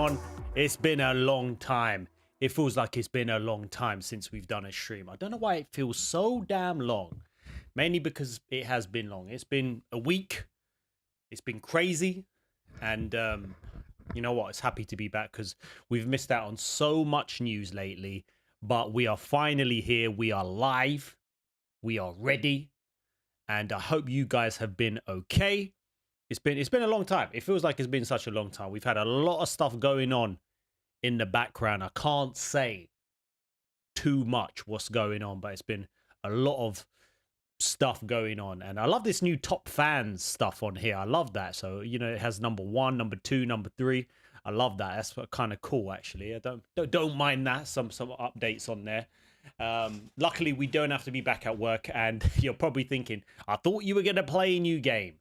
on. It's been a long time. It feels like it's been a long time since we've done a stream. I don't know why it feels so damn long. Mainly because it has been long. It's been a week. It's been crazy. And you know what? It's happy to be back because we've missed out on so much news lately. But we are finally here. We are live. We are ready. And I hope you guys have been okay. It's been a long time. It feels like it's been such a long time. We've had a lot of stuff going on in the background. I can't say too much what's going on, but it's been a lot of stuff going on. And I love this new top fans stuff on here. I love that. So, you know, it has number 1, number 2, number 3. I love that. That's kind of cool, actually. I don't mind that. Some updates on there. Luckily, we don't have to be back at work. And you're probably thinking, I thought you were going to play a new game.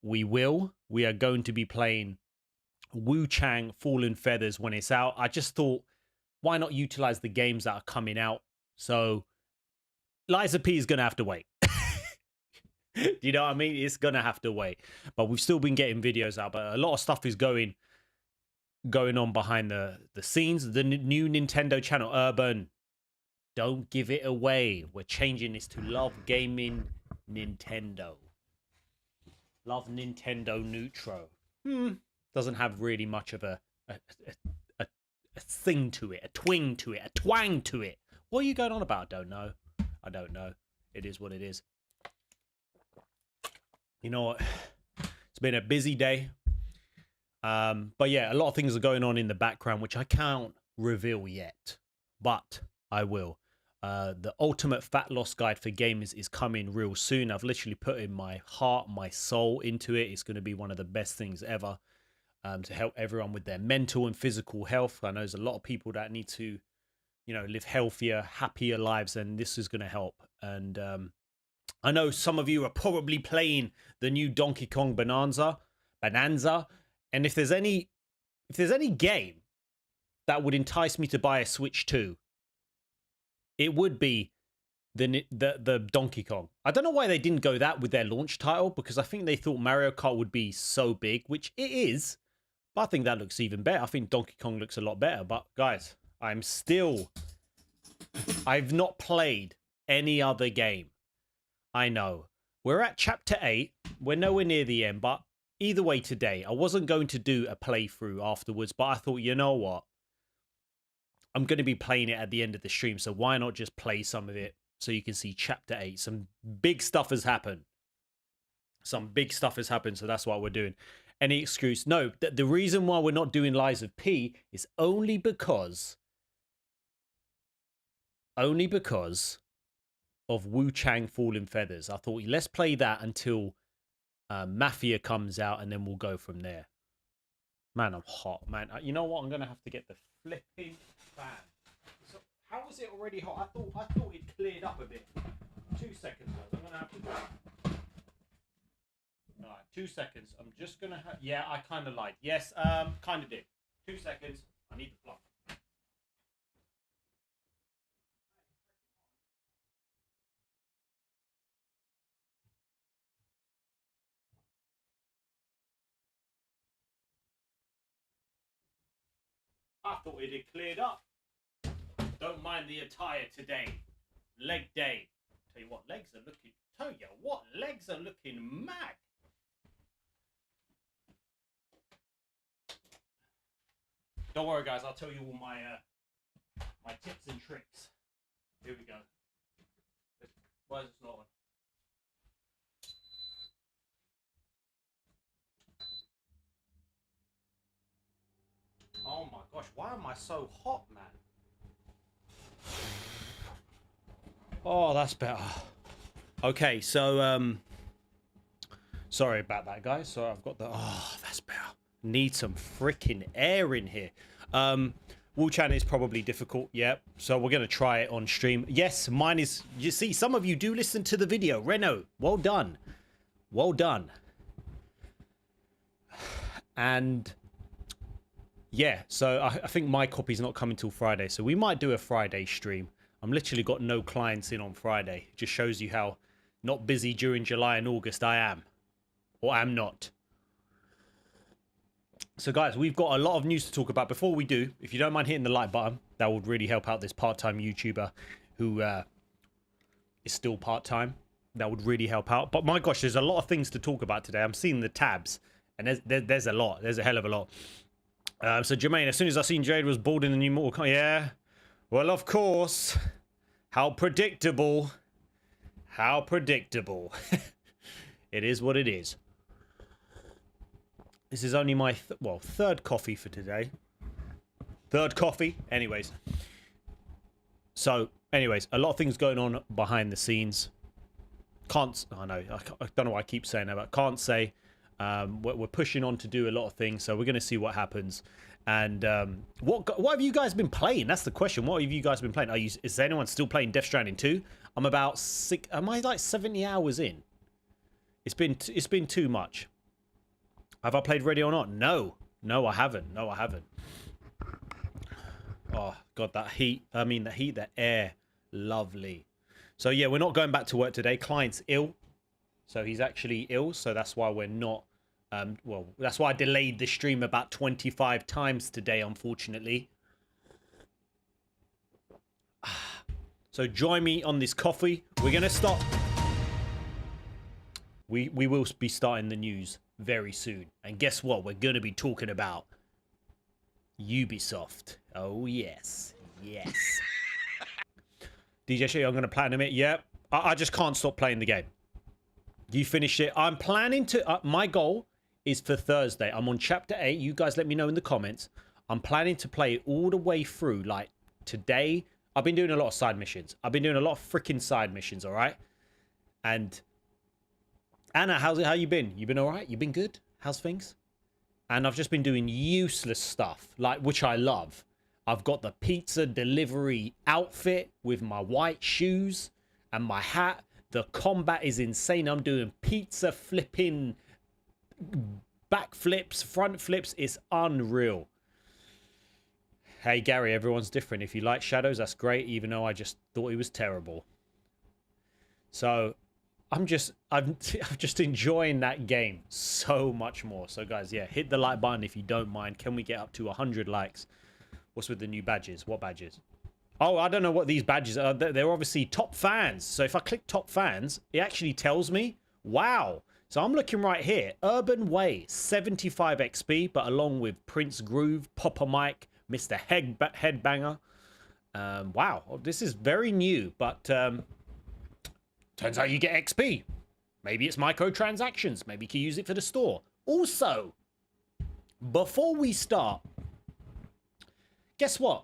We will. We are going to be playing Wu Chang Fallen Feathers when it's out. I just thought, why not utilize the games that are coming out? So Liza P is going to have to wait. Do you know what I mean? It's going to have to wait. But we've still been getting videos out. But a lot of stuff is going on behind the scenes. The new Nintendo channel, Urban. Don't give it away. We're changing this to Love Gaming Nintendo. Love Nintendo Neutro. Doesn't have really much of a thing to it, a twing to it, a twang to it. What are you going on about? I don't know. It is what it is. You know what? It's been a busy day. But yeah, a lot of things are going on in the background, which I can't reveal yet, but I will. The ultimate fat loss guide for gamers is coming real soon. I've literally put in my heart, my soul into it. It's going to be one of the best things ever to help everyone with their mental and physical health. I know there's a lot of people that need to, you know, live healthier, happier lives, and this is going to help. And I know some of you are probably playing the new Donkey Kong Bonanza, and if there's any game that would entice me to buy a Switch 2, it would be the Donkey Kong. I don't know why they didn't go that with their launch title, because I think they thought Mario Kart would be so big, which it is. But I think that looks even better. I think Donkey Kong looks a lot better. But guys, I've not played any other game. I know. We're at chapter 8. We're nowhere near the end, but either way today, I wasn't going to do a playthrough afterwards, but I thought, you know what? I'm going to be playing it at the end of the stream, so why not just play some of it so you can see chapter 8. Some big stuff has happened. So that's what we're doing. Any excuse? No, the reason why we're not doing Lies of P is only because of Wu Chang Fallen Feathers. I thought, let's play that until Mafia comes out, and then we'll go from there. Man, I'm hot, man. You know what? I'm going to have to get the flipping fan. So, how was it already hot? I thought it cleared up a bit. 2 seconds, guys. I'm going to have to do it. All right, 2 seconds. I'm just going to have... Yeah, I kind of lied. Yes, kind of did. 2 seconds. I need the plug. I thought it had cleared up. Don't mind the attire today. Leg day. Tell you what, legs are looking mad. Don't worry, guys. I'll tell you all my my tips and tricks. Here we go. Why is this not on? Oh my gosh, why am I so hot, man? Oh, that's better. Okay, so sorry about that, guys. So I've got the that's better. Need some freaking air in here. Wu Chan is probably difficult, yep. So we're gonna try it on stream. Yes, mine is. You see, some of you do listen to the video. Renault, well done. Well done. And yeah, so I think my copy's not coming till Friday, so we might do a Friday stream. I'm literally got no clients in on Friday. It just shows you how not busy during July and August I am. Or am not. So guys, we've got a lot of news to talk about. Before we do, if you don't mind hitting the like button, that would really help out this part-time YouTuber who is still part-time. That would really help out. But my gosh, there's a lot of things to talk about today. I'm seeing the tabs, and there's a lot. There's a hell of a lot. So Jermaine, as soon as I seen Jade was bald in the new Mortal Kombat, yeah. Well, of course. How predictable. How predictable. It is what it is. This is only my third coffee for today. Third coffee. Anyways. So, anyways, a lot of things going on behind the scenes. I don't know why I keep saying that, but can't say. We're pushing on to do a lot of things, so we're going to see what happens. And what have you guys been playing? That's the question. What have you guys been playing? Is anyone still playing Death Stranding 2? I'm about am I like 70 hours in? It's been too much. Have I played Ready or Not? No, I haven't. No, I haven't. Oh God, that heat. The air, lovely. So yeah, we're not going back to work today. Client's ill, so he's actually ill. So that's why we're not. That's why I delayed the stream about 25 times today, unfortunately. So join me on this coffee. We're gonna start. We will be starting the news very soon. And guess what? We're gonna be talking about Ubisoft. Oh yes, yes. DJ Shea, I'm gonna platinum it. Yep. I just can't stop playing the game. You finished it. I'm planning to. My goal is for Thursday. I'm on chapter 8. You guys let me know in the comments. I'm planning to play it all the way through. Like today, I've been doing a lot of side missions. I've been doing a lot of freaking side missions, all right? And Anna, how you been? You been all right? You been good? How's things? And I've just been doing useless stuff, like which I love. I've got the pizza delivery outfit with my white shoes and my hat. The combat is insane. I'm doing pizza flipping backflips, front flips. It's unreal. Hey Gary, everyone's different. If you like Shadows, that's great, even though I just thought he was terrible. So I'm just enjoying that game so much more. So guys, yeah, hit the like button if you don't mind. Can we get up to 100 likes? What's with the new badges? What badges? Oh, I don't know what these badges are. They're obviously top fans. So if I click top fans, it actually tells me, wow. So I'm looking right here. Urban Way, 75 XP, but along with Prince Groove, Popper Mike, Mr. Headbanger. Wow, this is very new, but turns out you get XP. Maybe it's microtransactions. Maybe you can use it for the store. Also, before we start, guess what?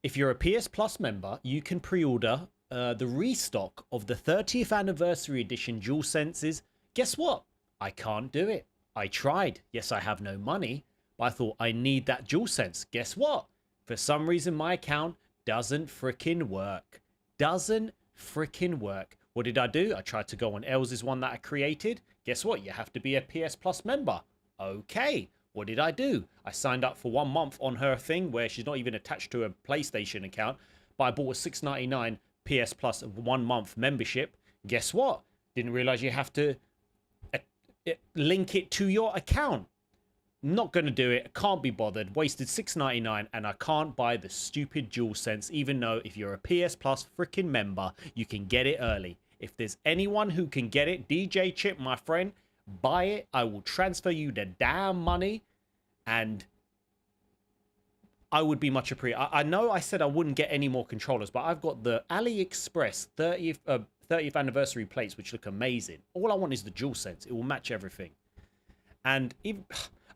If you're a PS Plus member, you can pre-order the restock of the 30th anniversary edition DualSenses. Guess what? I can't do it. I tried. Yes, I have no money, but I thought I need that DualSense. Guess what? For some reason, my account doesn't fricking work. Doesn't fricking work. What did I do? I tried to go on Else's one that I created. Guess what? You have to be a PS Plus member. Okay. What did I do? I signed up for 1 month on her thing where she's not even attached to a PlayStation account, but I bought a $6.99 PS Plus 1 month membership. Guess what? Didn't realize you have to link it to your account. Not going to do it. Can't be bothered. Wasted $6.99 and I can't buy the stupid DualSense, even though if you're a PS Plus freaking member, you can get it early. If there's anyone who can get it, DJ Chip, my friend, buy it. I will transfer you the damn money and I would be much appreciated. I know I said I wouldn't get any more controllers, but I've got the AliExpress 30th anniversary plates, which look amazing. All I want is the DualSense. It will match everything. And even,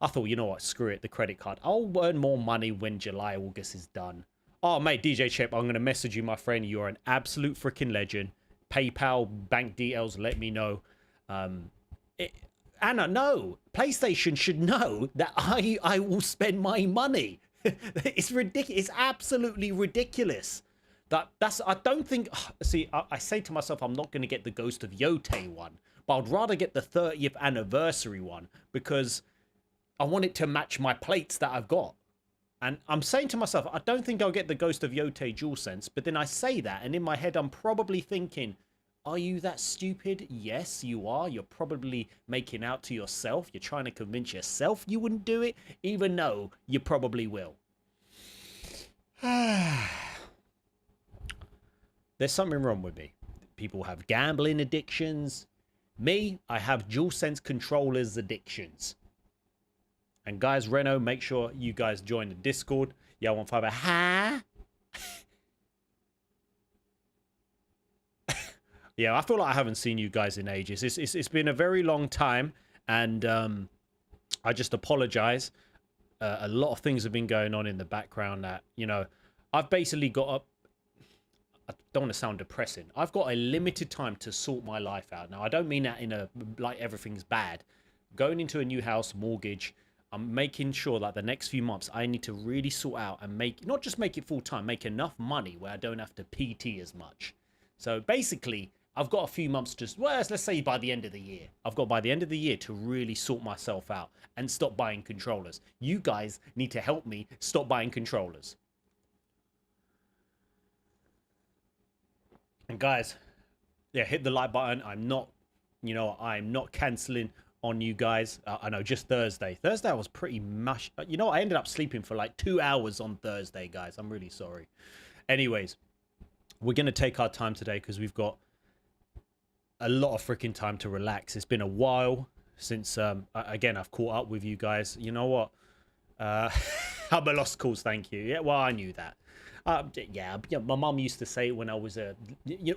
I thought, you know what? Screw it. The credit card. I'll earn more money when July, August is done. Oh, mate, DJ Chip, I'm going to message you, my friend. You're an absolute freaking legend. PayPal, bank details, let me know. Anna, no. PlayStation should know that I will spend my money. It's ridiculous. It's absolutely ridiculous. I don't think. See, I say to myself, I'm not going to get the Ghost of Yotei one, but I'd rather get the 30th anniversary one because I want it to match my plates that I've got. And I'm saying to myself, I don't think I'll get the Ghost of Yotei DualSense, but then I say that, and in my head, I'm probably thinking, Are you that stupid? Yes, you are. You're probably making out to yourself. You're trying to convince yourself you wouldn't do it, even though you probably will. There's something wrong with me. People have gambling addictions. Me, I have DualSense controllers addictions. And guys, Renault, make sure you guys join the Discord. Yeah, 15. Ha! Yeah, I feel like I haven't seen you guys in ages. It's been a very long time, and I just apologize. A lot of things have been going on in the background that, you know, I've basically got up. I don't want to sound depressing. I've got a limited time to sort my life out. Now, I don't mean that in a, like everything's bad. Going into a new house, mortgage, I'm making sure that the next few months I need to really sort out and make, not just make it full time, make enough money where I don't have to PT as much. So basically, I've got a few months just, well, let's say by the end of the year. I've got by the end of the year to really sort myself out and stop buying controllers. You guys need to help me stop buying controllers. And guys, yeah, hit the like button. I'm not, you know, I'm not canceling on you guys. I know, just Thursday. Thursday I was pretty much, you know, I ended up sleeping for like 2 hours on Thursday, guys. I'm really sorry. Anyways, we're going to take our time today because we've got a lot of freaking time to relax. It's been a while since, again, I've caught up with you guys. You know what? I'm a lost cause, thank you. Yeah, well, I knew that. Yeah, my mum used to say it when I was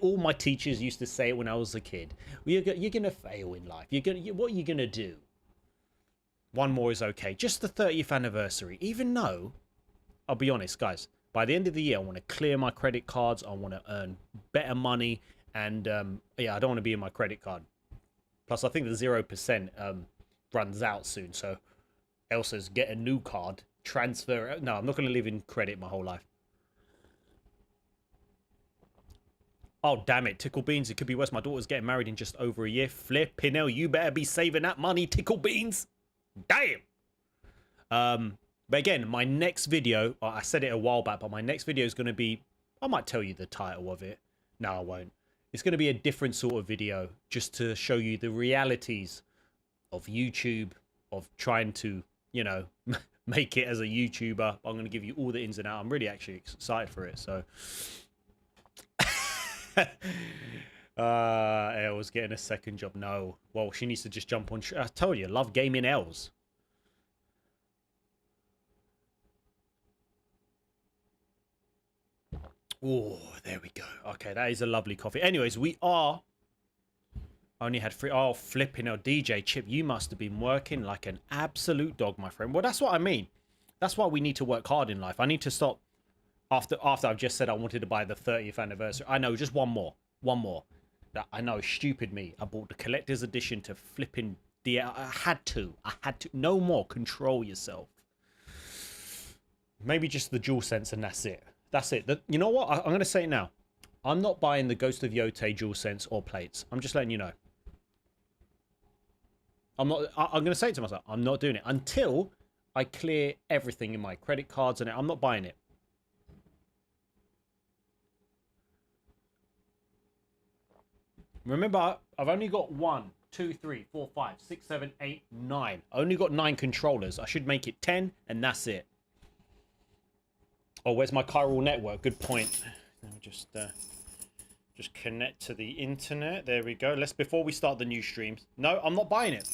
all my teachers used to say it when I was a kid. You're going to fail in life. What are you going to do? One more is okay. Just the 30th anniversary. Even though, I'll be honest, guys, by the end of the year, I want to clear my credit cards. I want to earn better money. And, yeah, I don't want to be in my credit card. Plus, I think the 0% runs out soon. So, Elsa's get a new card, transfer. No, I'm not going to live in credit my whole life. Oh, damn it. Tickle Beans, it could be worse. My daughter's getting married in just over a year. Flipping hell, you better be saving that money, Tickle Beans. Damn. But again, my next video, I said it a while back, but my next video is going to be, I might tell you the title of it. No, I won't. It's going to be a different sort of video just to show you the realities of YouTube, of trying to, you know, make it as a YouTuber. I'm going to give you all the ins and outs. I'm really actually excited for it. So... Els getting a second job. No. Well, she needs to just jump on. I told you, love gaming Els. Oh, there we go. Okay, that is a lovely coffee. Anyways, we are... Only had 3... Oh, flipping hell. DJ Chip, you must have been working like an absolute dog, my friend. Well, that's what I mean. That's why we need to work hard in life. I need to stop... After I've just said I wanted to buy the 30th anniversary. I know, just one more. One more. I know, stupid me. I bought the collector's edition to flipping... I had to. No more. Control yourself. Maybe just the DualSense and that's it. That's it. You know what? I'm going to say it now. I'm not buying the Ghost of Yotei DualSense or plates. I'm just letting you know. I'm going to say it to myself. I'm not doing it until I clear everything in my credit cards and I'm not buying it. Remember, I've only got 1, 2, 3, 4, 5, 6, 7, 8, 9. I only got 9 controllers. I should make it 10, and that's it. Oh, where's my chiral network? Good point. Let me just connect to the internet. There we go. Before we start the new streams. No, I'm not buying it.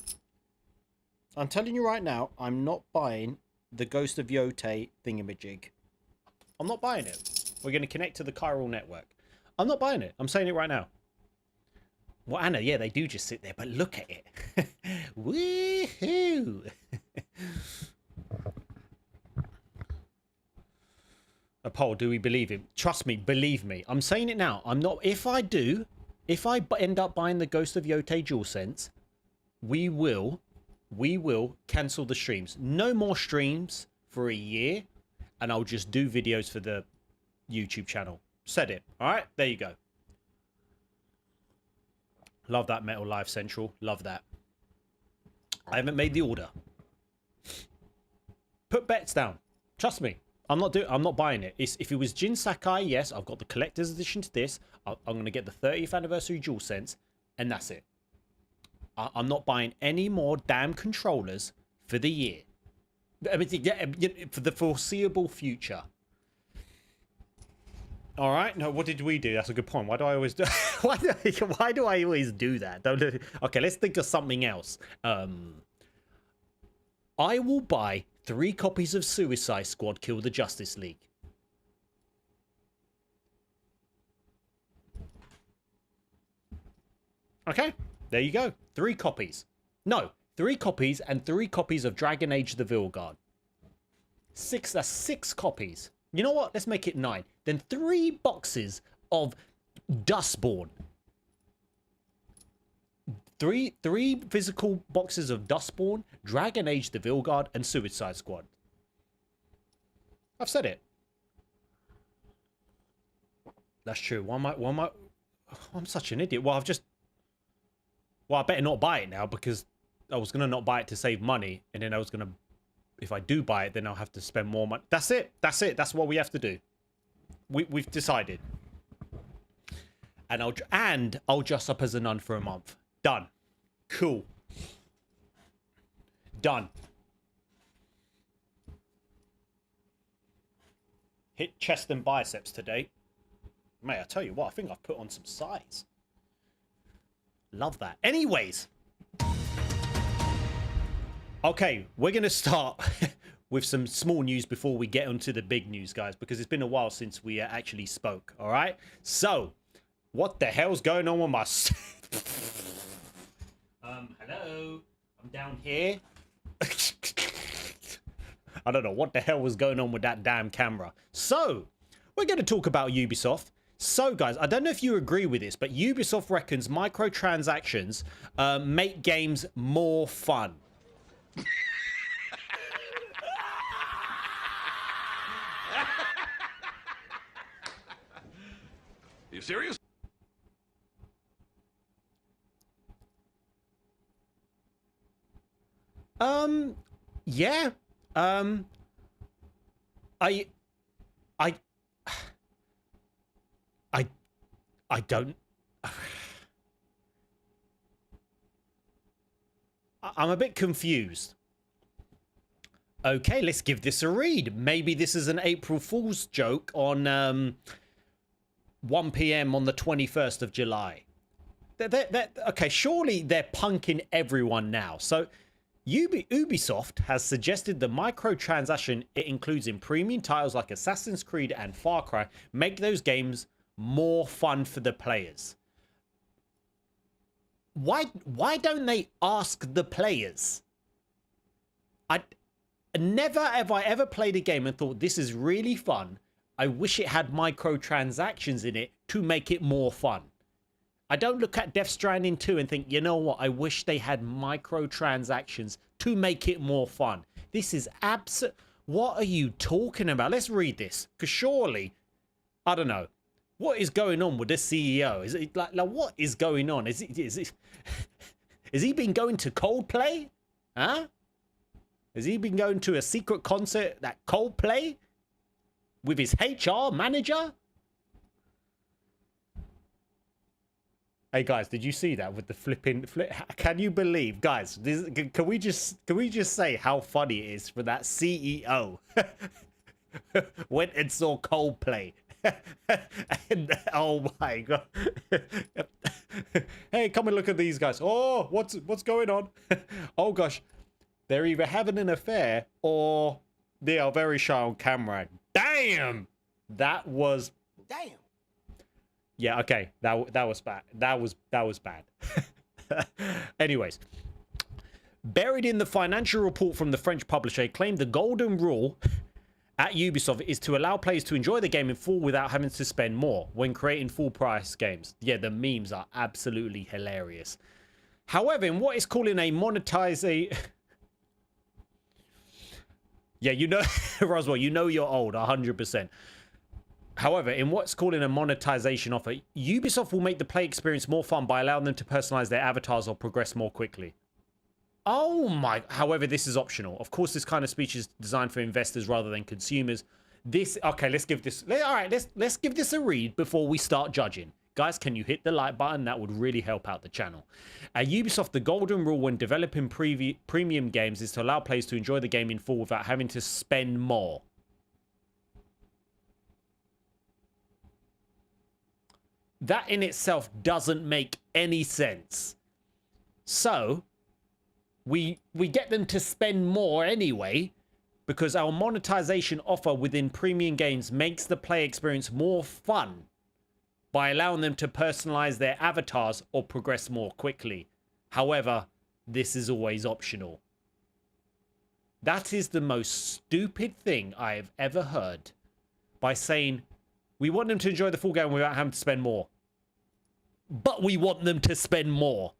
I'm telling you right now, I'm not buying the Ghost of Yotei thingamajig. I'm not buying it. We're going to connect to the chiral network. I'm not buying it. I'm saying it right now. Well, Anna, yeah, they do just sit there, but look at it. Woohoo! A poll, do we believe him? Trust me, believe me. I'm saying it now. I'm not... If I end up buying the Ghost of Yotei DualSense, we will cancel the streams. No more streams for a year, and I'll just do videos for the YouTube channel. Said it. All right? There you go. Love that, Metal Live Central. Love that. I haven't made the order. Put bets down. Trust me. I'm not buying it. If it was Jin Sakai, yes, I've got the collector's edition to this. I'm going to get the 30th anniversary DualSense, and that's it. I'm not buying any more damn controllers for the year. I mean, for the foreseeable future. All right. No, what did we do? That's a good point. Why do I always do? why do I always do that? Okay, let's think of something else. I will buy 3 copies of Suicide Squad: Kill the Justice League. Okay, there you go. 3 copies. No, 3 copies and 3 copies of Dragon Age: The Vilgard. 6. That's 6 copies. You know what? Let's make it 9. Then 3 boxes of Dustborn. 3 physical boxes of Dustborn, Dragon Age: The Vilgard, and Suicide Squad. I've said it. That's true. Why am I... I'm such an idiot. Well, I better not buy it now, because I was going to not buy it to save money, and then I was going to... If I do buy it, then I'll have to spend more money. That's it. That's it. That's what we have to do. We've decided. And I'll dress up as a nun for a month. Done. Cool. Done. Hit chest and biceps today. Mate, I tell you what, I think I've put on some size. Love that. Anyways. Okay, we're going to start with some small news before we get onto the big news, guys, because it's been a while since we actually spoke, all right? So, what the hell's going on with my... hello? I'm down here. I don't know what the hell was going on with that damn camera. So, we're going to talk about Ubisoft. So, guys, I don't know if you agree with this, but Ubisoft reckons microtransactions make games more fun. You serious? Yeah. I don't... I'm a bit confused. Okay, let's give this a read. Maybe this is an April Fool's joke on 1 p.m. on the 21st of July. Okay, surely they're punking everyone now. So Ubisoft has suggested the microtransaction it includes in premium titles like Assassin's Creed and Far Cry make those games more fun for the players. Why don't they ask the players? Never have I ever played a game and thought, this is really fun. I wish it had microtransactions in it to make it more fun. I don't look at Death Stranding 2 and think, you know what, I wish they had microtransactions to make it more fun. This is absurd. What are you talking about? Let's read this. Because surely, I don't know. What is going on with this CEO? Is it like what is going on? Is he been going to Coldplay? Huh? Has he been going to a secret concert at Coldplay with his HR manager? Hey guys, did you see that with the flipping flip? Can you believe, guys? Can we just say how funny it is for that CEO went and saw Coldplay? And, oh my god! Hey, come and look at these guys. Oh, what's going on? Oh gosh, they're either having an affair or they are very shy on camera. Damn, that was damn. Yeah, okay, that was bad. That was bad. Anyways, buried in the financial report from the French publisher, claimed the golden rule at Ubisoft is to allow players to enjoy the game in full without having to spend more when creating full price games. Yeah, the memes are absolutely hilarious. However, in what is calling a monetization... Yeah, you know, Roswell, you know you're old, 100%. However, in what's called a monetization offer, Ubisoft will make the play experience more fun by allowing them to personalize their avatars or progress more quickly. Oh my... However, this is optional. Of course, this kind of speech is designed for investors rather than consumers. This okay, let's give this all right, let's give this a read before we start judging. Guys, can you hit the like button? That would really help out the channel. At Ubisoft, the golden rule when developing premium games is to allow players to enjoy the game in full without having to spend more. That in itself doesn't make any sense. So, we get them to spend more anyway, because our monetization offer within premium games makes the play experience more fun by allowing them to personalize their avatars or progress more quickly. However, this is always optional. That is the most stupid thing I have ever heard, by saying we want them to enjoy the full game without having to spend more. But we want them to spend more.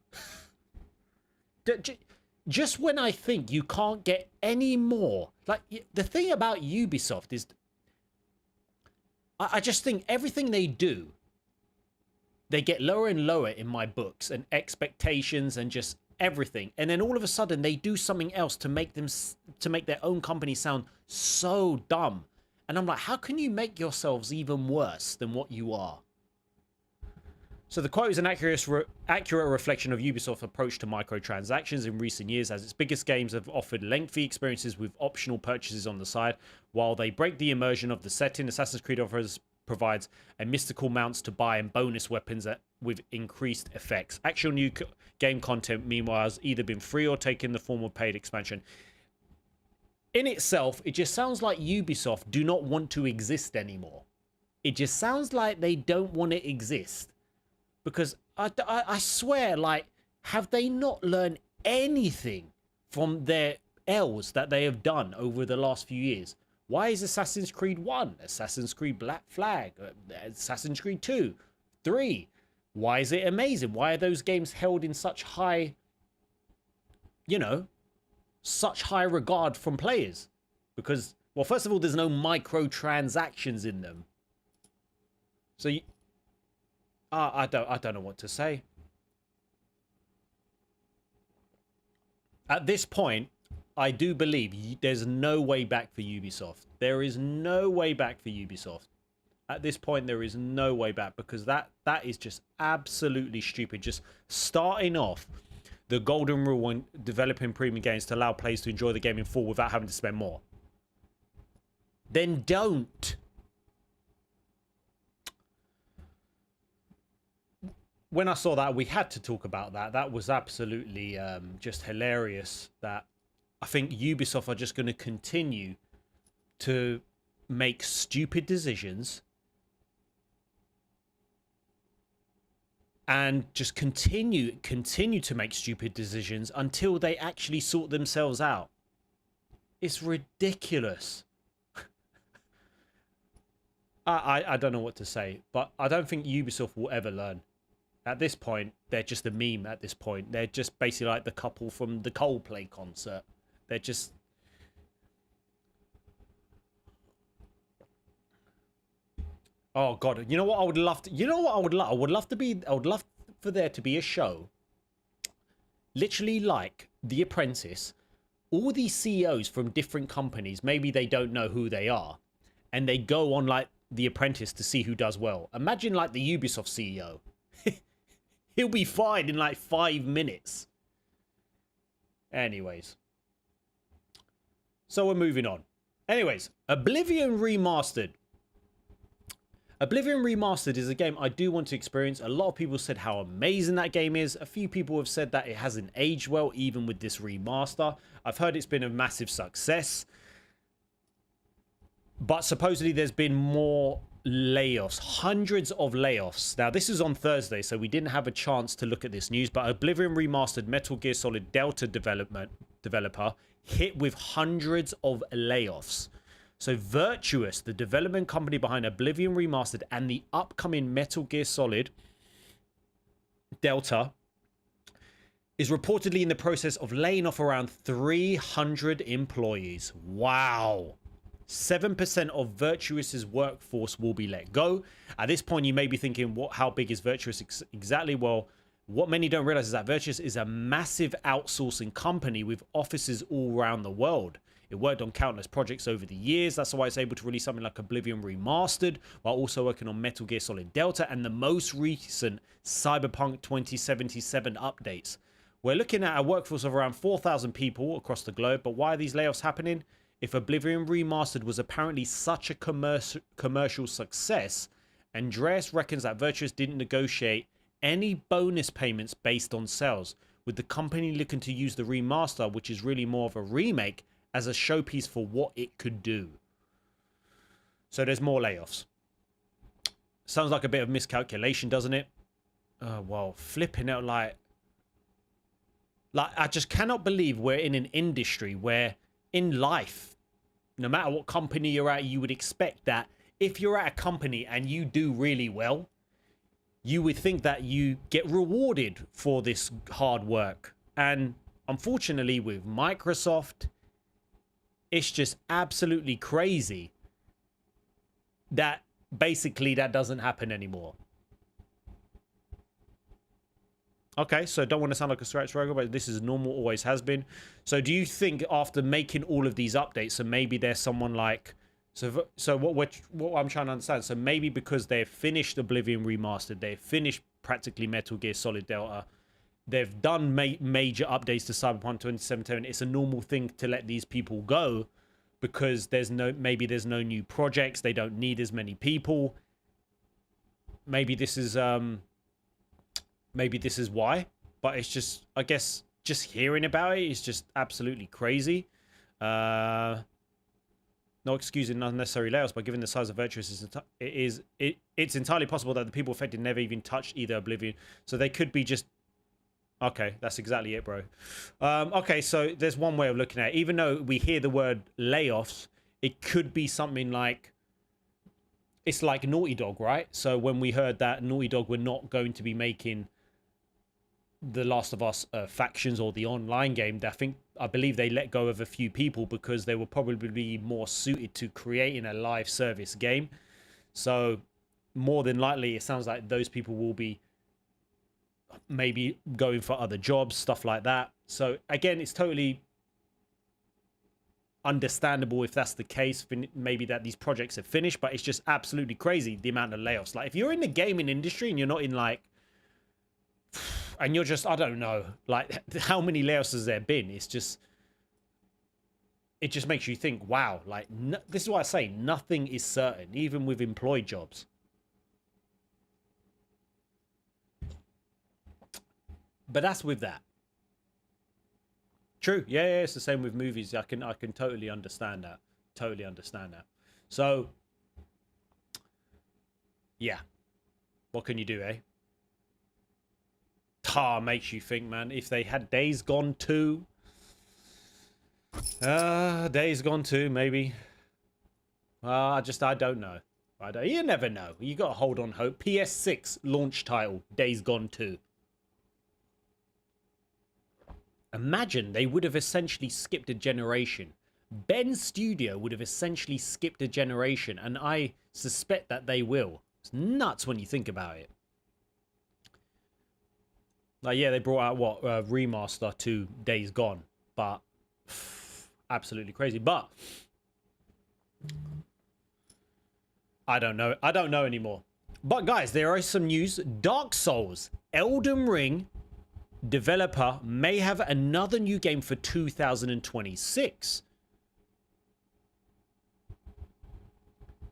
Just when I think you can't get any more. Like, the thing about Ubisoft is, I just think everything they do, they get lower and lower in my books, and expectations and just everything. And then all of a sudden they do something else to make their own company sound so dumb. And I'm like, how can you make yourselves even worse than what you are? So the quote is an accurate reflection of Ubisoft's approach to microtransactions in recent years, as its biggest games have offered lengthy experiences with optional purchases on the side. While they break the immersion of the setting, Assassin's Creed provides a mystical mounts to buy and bonus weapons with increased effects. Actual new game content, meanwhile, has either been free or taken the form of paid expansion. In itself, it just sounds like Ubisoft do not want to exist anymore. It just sounds like they don't want to exist. Because I swear, like, have they not learned anything from their L's that they have done over the last few years? Why is Assassin's Creed 1, Assassin's Creed Black Flag, Assassin's Creed 2, 3? Why is it amazing? Why are those games held in such high, you know, such high regard from players? Because, well, first of all, there's no microtransactions in them. So I don't know what to say. At this point, I do believe there's no way back for Ubisoft. There is no way back for Ubisoft. At this point, there is no way back, because that is just absolutely stupid. Just starting off the golden rule when developing premium games to allow players to enjoy the game in full without having to spend more. Then don't. When I saw that, we had to talk about that. That was absolutely just hilarious. That I think Ubisoft are just going to continue to make stupid decisions and just continue to make stupid decisions until they actually sort themselves out. It's ridiculous. I don't know what to say, but I don't think Ubisoft will ever learn. At this point, they're just a meme at this point. They're just basically like the couple from the Coldplay concert. They're just... Oh, God. You know what I would love to... You know what I would love? I would love for there to be a show, literally like The Apprentice. All these CEOs from different companies, maybe they don't know who they are, and they go on like The Apprentice to see who does well. Imagine like the Ubisoft CEO. He'll be fine in like 5 minutes. Anyways. So we're moving on. Anyways, Oblivion Remastered. Oblivion Remastered is a game I do want to experience. A lot of people said how amazing that game is. A few people have said that it hasn't aged well, even with this remaster. I've heard it's been a massive success. But supposedly there's been more layoffs, hundreds of layoffs. Now, this is on Thursday, so we didn't have a chance to look at this news, but Oblivion Remastered Metal Gear Solid Delta developer hit with hundreds of layoffs. So Virtuous, the development company behind Oblivion Remastered and the upcoming Metal Gear Solid Delta, is reportedly in the process of laying off around 300 employees. Wow. 7% of Virtuous's workforce will be let go. At this point, you may be thinking, how big is Virtuous exactly? Well, what many don't realize is that Virtuous is a massive outsourcing company with offices all around the world. It worked on countless projects over the years. That's why it's able to release something like Oblivion Remastered, while also working on Metal Gear Solid Delta and the most recent Cyberpunk 2077 updates. We're looking at a workforce of around 4,000 people across the globe, but why are these layoffs happening? If Oblivion Remastered was apparently such a commercial success, Andreas reckons that Virtuous didn't negotiate any bonus payments based on sales, with the company looking to use the remaster, which is really more of a remake, as a showpiece for what it could do. So there's more layoffs. Sounds like a bit of miscalculation, doesn't it? Well, flipping out, like I just cannot believe we're in an industry where in life, no matter what company you're at, you would expect that if you're at a company and you do really well, you would think that you get rewarded for this hard work. And unfortunately with Microsoft, it's just absolutely crazy that basically that doesn't happen anymore. Okay, so don't want to sound like a scratch rogue, but this is normal, always has been. So do you think after making all of these updates, so maybe there's someone like... So what I'm trying to understand, so maybe because they've finished Oblivion Remastered, they've finished practically Metal Gear Solid Delta, they've done major updates to Cyberpunk 2077, it's a normal thing to let these people go because maybe there's no new projects, they don't need as many people. Maybe this is why, but it's just, I guess, just hearing about it is just absolutely crazy. No excusing unnecessary layoffs, but given the size of Virtuous, it's entirely possible that the people affected never even touched either Oblivion. So they could be just... Okay, that's exactly it, bro. Okay, so there's one way of looking at it. Even though we hear the word layoffs, it could be something like... It's like Naughty Dog, right? So when we heard that Naughty Dog were not going to be making The Last of Us Factions or the online game, I believe they let go of a few people because they were probably more suited to creating a live service game. So more than likely, it sounds like those people will be maybe going for other jobs, stuff like that. So again, it's totally understandable if that's the case, maybe that these projects are finished, but it's just absolutely crazy the amount of layoffs. Like if you're in the gaming industry and you're not in like... And you're just, I don't know, like how many layoffs has there been? It just makes you think, wow, like this is why I say nothing is certain, even with employed jobs. But that's with that. True. Yeah, it's the same with movies. I can totally understand that. Totally understand that. So, yeah. What can you do, eh? Makes you think, man. If they had Days Gone 2, Days Gone 2, maybe. I don't know. You never know. You got to hold on hope. PS6 launch title, Days Gone 2. Imagine they would have essentially skipped a generation. Ben's studio would have essentially skipped a generation, and I suspect that they will. It's nuts when you think about it. Like, yeah, they brought out what remaster to Days Gone, but absolutely crazy. But I don't know. I don't know anymore. But guys, there is some news. Dark Souls, Elden Ring developer may have another new game for 2026.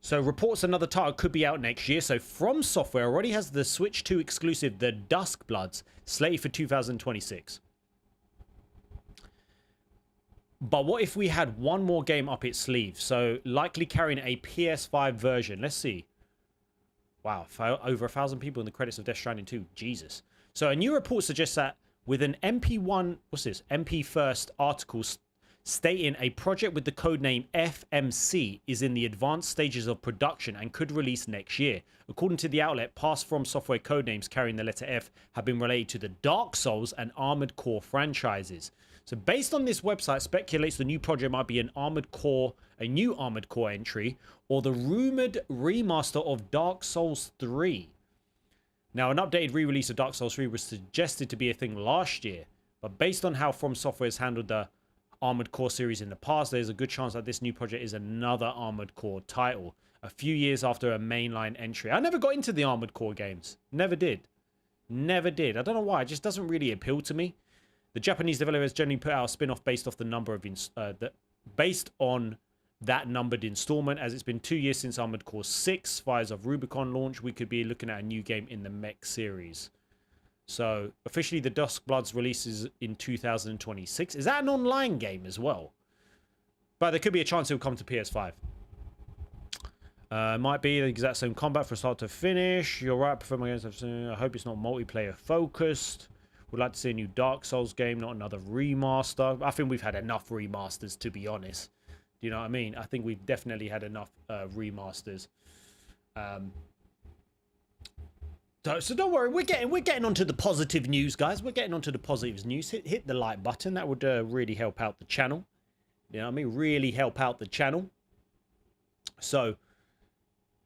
So reports another title could be out next year. So FromSoftware already has the Switch 2 exclusive, The Duskbloods, slated for 2026. But what if we had one more game up its sleeve? So likely carrying a PS5 version. Let's see. Wow, over 1,000 people in the credits of Death Stranding 2. Jesus. So a new report suggests that with an MP1, what's this? MP First article stating a project with the codename FMC is in the advanced stages of production and could release next year. According to the outlet, past FromSoftware codenames carrying the letter F have been related to the Dark Souls and Armored Core franchises. So based on this website, speculates the new project might be a new Armored Core entry, or the rumored remaster of Dark Souls 3. Now, an updated re-release of Dark Souls 3 was suggested to be a thing last year, but based on how FromSoftware has handled the Armored Core series in the past, there's a good chance that this new project is another Armored Core title, a few years after a mainline entry. I never got into the Armored Core games. Never did. Never did. I don't know why. It just doesn't really appeal to me. The Japanese developers generally put out a spin-off based off the number of based on that numbered installment. As it's been 2 years since Armored Core 6 Fires of Rubicon launch, we could be looking at a new game in the mech series. So officially the Duskbloods releases in 2026. Is that an online game as well? But there could be a chance it will come to PS5. Might be the exact same combat from start to finish. You're right, prefer my games. I hope it's not multiplayer focused. Would like to see a new Dark Souls game, not another remaster. I think we've had enough remasters, to be honest. Do you know what I mean? I think we've definitely had enough remasters. So don't worry, we're getting onto the positive news, guys. We're getting onto the positive news. Hit the like button. That would really help out the channel. You know what I mean? Really help out the channel. So,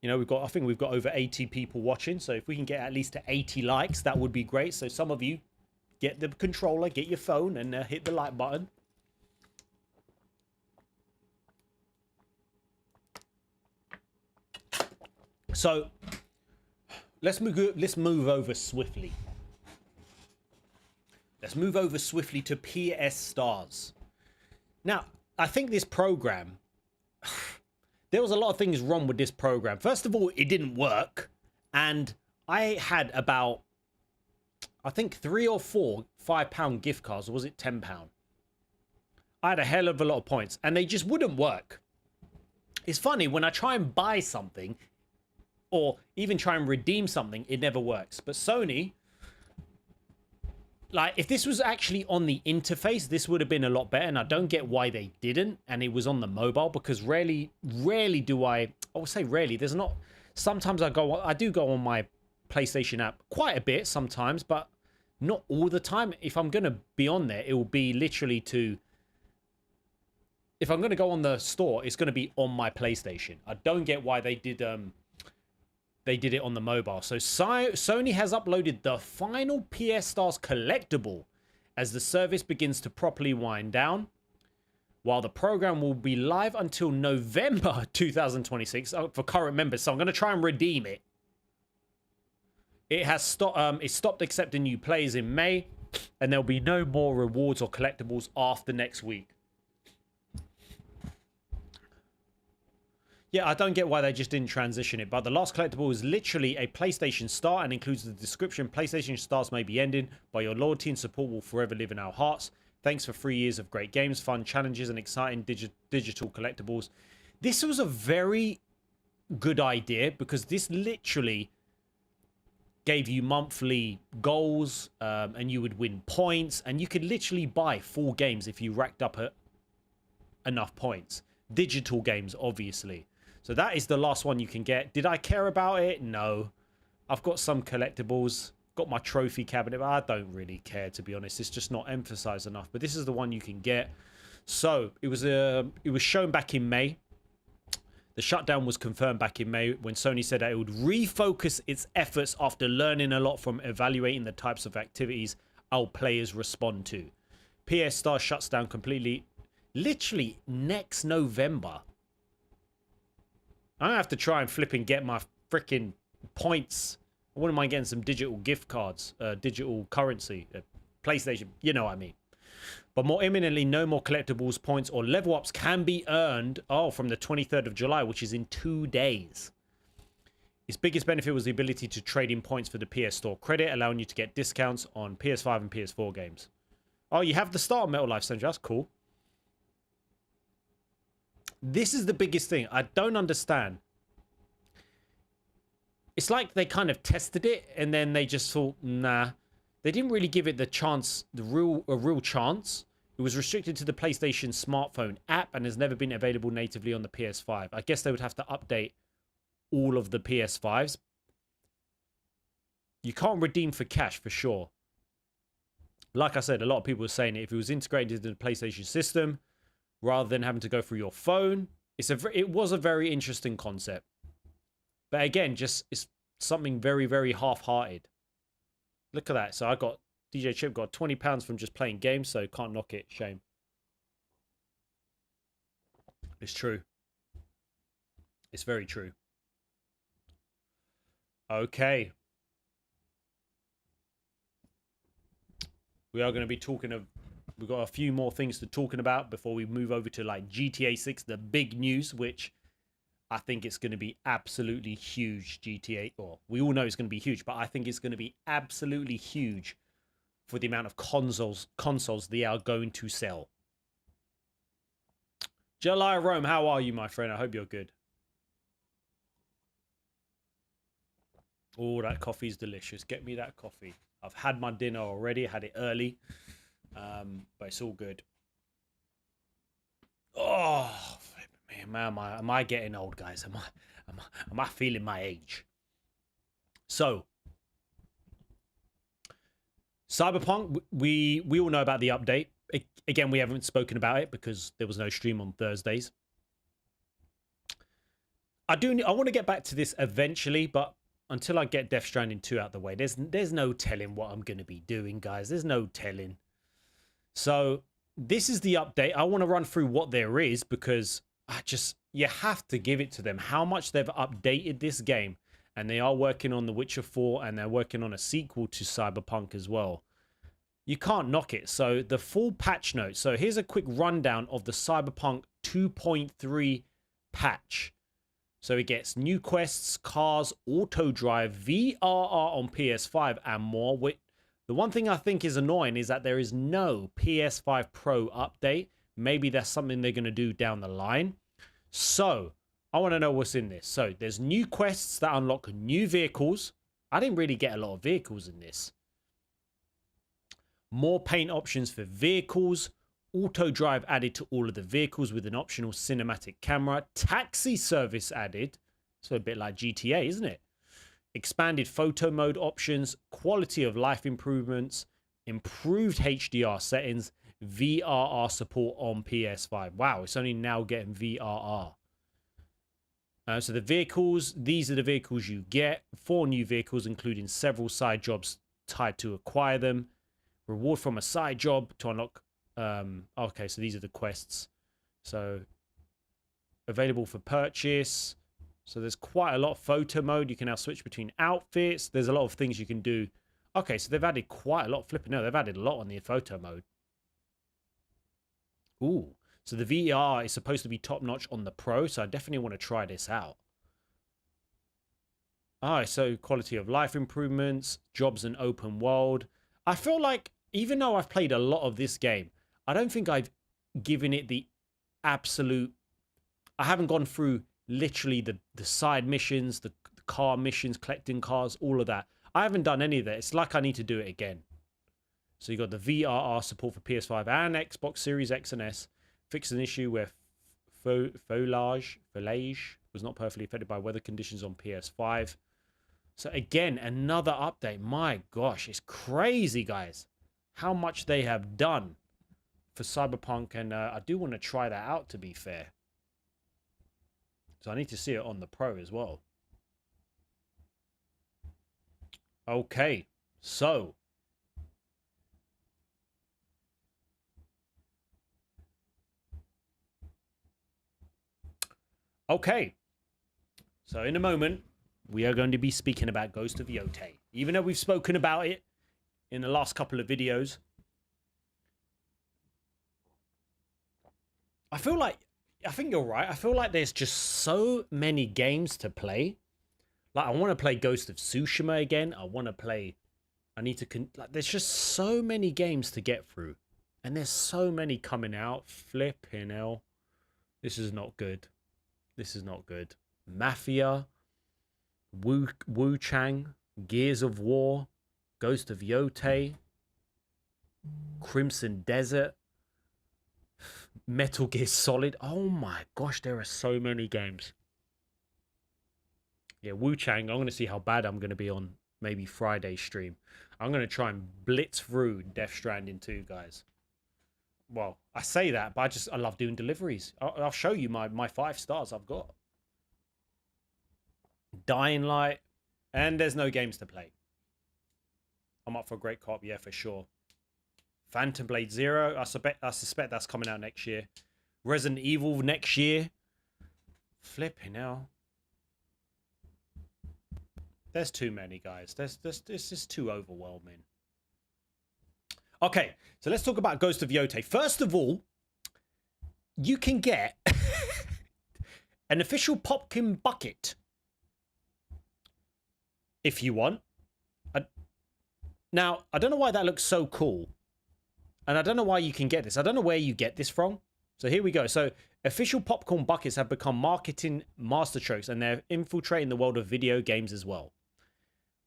you know, I think we've got over 80 people watching. So if we can get at least to 80 likes, that would be great. So some of you get the controller, get your phone, and hit the like button. So let's move over swiftly. Let's move over swiftly to PS Stars. Now, I think this program, there was a lot of things wrong with this program. First of all, it didn't work. And I had about, I think 3 or 4 £5 gift cards, or was it £10? I had a hell of a lot of points and they just wouldn't work. It's funny, when I try and buy something or even try and redeem something, it never works. But Sony, like, if this was actually on the interface, this would have been a lot better. And I don't get why they didn't. And it was on the mobile, because rarely do I would say rarely. There's not, sometimes I do go on my PlayStation app quite a bit sometimes, but not all the time. If I'm going to be on there, it will be literally if I'm going to go on the store, it's going to be on my PlayStation. I don't get why they did it on the mobile. So Sony has uploaded the final PS Stars collectible as the service begins to properly wind down. While the program will be live until November 2026 for current members. So I'm going to try and redeem it. It stopped accepting new players in May, and there'll be no more rewards or collectibles after next week. Yeah, I don't get why they just didn't transition it, but the last collectible is literally a PlayStation Star and includes the description: PlayStation Stars may be ending, but your loyalty and support will forever live in our hearts. Thanks for 3 years of great games, fun challenges, and exciting digital collectibles. This was a very good idea, because this literally gave you monthly goals, and you would win points, and you could literally buy 4 games if you racked up enough points. Digital games, obviously. So that is the last one you can get. Did I care about it? No. I've got some collectibles. Got my trophy cabinet, but I don't really care, to be honest. It's just not emphasized enough. But this is the one you can get. So it was shown back in May. The shutdown was confirmed back in May when Sony said that it would refocus its efforts after learning a lot from evaluating the types of activities our players respond to. PS Star shuts down completely, literally next November. I'm going to have to try and flip and get my freaking points. I wouldn't mind getting some digital gift cards, digital currency, PlayStation, you know what I mean. But more imminently, no more collectibles, points, or level ups can be earned from the 23rd of July, which is in 2 days. Its biggest benefit was the ability to trade in points for the PS Store credit, allowing you to get discounts on PS5 and PS4 games. Oh, you have the start of Metal Life Century. That's cool. This is the biggest thing. I don't understand. It's like they kind of tested it and then they just thought, nah. They didn't really give it the chance, a real chance. It was restricted to the PlayStation smartphone app and has never been available natively on the PS5. I guess they would have to update all of the PS5s. You can't redeem for cash for sure. Like I said, a lot of people were saying it. If it was integrated into the PlayStation system, rather than having to go through your phone, it was a very interesting concept. But again, it's something very, very half-hearted. Look at that. So I got, DJ Chip got £20 from just playing games, so can't knock it. Shame. It's true. It's very true. Okay. We are going to be talking of. We've got a few more things to talking about before we move over to like GTA 6, the big news, which I think it's going to be absolutely huge. GTA, or we all know it's going to be huge, but I think it's going to be absolutely huge for the amount of consoles they are going to sell. July Rome, how are you, my friend? I hope you're good. Oh, that coffee's delicious. Get me that coffee. I've had my dinner already. I had it early, but it's all good. Oh, man, am I getting old, guys? Am I feeling my age? So, Cyberpunk, we all know about the update. Again, we haven't spoken about it because there was no stream on Thursdays. I want to get back to this eventually, but until I get Death Stranding 2 out the way, there's no telling what I'm going to be doing, guys. There's no telling. So this is the update. I want to run through what there is because you have to give it to them how much they've updated this game. And they are working on The Witcher 4 and they're working on a sequel to Cyberpunk as well. You can't knock it. So the full patch notes. So here's a quick rundown of the Cyberpunk 2.3 patch. So it gets new quests, cars, auto drive, VRR on PS5 and more. The one thing I think is annoying is that there is no PS5 Pro update. Maybe that's something they're going to do down the line. So I want to know what's in this. So there's new quests that unlock new vehicles. I didn't really get a lot of vehicles in this. More paint options for vehicles. Auto drive added to all of the vehicles with an optional cinematic camera. Taxi service added. So a bit like GTA, isn't it? Expanded photo mode options. Quality of life improvements. Improved HDR settings. VRR support on PS5. Wow, it's only now getting VRR. So the vehicles, these are the vehicles you get. 4 new vehicles, including several side jobs tied to acquire them. Reward from a side job to unlock. Okay, so these are the quests. So available for purchase. So there's quite a lot of photo mode. You can now switch between outfits. There's a lot of things you can do. Okay, so they've added quite a lot. Flipping out, they've added a lot on the photo mode. Ooh. So the VR is supposed to be top-notch on the Pro, so I definitely want to try this out. Alright, so quality of life improvements, jobs and open world. I feel like, even though I've played a lot of this game, I don't think I've given it the absolute... I haven't gone through literally the side missions, the car missions, collecting cars, all of that. I haven't done any of that. It's like I need to do it again. So you got the VRR support for PS5 and Xbox Series X and S. Fixed an issue where foliage was not perfectly affected by weather conditions on PS5. So again, another update. My gosh, it's crazy, guys, how much they have done for Cyberpunk. And I do want to try that out, to be fair. So I need to see it on the Pro as well. Okay, so... Okay, so in a moment, we are going to be speaking about Ghost of Yotei. Even though we've spoken about it in the last couple of videos, I think you're right. I feel like there's just so many games to play. Like, I want to play Ghost of Tsushima again. There's just so many games to get through. And there's so many coming out. Flipping hell. This is not good. This is not good. Mafia, Wu Chang, Gears of War, Ghost of Yotei, Crimson Desert, Metal Gear Solid. Oh my gosh, there are so many games. Yeah, Wu Chang, I'm going to see how bad I'm going to be on maybe Friday stream. I'm going to try and blitz through Death Stranding 2, guys. Well, I say that, but I love doing deliveries. I'll show you my 5 stars I've got. Dying Light, and there's no games to play. I'm up for a great co-op, yeah, for sure. Phantom Blade Zero, I suspect that's coming out next year. Resident Evil next year. Flipping hell. There's too many, guys. This is too overwhelming. Okay, so let's talk about Ghost of Yotei. First of all, you can get an official Popkin bucket if you want. Now, I don't know why that looks so cool. And I don't know why you can get this. I don't know where you get this from. So here we go. So official popcorn buckets have become marketing masterstrokes, and they're infiltrating the world of video games as well.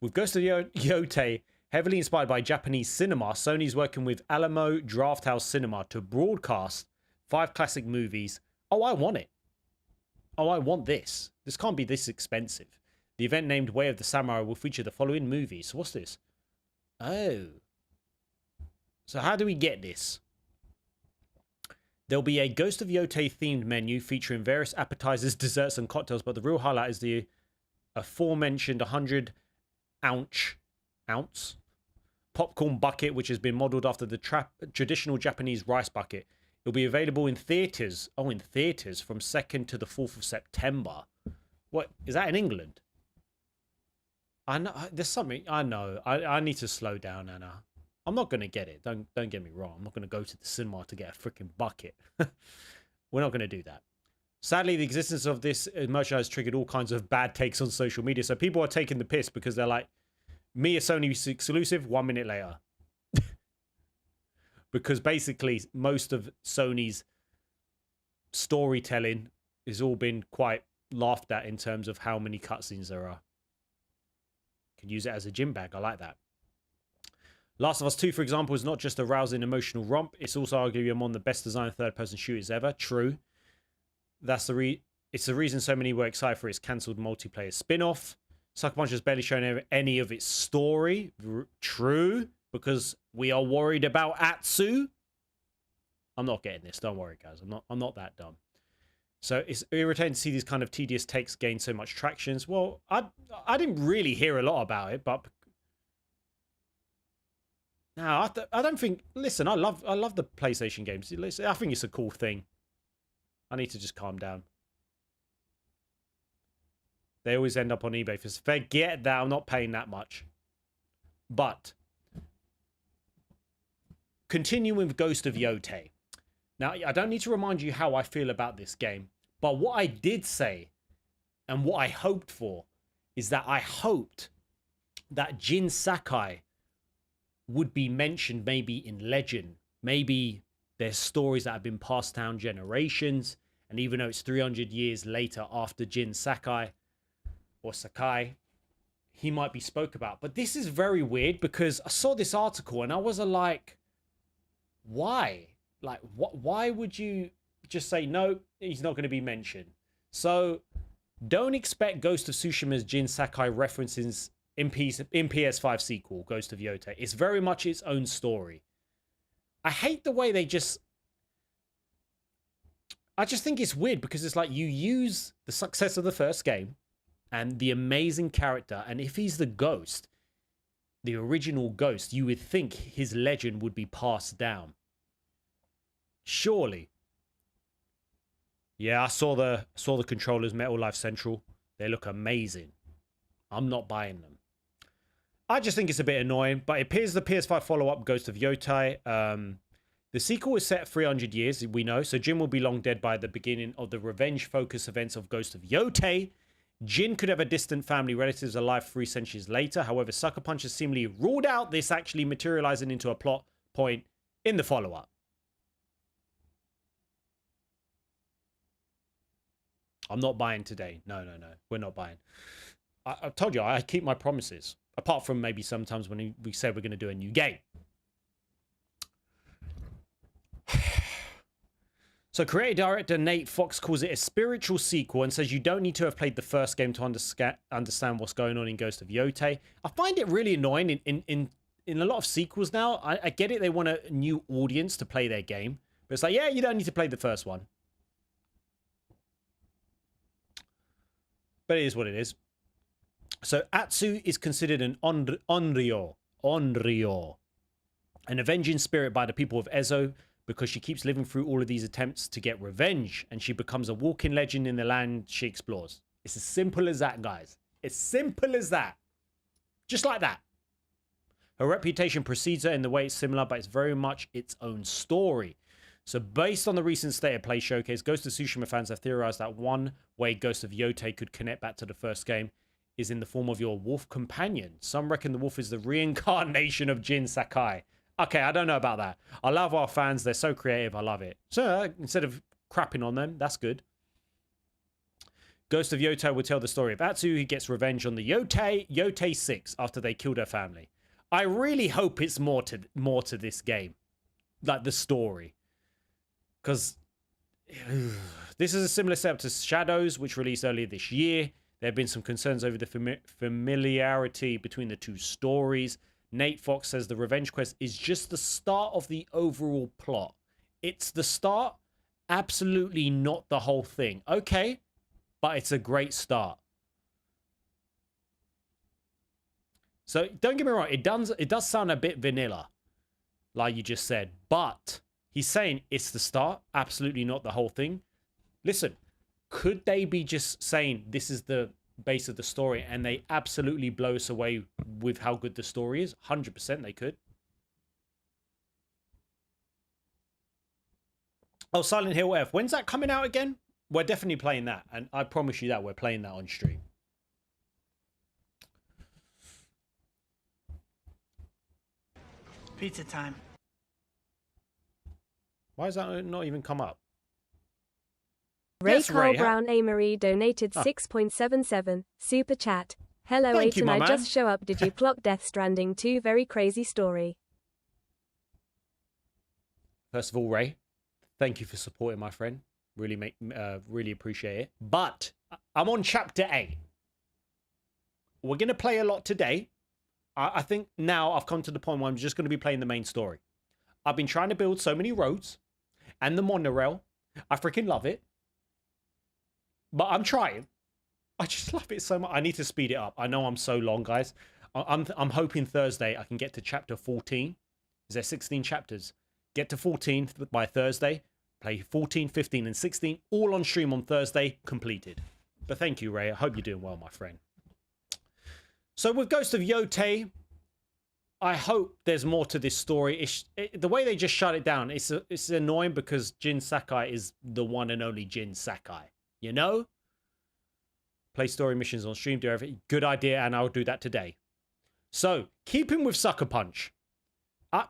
With Ghost of Yotei heavily inspired by Japanese cinema, Sony's working with Alamo Drafthouse Cinema to broadcast 5 classic movies. Oh, I want it. Oh, I want this. This can't be this expensive. The event named Way of the Samurai will feature the following movies. So what's this? Oh. So how do we get this? There'll be a Ghost of Yotei themed menu featuring various appetizers, desserts, and cocktails, but the real highlight is the aforementioned 100-ounce popcorn bucket, which has been modeled after the traditional Japanese rice bucket. It'll be available in theaters. Oh, in theaters from 2nd to the 4th of September. What is that in England? I know there's something. I know. I need to slow down, Anna. I'm not gonna get it. Don't get me wrong. I'm not gonna go to the cinema to get a freaking bucket. We're not gonna do that. Sadly, the existence of this merchandise triggered all kinds of bad takes on social media. So people are taking the piss because they're like, "Me a Sony exclusive." 1 minute later, because basically most of Sony's storytelling has all been quite laughed at in terms of how many cutscenes there are. Could use it as a gym bag. I like that. Last of Us 2, for example, is not just a rousing emotional romp. It's also arguably among the best designed third-person shooters ever. True. It's the reason so many were excited for its cancelled multiplayer spin-off. Sucker Punch has barely shown any of its story. True. Because we are worried about Atsu. I'm not getting this. Don't worry, guys. I'm not that dumb. So it's irritating to see these kind of tedious takes gain so much traction. Well, I didn't really hear a lot about it, but no, I don't think. Listen, I love the PlayStation games. Listen, I think it's a cool thing. I need to just calm down. They always end up on eBay. Forget that. I'm not paying that much. But continuing with Ghost of Yotei. Now, I don't need to remind you how I feel about this game, but what I did say and what I hoped for is that I hoped that Jin Sakai would be mentioned maybe in legend. Maybe there's stories that have been passed down generations, and even though it's 300 years later after Jin Sakai, or Sakai, he might be spoke about. But this is very weird because I saw this article and I was like, why? Like, why would you just say, no, he's not going to be mentioned? So don't expect Ghost of Tsushima's Jin Sakai references in PS5 sequel, Ghost of Yotei. It's very much its own story. I hate the way they just... I just think it's weird because it's like you use the success of the first game and the amazing character, and if he's the ghost, the original ghost, you would think his legend would be passed down. Surely. Yeah, I saw the controllers, Metal Life Central. They look amazing. I'm not buying them. I just think it's a bit annoying, but it appears the PS5 follow-up, Ghost of Yotei. The sequel is set 300 years, we know, so Jin will be long dead by the beginning of the revenge-focused events of Ghost of Yotei. Jin could have a distant family relatives alive 3 centuries later. However, Sucker Punch has seemingly ruled out this actually materializing into a plot point in the follow-up. I'm not buying today. No. We're not buying. I told you, I keep my promises. Apart from maybe sometimes when we say we're going to do a new game. So creator-director Nate Fox calls it a spiritual sequel and says you don't need to have played the first game to understand what's going on in Ghost of Yotei. I find it really annoying in a lot of sequels now. I get it. They want a new audience to play their game. But it's like, yeah, you don't need to play the first one. But it is what it is. So Atsu is considered an Onryo, an avenging spirit by the people of Ezo, because she keeps living through all of these attempts to get revenge, and she becomes a walking legend in the land she explores. It's as simple as that, guys. As simple as that. Just like that. Her reputation precedes her in the way it's similar, but it's very much its own story. So based on the recent State of Play showcase, Ghost of Tsushima fans have theorized that one way Ghost of Yotei could connect back to the first game is in the form of your wolf companion. Some reckon the wolf is the reincarnation of Jin Sakai. Okay, I don't know about that. I love our fans. They're so creative. I love it. So instead of crapping on them, that's good. Ghost of Yotei will tell the story of Atsu, who gets revenge on the Yotei 6 after they killed her family. I really hope it's more to this game. Like the story. Because this is a similar setup to Shadows, which released earlier this year. There have been some concerns over the familiarity between the two stories. Nate Fox says the revenge quest is just the start of the overall plot. It's the start, absolutely not the whole thing. Okay, but it's a great start. So don't get me wrong, it does sound a bit vanilla, like you just said, but he's saying it's the start, absolutely not the whole thing. Listen, could they be just saying this is the base of the story and they absolutely blow us away with how good the story is? 100% they could. Oh, Silent Hill F. When's that coming out again? We're definitely playing that. And I promise you that we're playing that on stream. Pizza time. Why has that not even come up? Ray Yes, Carl Ray, Brown Amory donated 6.77 super chat. Hello, Thank you, Aiton. my I man. just show up. Did you clock Death Stranding 2? Very crazy story. First of all, Ray, thank you for supporting my friend. Really really appreciate it. But I'm on chapter 8. We're going to play a lot today. I think now I've come to the point where I'm just going to be playing the main story. I've been trying to build so many roads and the monorail. I freaking love it. But I'm trying. I just love it so much. I need to speed it up. I know I'm so long, guys. I'm hoping Thursday I can get to chapter 14. Is there 16 chapters? Get to 14 by Thursday. Play 14, 15, and 16. All on stream on Thursday. Completed. But thank you, Ray. I hope you're doing well, my friend. So with Ghost of Yotei, I hope there's more to this story. The way they just shut it down, it's annoying because Jin Sakai is the one and only Jin Sakai. You know? Play story missions on stream, do everything. Good idea, and I'll do that today. So, keeping with Sucker Punch. I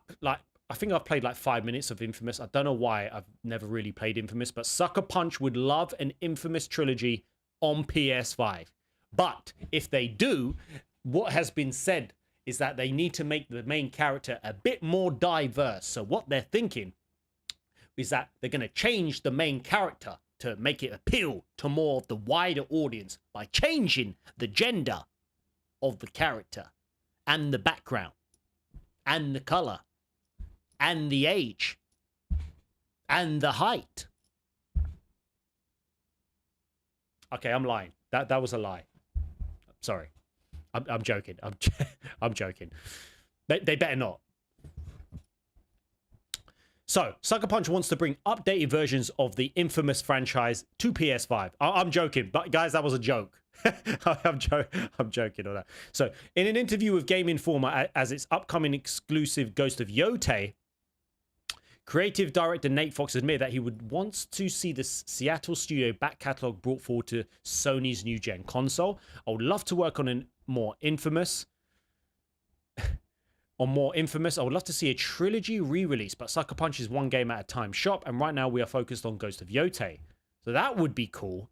think I've played like 5 minutes of Infamous. I don't know why I've never really played Infamous, but Sucker Punch would love an Infamous trilogy on PS5. But if they do, what has been said is that they need to make the main character a bit more diverse. So what they're thinking is that they're going to change the main character to make it appeal to more of the wider audience by changing the gender of the character and the background and the color and the age and the height. Okay, I'm lying. That was a lie. Sorry. I'm joking. I'm joking. They better not. So, Sucker Punch wants to bring updated versions of the Infamous franchise to PS5. I'm joking, but guys, that was a joke. I'm joking on that. So, in an interview with Game Informer as its upcoming exclusive Ghost of Yotei, creative director Nate Fox admitted that he would want to see the Seattle studio back catalog brought forward to Sony's new gen console. I would love to work on a more Infamous. I would love to see a trilogy re-release, but Sucker Punch is one game at a time shop, and right now we are focused on Ghost of Yotei. So that would be cool.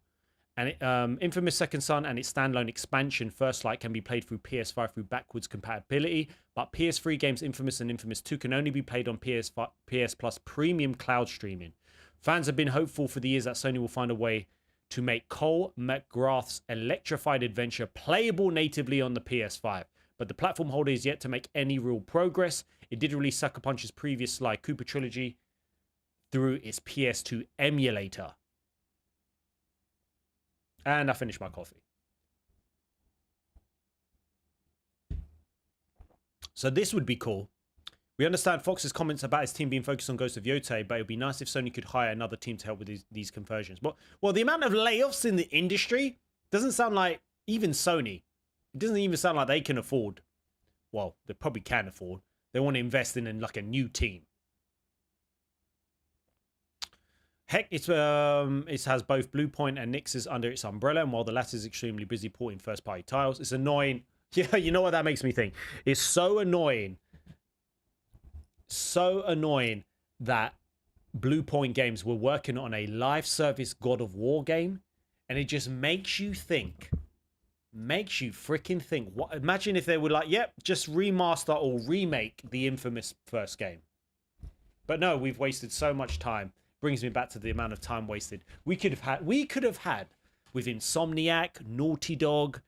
And Infamous Second Son and its standalone expansion, First Light, can be played through PS5 through backwards compatibility, but PS3 games Infamous and Infamous 2 can only be played on PS Plus premium cloud streaming. Fans have been hopeful for the years that Sony will find a way to make Cole McGrath's electrified adventure playable natively on the PS5. But the platform holder is yet to make any real progress. It did release Sucker Punch's previous Sly Cooper trilogy through its PS2 emulator. And I finished my coffee. So this would be cool. We understand Fox's comments about his team being focused on Ghost of Yotei, but it would be nice if Sony could hire another team to help with these conversions. But, well, the amount of layoffs in the industry doesn't sound like even Sony. It doesn't even sound like they can afford. Well, they probably can afford. They want to invest in like a new team. Heck, it has both Bluepoint and Nix's under its umbrella, and while the latter is extremely busy porting first-party titles, it's annoying. Yeah, you know what that makes me think? It's so annoying that Bluepoint Games were working on a live service God of War game, and it just makes you freaking think. What? Imagine if they were like, yep, just remaster or remake the infamous first game. But no, we've wasted so much time. Brings me back to the amount of time wasted. We could have had with Insomniac, Naughty Dog,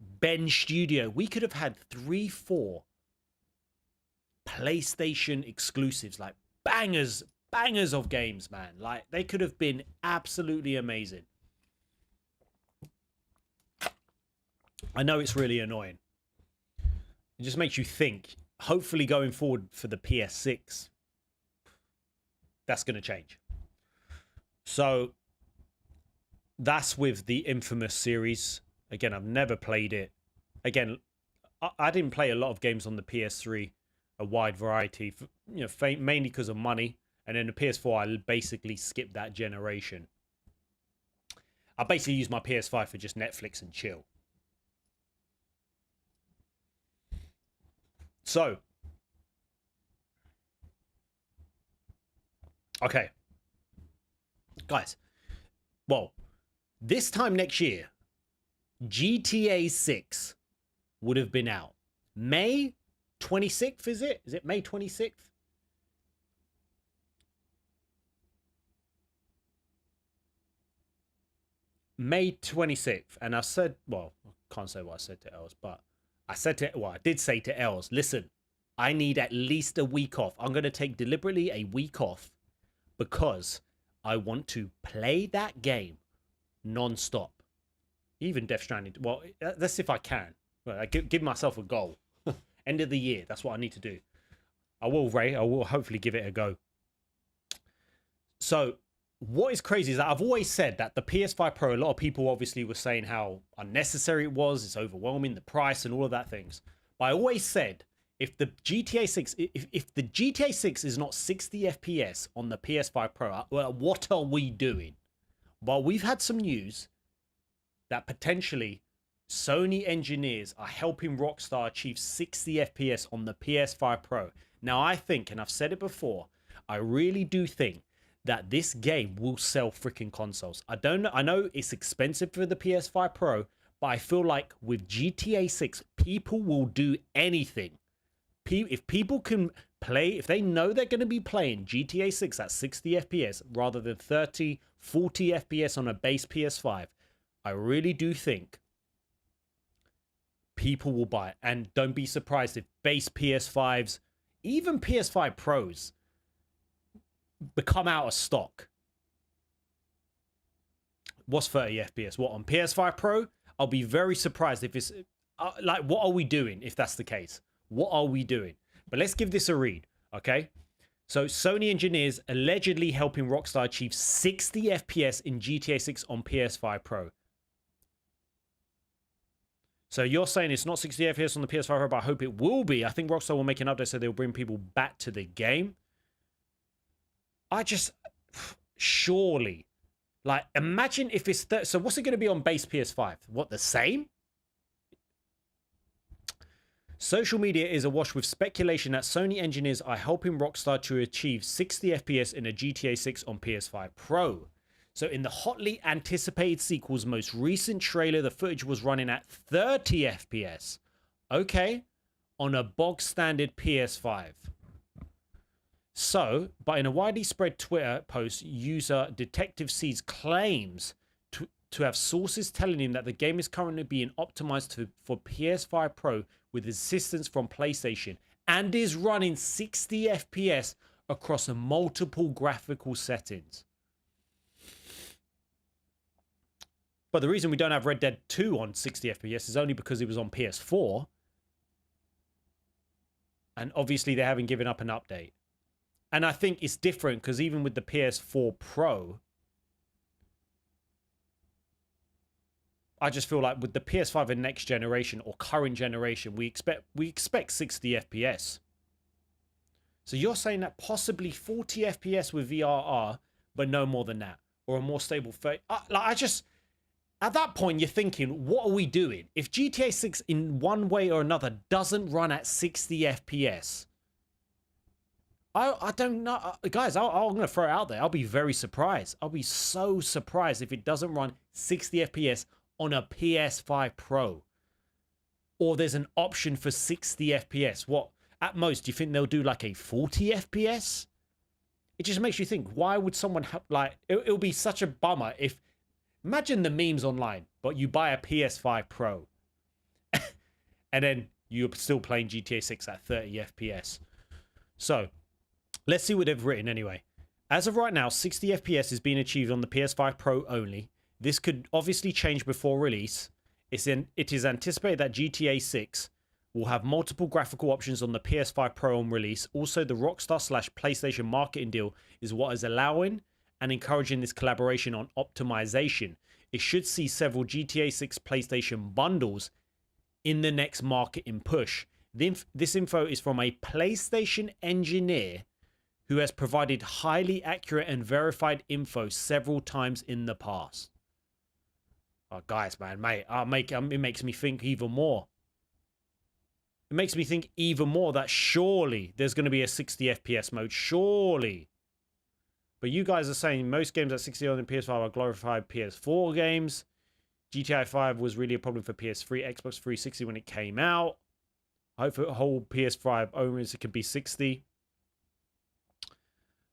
Ben Studio, we could have had 3-4 PlayStation exclusives, like bangers of games, man. Like, they could have been absolutely amazing. I know it's really annoying. It just makes you think. Hopefully going forward for the PS6, that's going to change. So that's with the infamous series. Again, I've never played it. Again, I didn't play a lot of games on the PS3, a wide variety, you know, mainly because of money. And then the PS4, I basically skipped that generation. I basically use my PS5 for just Netflix and chill. So, okay, guys. Well, this time next year, GTA 6 would have been out. May 26th, is it? Is it May 26th? May 26th. And I said, well, I can't say what I said to Els, but I did say to Els, listen, I need at least a week off. I'm going to take deliberately a week off because I want to play that game non-stop. Even Death Stranding. Well, that's if I can. Well, I give myself a goal. End of the year. That's what I need to do. I will, Ray. I will hopefully give it a go. So, what is crazy is that I've always said that the PS5 Pro, a lot of people obviously were saying how unnecessary it was. It's overwhelming, the price and all of that things. But I always said, if the GTA 6, if the GTA 6 is not 60 FPS on the PS5 Pro, well, what are we doing? Well, we've had some news that potentially Sony engineers are helping Rockstar achieve 60 FPS on the PS5 Pro. Now, I think, and I've said it before, I really do think that this game will sell freaking consoles. I know it's expensive for the PS5 Pro, but I feel like with GTA 6, people will do anything. If people can play, if they know they're going to be playing GTA 6 at 60 FPS rather than 30, 40 FPS on a base PS5, I really do think people will buy it. And don't be surprised if base PS5s, even PS5 Pros, become out of stock. What's 30 FPS? What, on PS5 Pro? I'll be very surprised if it's... like, what are we doing if that's the case? What are we doing? But let's give this a read, okay? So, Sony engineers allegedly helping Rockstar achieve 60 FPS in GTA 6 on PS5 Pro. So you're saying it's not 60 FPS on the PS5 Pro, but I hope it will be. I think Rockstar will make an update so they'll bring people back to the game. Surely. Like, imagine if it's... So what's it going to be on base PS5? What, the same? Social media is awash with speculation that Sony engineers are helping Rockstar to achieve 60 FPS in a GTA 6 on PS5 Pro. So in the hotly anticipated sequel's most recent trailer, the footage was running at 30 FPS. Okay, on a bog standard PS5. So, but in a widely spread Twitter post, user Detective C's claims to have sources telling him that the game is currently being optimized for PS5 Pro with assistance from PlayStation and is running 60 FPS across multiple graphical settings. But the reason we don't have Red Dead 2 on 60 FPS is only because it was on PS4. And obviously they haven't given up an update. And I think it's different because even with the PS4 Pro, I just feel like with the PS5 and next generation or current generation, we expect 60 FPS. So you're saying that possibly 40 FPS with VRR, but no more than that, or a more stable 30. At that point, you're thinking, what are we doing? If GTA 6 in one way or another doesn't run at 60 FPS, I don't know. Guys, I'm going to throw it out there. I'll be very surprised. I'll be so surprised if it doesn't run 60 FPS on a PS5 Pro. Or there's an option for 60 FPS. What, at most, do you think they'll do like a 40 FPS? It just makes you think, why would someone have, like, it'll be such a bummer if, imagine the memes online, but you buy a PS5 Pro and then you're still playing GTA 6 at 30 FPS. So, let's see what they've written anyway. As of right now, 60 FPS is being achieved on the PS5 Pro only. This could obviously change before release. It is anticipated that GTA 6 will have multiple graphical options on the PS5 Pro on release. Also, the Rockstar/PlayStation marketing deal is what is allowing and encouraging this collaboration on optimization. It should see several GTA 6 PlayStation bundles in the next marketing push. This info is from a PlayStation engineer who has provided highly accurate and verified info several times in the past. Oh, guys, man, mate, it makes me think even more. It makes me think even more that surely there's going to be a 60 FPS mode. Surely. But you guys are saying most games at 60 on the PS5 are glorified PS4 games. GTA 5 was really a problem for PS3, Xbox 360 when it came out. I hope the whole PS5 owners it could be 60.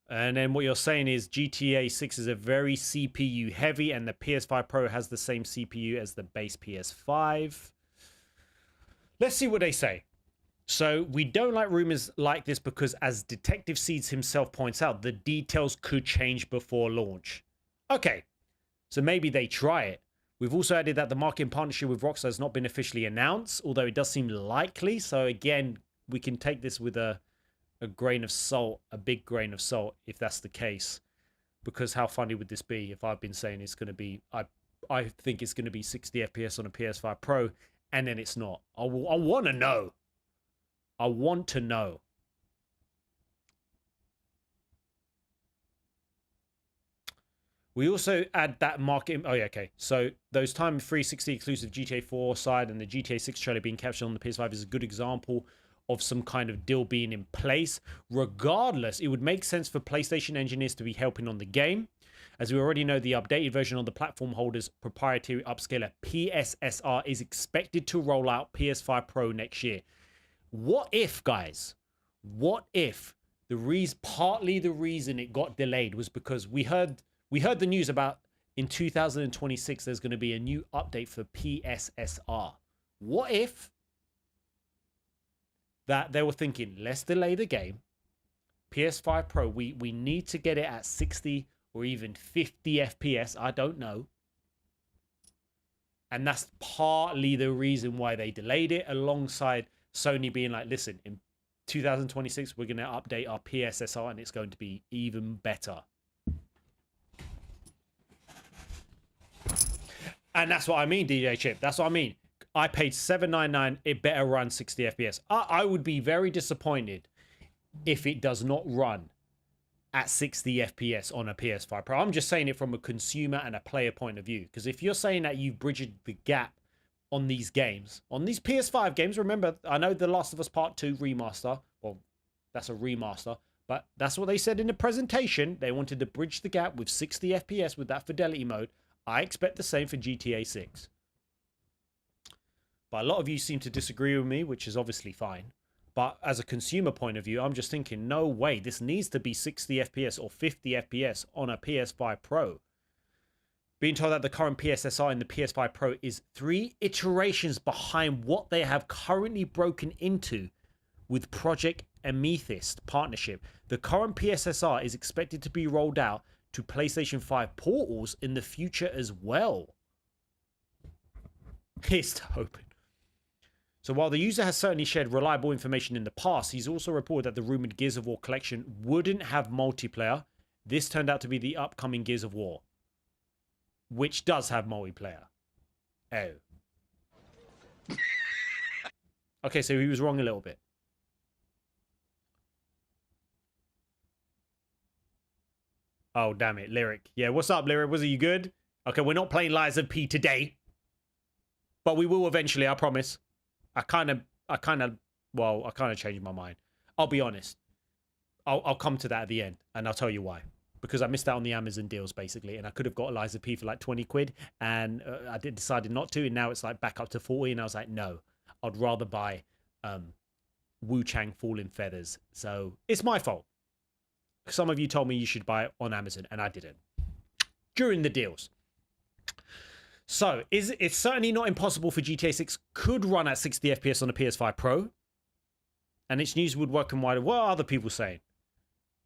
And then what you're saying is GTA 6 is a very CPU heavy and the PS5 Pro has the same CPU as the base PS5. Let's see what they say. So we don't like rumors like this because as Detective Seeds himself points out, the details could change before launch. Okay, so maybe they try it. We've also added that the marketing partnership with Rockstar has not been officially announced, although it does seem likely. So again, we can take this with a grain of salt, a big grain of salt, if that's the case. Because how funny would this be if I've been saying it's going to be, I think it's going to be 60 FPS on a PS5 Pro, and then it's not. I want to know. I want to know. We also add that market. Oh, yeah, okay. So those time 360 exclusive GTA 4 side and the GTA 6 trailer being captured on the PS5 is a good example of some kind of deal being in place. Regardless, it would make sense for PlayStation engineers to be helping on the game. As we already know, the updated version of the platform holder's proprietary upscaler PSSR is expected to roll out PS5 Pro next year. What if, guys? What if partly the reason it got delayed was because we heard the news about in 2026 there's going to be a new update for PSSR. What if that they were thinking, let's delay the game. PS5 Pro, we need to get it at 60 or even 50 FPS. I don't know. And that's partly the reason why they delayed it, alongside Sony being like, listen, in 2026, we're going to update our PSSR and it's going to be even better. And that's what I mean, DJ Chip. That's what I mean. I paid $7.99. It better run 60 FPS. I would be very disappointed if it does not run at 60 FPS on a PS5 Pro. I'm just saying it from a consumer and a player point of view. Because if you're saying that you've bridged the gap on these games, on these PS5 games, remember, I know The Last of Us Part 2 remaster, well, that's a remaster, but that's what they said in the presentation. They wanted to bridge the gap with 60 FPS with that fidelity mode. I expect the same for GTA 6. But a lot of you seem to disagree with me, which is obviously fine. But as a consumer point of view, I'm just thinking, no way, this needs to be 60 FPS or 50 FPS on a PS5 Pro. Being told that the current PSSR in the PS5 Pro is 3 iterations behind what they have currently broken into with Project Amethyst partnership. The current PSSR is expected to be rolled out to PlayStation 5 portals in the future as well. Here's to hoping. So while the user has certainly shared reliable information in the past, he's also reported that the rumored Gears of War collection wouldn't have multiplayer. This turned out to be the upcoming Gears of War, which does have multiplayer. Oh. Okay, so he was wrong a little bit. Oh, damn it. Lyric. Yeah, what's up, Lyric? Was you good? Okay, we're not playing Lies of P today. But we will eventually, I promise. I kind of changed my mind. I'll be honest. I'll come to that at the end, and I'll tell you why. Because I missed out on the Amazon deals, basically, and I could have got Lies of P for like 20 quid, and I decided not to, and now it's like back up to 40, and I was like, no. I'd rather buy Wu Chang Falling Feathers. So it's my fault. Some of you told me you should buy it on Amazon, and I didn't. During the deals. So, it's certainly not impossible for GTA 6 could run at 60 FPS on a PS5 Pro. And its news would work in wider. What are other people saying?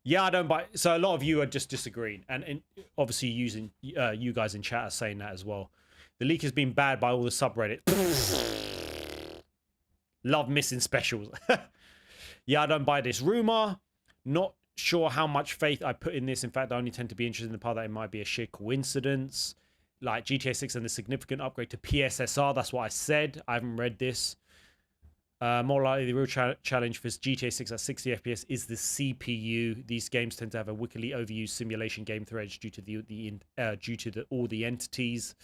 Yeah, I don't buy. So a lot of you are just disagreeing. And obviously using you guys in chat are saying that as well. The leak has been bad by all the subreddits. Love missing specials. Yeah, I don't buy this rumor. Not sure how much faith I put in this. In fact, I only tend to be interested in the part that it might be a sheer coincidence. Like GTA 6 and the significant upgrade to PSSR. That's what I said. I haven't read this. More likely, the real challenge for GTA 6 at 60 FPS is the CPU. These games tend to have a wickedly overused simulation game threads due to all the entities.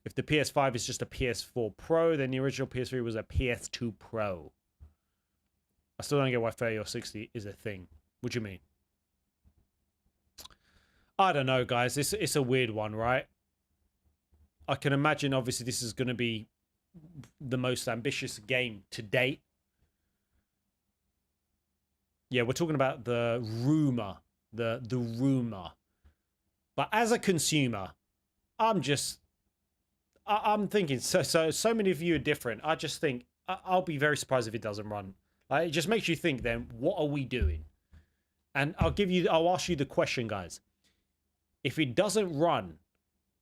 If the PS5 is just a PS4 Pro, then the original PS3 was a PS2 Pro. I still don't get why 30 or 60 is a thing. What do you mean? I don't know, guys. It's a weird one, right? I can imagine, obviously, this is going to be the most ambitious game to date. Yeah, we're talking about the rumor. The rumor. But as a consumer, I'm thinking, so many of you are different. I just think, I'll be very surprised if it doesn't run. Like, it just makes you think then, what are we doing? And I'll ask you the question, guys. If it doesn't run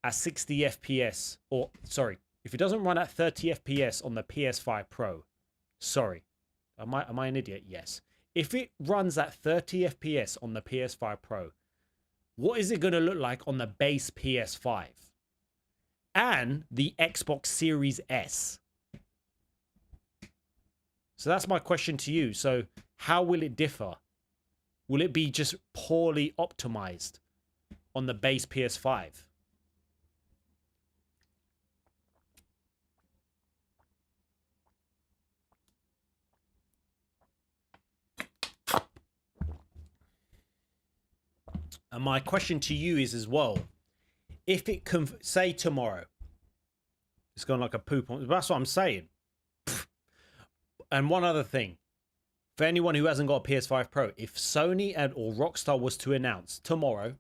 at 60 FPS, or sorry, if it doesn't run at 30 FPS on the PS5 Pro, sorry, am I an idiot? Yes. If it runs at 30 FPS on the PS5 Pro, what is it going to look like on the base PS5 and the Xbox Series S? So that's my question to you. So how will it differ? Will it be just poorly optimized on the base PS5? And my question to you is as well, if it can say tomorrow, it's gone like a poop on, that's what I'm saying. And one other thing, for anyone who hasn't got a PS5 Pro, if Sony or Rockstar was to announce tomorrow,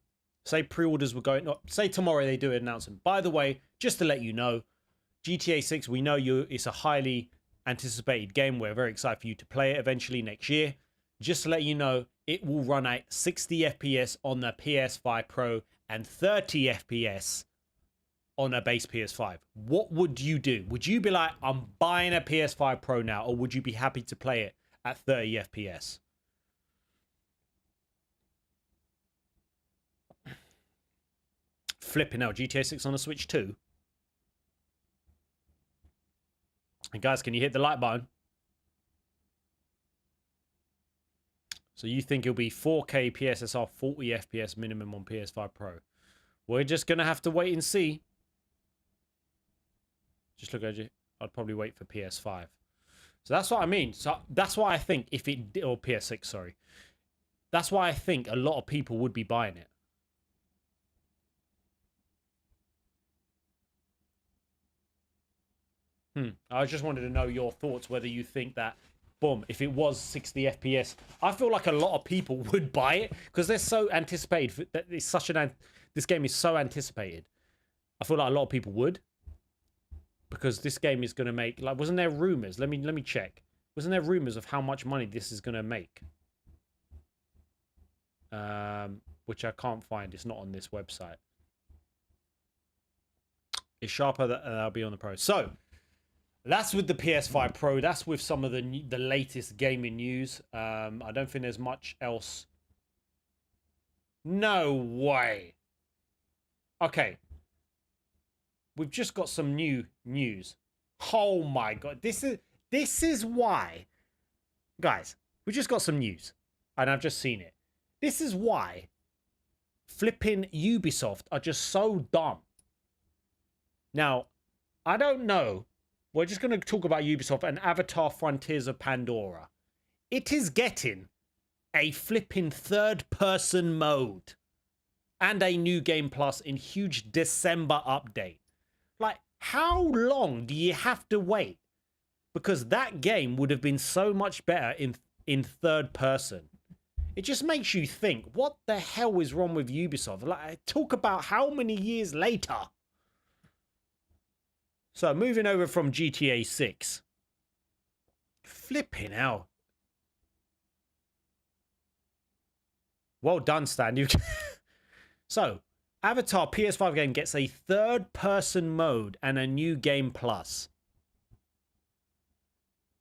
say pre-orders were going, say tomorrow they do an announcement. By the way, just to let you know, GTA 6, we know it's a highly anticipated game. We're very excited for you to play it eventually next year. Just to let you know, it will run at 60 FPS on the PS5 Pro and 30 FPS on a base PS5. What would you do? Would you be like, I'm buying a PS5 Pro now, or would you be happy to play it at 30 FPS? Flipping out, GTA 6 on the Switch too. And guys, can you hit the like button? So you think it'll be 4K PSSR 40 FPS minimum on PS5 Pro? We're just going to have to wait and see. Just look at you. I'd probably wait for PS5. So that's what I mean. So that's why I think if it... Or PS6, sorry. That's why I think a lot of people would be buying it. I just wanted to know your thoughts, whether you think that, boom, if it was 60 FPS, I feel like a lot of people would buy it because they're so anticipated. That it's such this game is so anticipated. I feel like a lot of people would, because this game is going to make, like, wasn't there rumors? Let me check. Wasn't there rumors of how much money this is going to make? Which I can't find. It's not on this website. It's sharper that I'll be on the Pro. So That's with the PS5 Pro. That's with some of the latest gaming news. I don't think there's much else. No way. Okay. We've just got some new news. Oh my god. This is why. Guys, we just got some news. And I've just seen it. This is why flipping Ubisoft are just so dumb. Now, I don't know. We're just going to talk about Ubisoft and Avatar Frontiers of Pandora. It is getting a flipping third-person mode and a new game plus in huge December update. Like, how long do you have to wait? Because that game would have been so much better in third person. It just makes you think, what the hell is wrong with Ubisoft? Like, talk about how many years later. So, moving over from GTA 6. Flipping hell. Well done, Stan. So, Avatar PS5 game gets a third-person mode and a new game plus.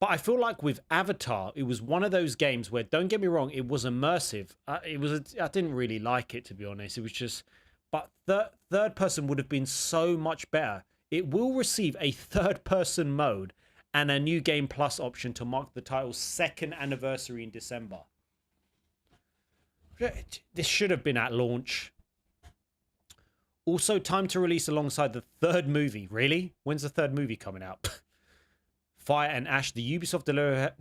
But I feel like with Avatar, it was one of those games where, don't get me wrong, it was immersive. I didn't really like it, to be honest. It was just, but third person would have been so much better. It will receive a third person mode and a new game plus option to mark the title's 2nd anniversary in December. This should have been at launch. Also, time to release alongside the third movie. Really? When's the third movie coming out? Fire and Ash, the Ubisoft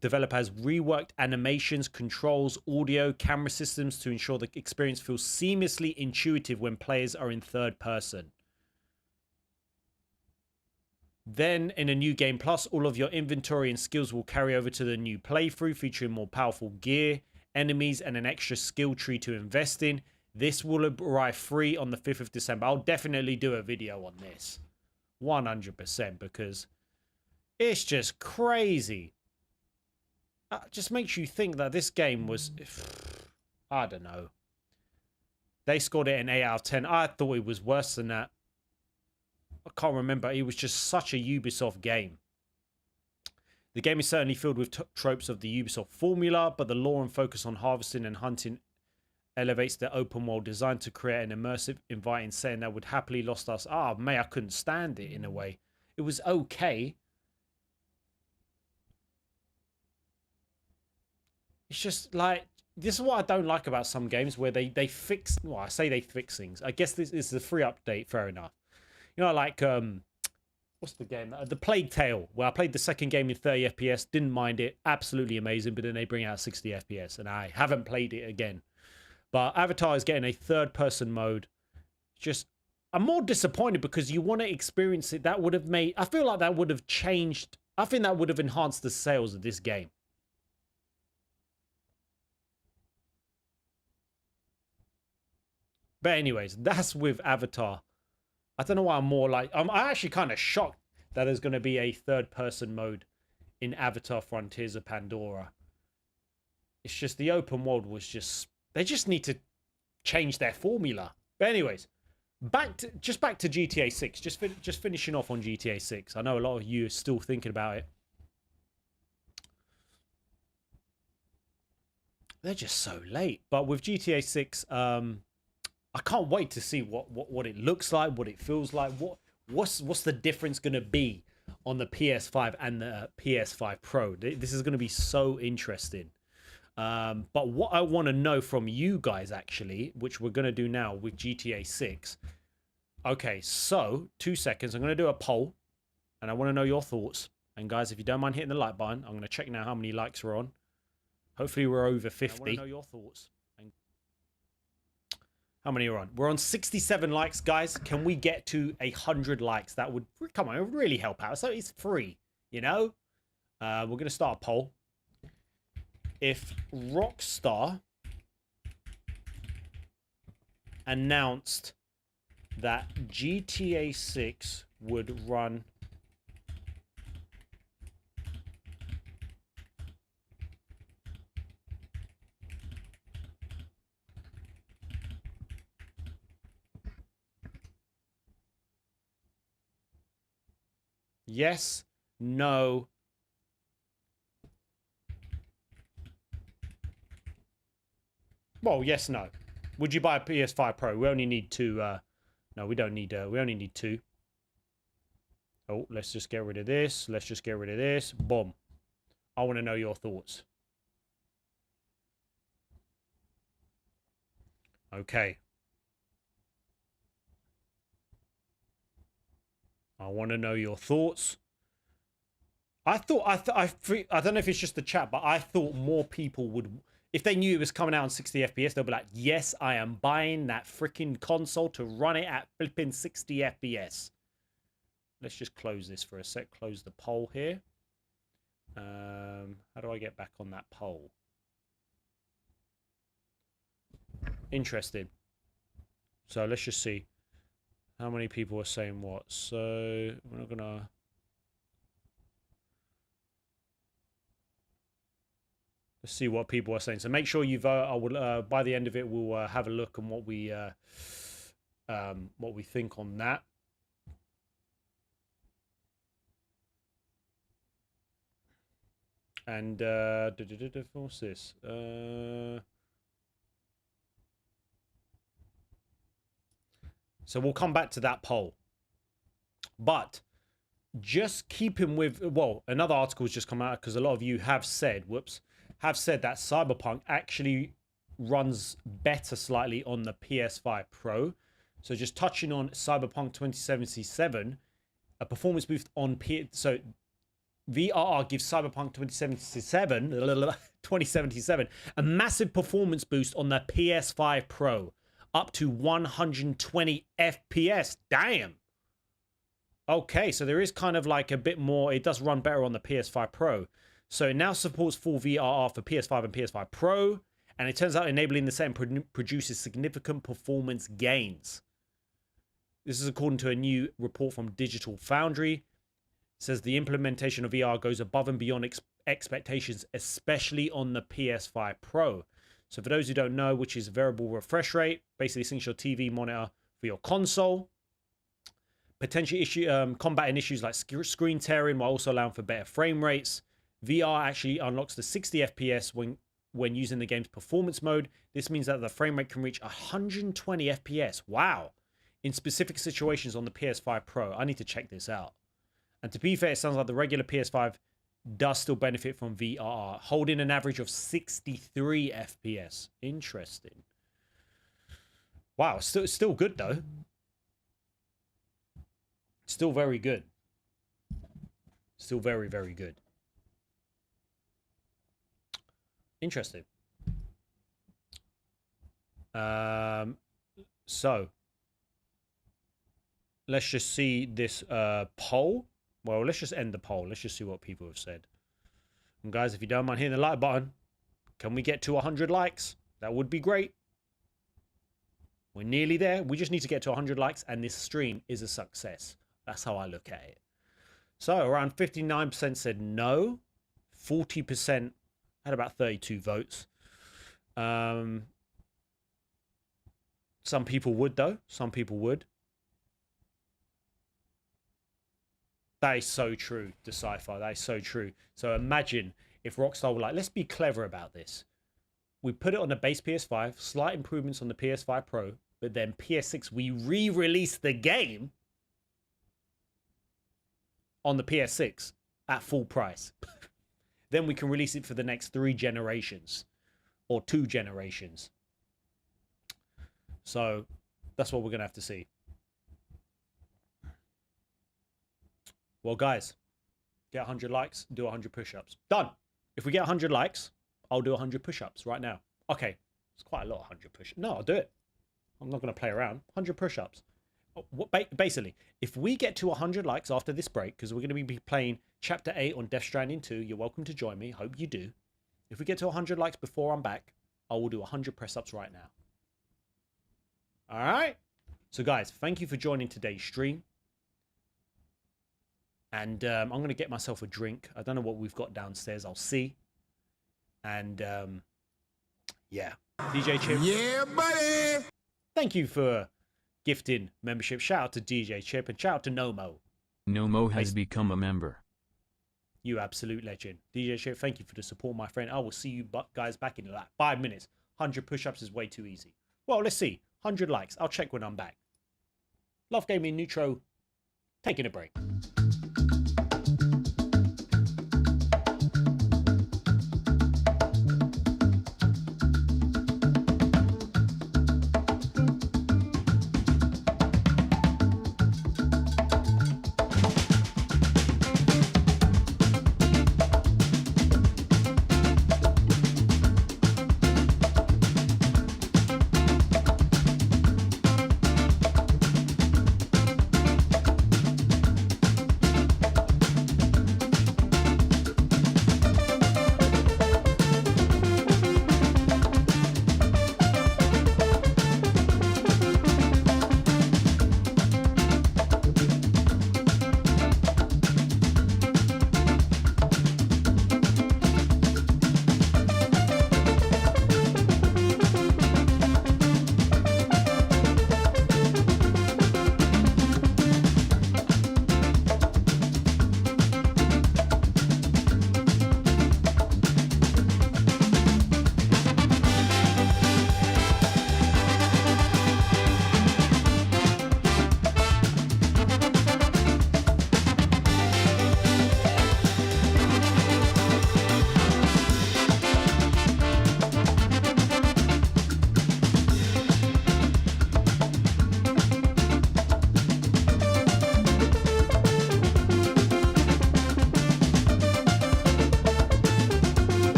developer, has reworked animations, controls, audio, camera systems to ensure the experience feels seamlessly intuitive when players are in third person. Then, in a new game plus, all of your inventory and skills will carry over to the new playthrough, featuring more powerful gear, enemies, and an extra skill tree to invest in. This will arrive free on the 5th of December. I'll definitely do a video on this. 100%, because it's just crazy. Just makes you think that this game was... I don't know. They scored it an 8 out of 10. I thought it was worse than that. I can't remember. It was just such a Ubisoft game. The game is certainly filled with tropes of the Ubisoft formula, but the lore and focus on harvesting and hunting elevates the open world design to create an immersive, inviting setting that would happily lost us. Mate, I couldn't stand it in a way. It was okay. It's just like, this is what I don't like about some games where they fix, well, I say they fix things. I guess this is a free update, fair enough. You know, like, what's the game? The Plague Tale, where I played the second game in 30 FPS, didn't mind it, absolutely amazing, but then they bring out 60 FPS, and I haven't played it again. But Avatar is getting a third-person mode. Just, I'm more disappointed because you want to experience it. That would have made, I feel like that would have changed, I think that would have enhanced the sales of this game. But anyways, that's with Avatar. I don't know why I'm more like... I'm actually kind of shocked that there's going to be a third-person mode in Avatar Frontiers of Pandora. It's just the open world was just... They just need to change their formula. But anyways, back to GTA 6. Just finishing off on GTA 6. I know a lot of you are still thinking about it. They're just so late. But with GTA 6... I can't wait to see what it looks like, what it feels like, what's the difference going to be on the PS5 and the PS5 Pro. This is going to be so interesting. But what I want to know from you guys, actually, which we're going to do now with GTA 6. Okay, so 2 seconds. I'm going to do a poll, and I want to know your thoughts. And guys, if you don't mind hitting the like button, I'm going to check now how many likes we're on. Hopefully we're over 50. I want to know your thoughts. How many are on? We're on 67 likes, guys. Can we get to 100 likes? That would, come on, it would really help out. So it's free, you know? We're going to start a poll. If Rockstar announced that GTA 6 would run... Yes, no. Well, yes, no. Would you buy a PS5 Pro? We only need two. No, we don't need. We only need two. Oh, let's just get rid of this. Let's just get rid of this. Boom. I want to know your thoughts. Okay. I want to know your thoughts. I don't know if it's just the chat, but I thought more people would, if they knew it was coming out on 60 FPS, they'll be like, yes, I am buying that freaking console to run it at flipping 60 FPS. Let's just close this for a sec. Close the poll here. How do I get back on that poll? Interesting. So let's just see how many people are saying what. So we're not gonna. Let's see what people are saying. So make sure you vote. I will by the end of it, we'll have a look on what we think on that. And what's this? So we'll come back to that poll. But just keeping with, well, another article has just come out because a lot of you have said, have said that Cyberpunk actually runs better slightly on the PS5 Pro. So just touching on Cyberpunk 2077, a performance boost on so VRR gives Cyberpunk 2077 a massive performance boost on the PS5 Pro, up to 120 FPS. Damn. Okay, so there is kind of like a bit more. It does run better on the PS5 Pro. So it now supports full VRR for PS5 and PS5 Pro, and it turns out enabling the same produces significant performance gains. This is according to a new report from Digital Foundry. It says the implementation of VR goes above and beyond expectations, especially on the PS5 Pro. So for those who don't know, which is variable refresh rate, basically syncs your TV monitor for your console. Potentially combating issues like screen tearing while also allowing for better frame rates. VR actually unlocks the 60 FPS when using the game's performance mode. This means that the frame rate can reach 120 FPS. Wow. In specific situations on the PS5 Pro. I need to check this out. And to be fair, it sounds like the regular PS5 does still benefit from VRR, holding an average of 63 FPS. Interesting. Wow, still good though. Still very good. Still very, very good. Interesting. So let's just see this poll. Well, let's just end the poll. Let's just see what people have said. And guys, if you don't mind hitting the like button, can we get to 100 likes? That would be great. We're nearly there. We just need to get to 100 likes, and this stream is a success. That's how I look at it. So around 59% said no. 40% had about 32 votes. Some people would, though. Some people would. That is so true, Decipher. That is so true. So imagine if Rockstar were like, let's be clever about this. We put it on the base PS5, slight improvements on the PS5 Pro, but then PS6, we re-release the game on the PS6 at full price. Then we can release it for the next 3 generations or 2 generations. So that's what we're going to have to see. Well, guys, get 100 likes, do 100 push-ups. Done. If we get 100 likes, I'll do 100 push-ups right now. Okay, it's quite a lot, 100 push-ups. No, I'll do it. I'm not going to play around. 100 push-ups. Basically, if we get to 100 likes after this break, because we're going to be playing Chapter 8 on Death Stranding 2, you're welcome to join me. Hope you do. If we get to 100 likes before I'm back, I will do 100 press-ups right now. All right? So, guys, thank you for joining today's stream. And I'm going to get myself a drink. I don't know what we've got downstairs. I'll see. And, yeah. DJ Chip. Yeah, buddy. Thank you for gifting membership. Shout out to DJ Chip and shout out to Nomo. Nomo has become a member. You absolute legend. DJ Shit, thank you for the support, my friend. I will see you guys back in like 5 minutes. 100 push-ups is way too easy. Well, let's see. 100 likes. I'll check when I'm back. Love Gaming Neutro. Taking a break.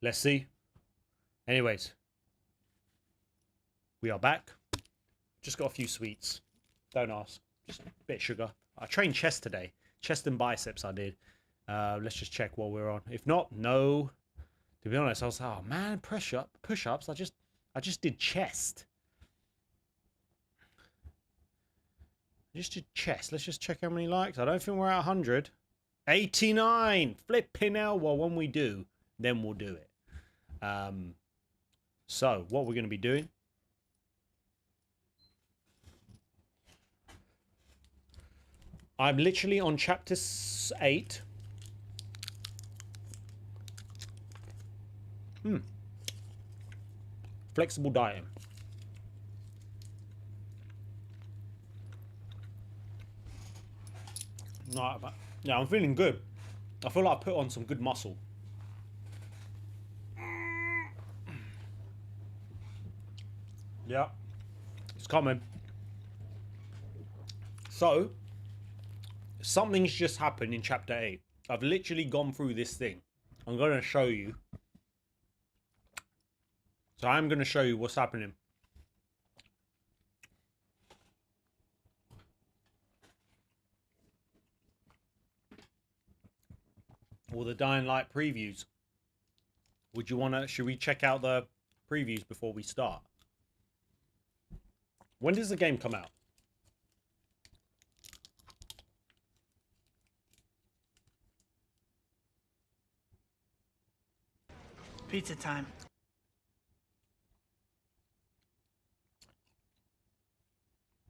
Let's see. Anyways, we are back. Just got a few sweets. Don't ask. Just a bit of sugar. I trained chest today. Chest and biceps I did. Let's just check while we're on. If not, no. To be honest, I was like, oh man, push-ups. I just did chest. Just did chest. Let's just check how many likes. I don't think we're at 100. 89. Flipping hell. Well, when we do, then we'll do it. So what we're going to be doing, I'm literally on chapter 8. Flexible dieting. No, yeah, I'm feeling good. I feel like I put on some good muscle. Yeah, it's coming. So, something's just happened in chapter 8. I've literally gone through this thing. I'm going to show you. So I'm going to show you what's happening. All the Dying Light previews. Would you want to, should we check out the previews before we start? When does the game come out? Pizza time.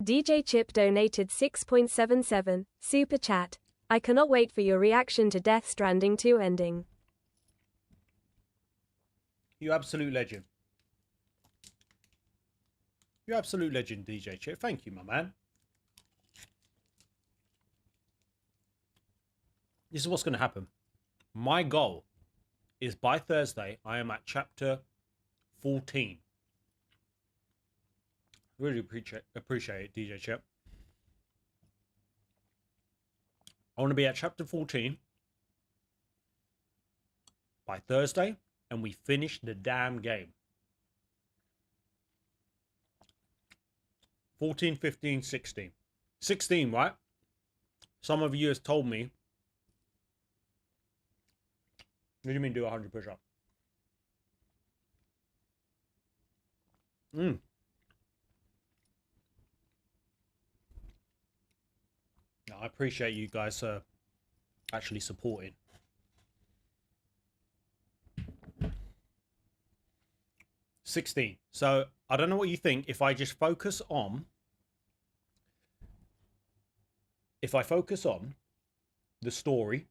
DJ Chip donated 6.77 Super Chat. I cannot wait for your reaction to Death Stranding 2 ending. You absolute legend. You absolute legend, DJ Chip. Thank you, my man. This is what's going to happen. My goal is by Thursday, I am at chapter 14. Really appreciate it, DJ Chip. I want to be at chapter 14 by Thursday, and we finish the damn game. 14, 15, 16. 16, right? Some of you has told me. What do you mean do 100 push-up? I appreciate you guys actually supporting. $16. So I don't know what you think. If I focus on the story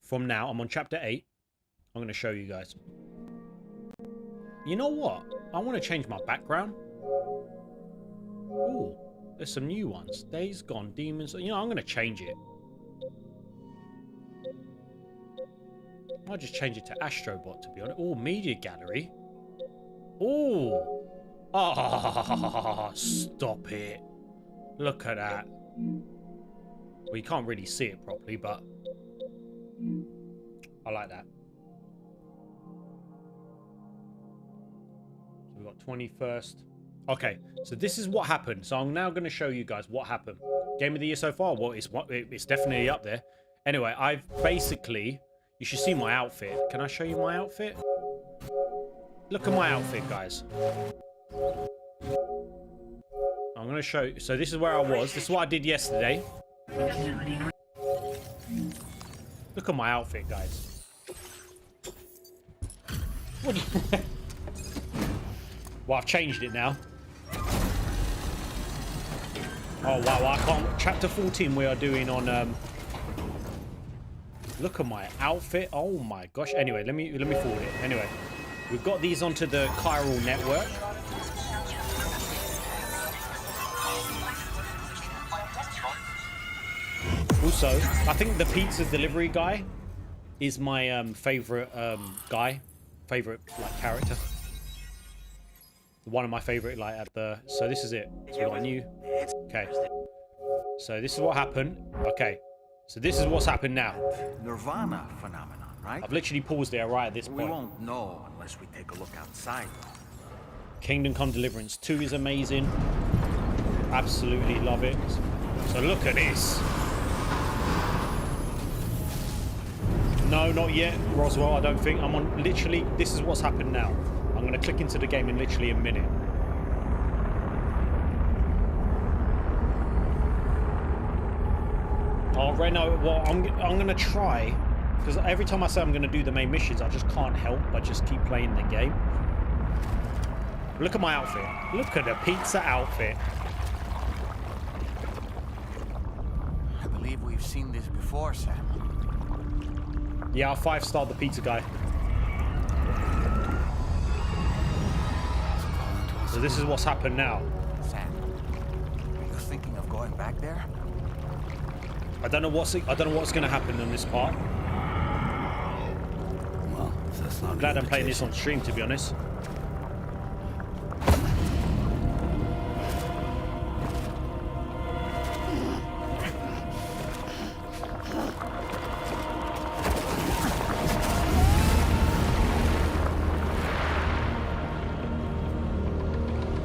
from now, I'm on chapter 8. I'm going to show you guys. You know what? I want to change my background. Ooh, there's some new ones. Days Gone, Demons. You know, I'm going to change it. I'll just change it to Astrobot, to be honest. Oh, Media Gallery. Oh. Ah, stop it. Look at that. Well, you can't really see it properly, but I like that. So we've got 21st. Okay, so this is what happened. So I'm now going to show you guys what happened. Game of the year so far? Well, it's definitely up there. Anyway, I've basically... You should see my outfit. Can I show you my outfit? Look at my outfit, guys. I'm going to show you. So this is where I was. This is what I did yesterday. Look at my outfit, guys. What do you... Well, I've changed it now. Oh, wow. I can't... Chapter 14 we are doing on... Look at my outfit. Oh, my gosh. Anyway, let me forward it. Anyway, we've got these onto the chiral network. Also, I think the pizza delivery guy is my favorite favorite like character. One of my favorite like at the. So this is it. So we got a new. Okay. So this is what happened. Okay. So this is what's happened now. Nirvana phenomenon, right? I've literally paused there right at this point. We won't know unless we take a look outside. Kingdom Come Deliverance 2 is amazing. Absolutely love it. So look at this. No, not yet, Roswell, I don't think. I'm on literally, this is what's happened now. I'm going to click into the game in literally a minute. Oh, Reno, well, I'm going to try, because every time I say I'm going to do the main missions, I just can't help but just keep playing the game. Look at my outfit. Look at the pizza outfit. I believe we've seen this before, Sam. Yeah, I 5-starred the pizza guy. So this is what's happened now. Sam, are you thinking of going back there? I don't know what's going to happen in this part. Well, that's not. I'm glad I'm playing this on stream, to be honest.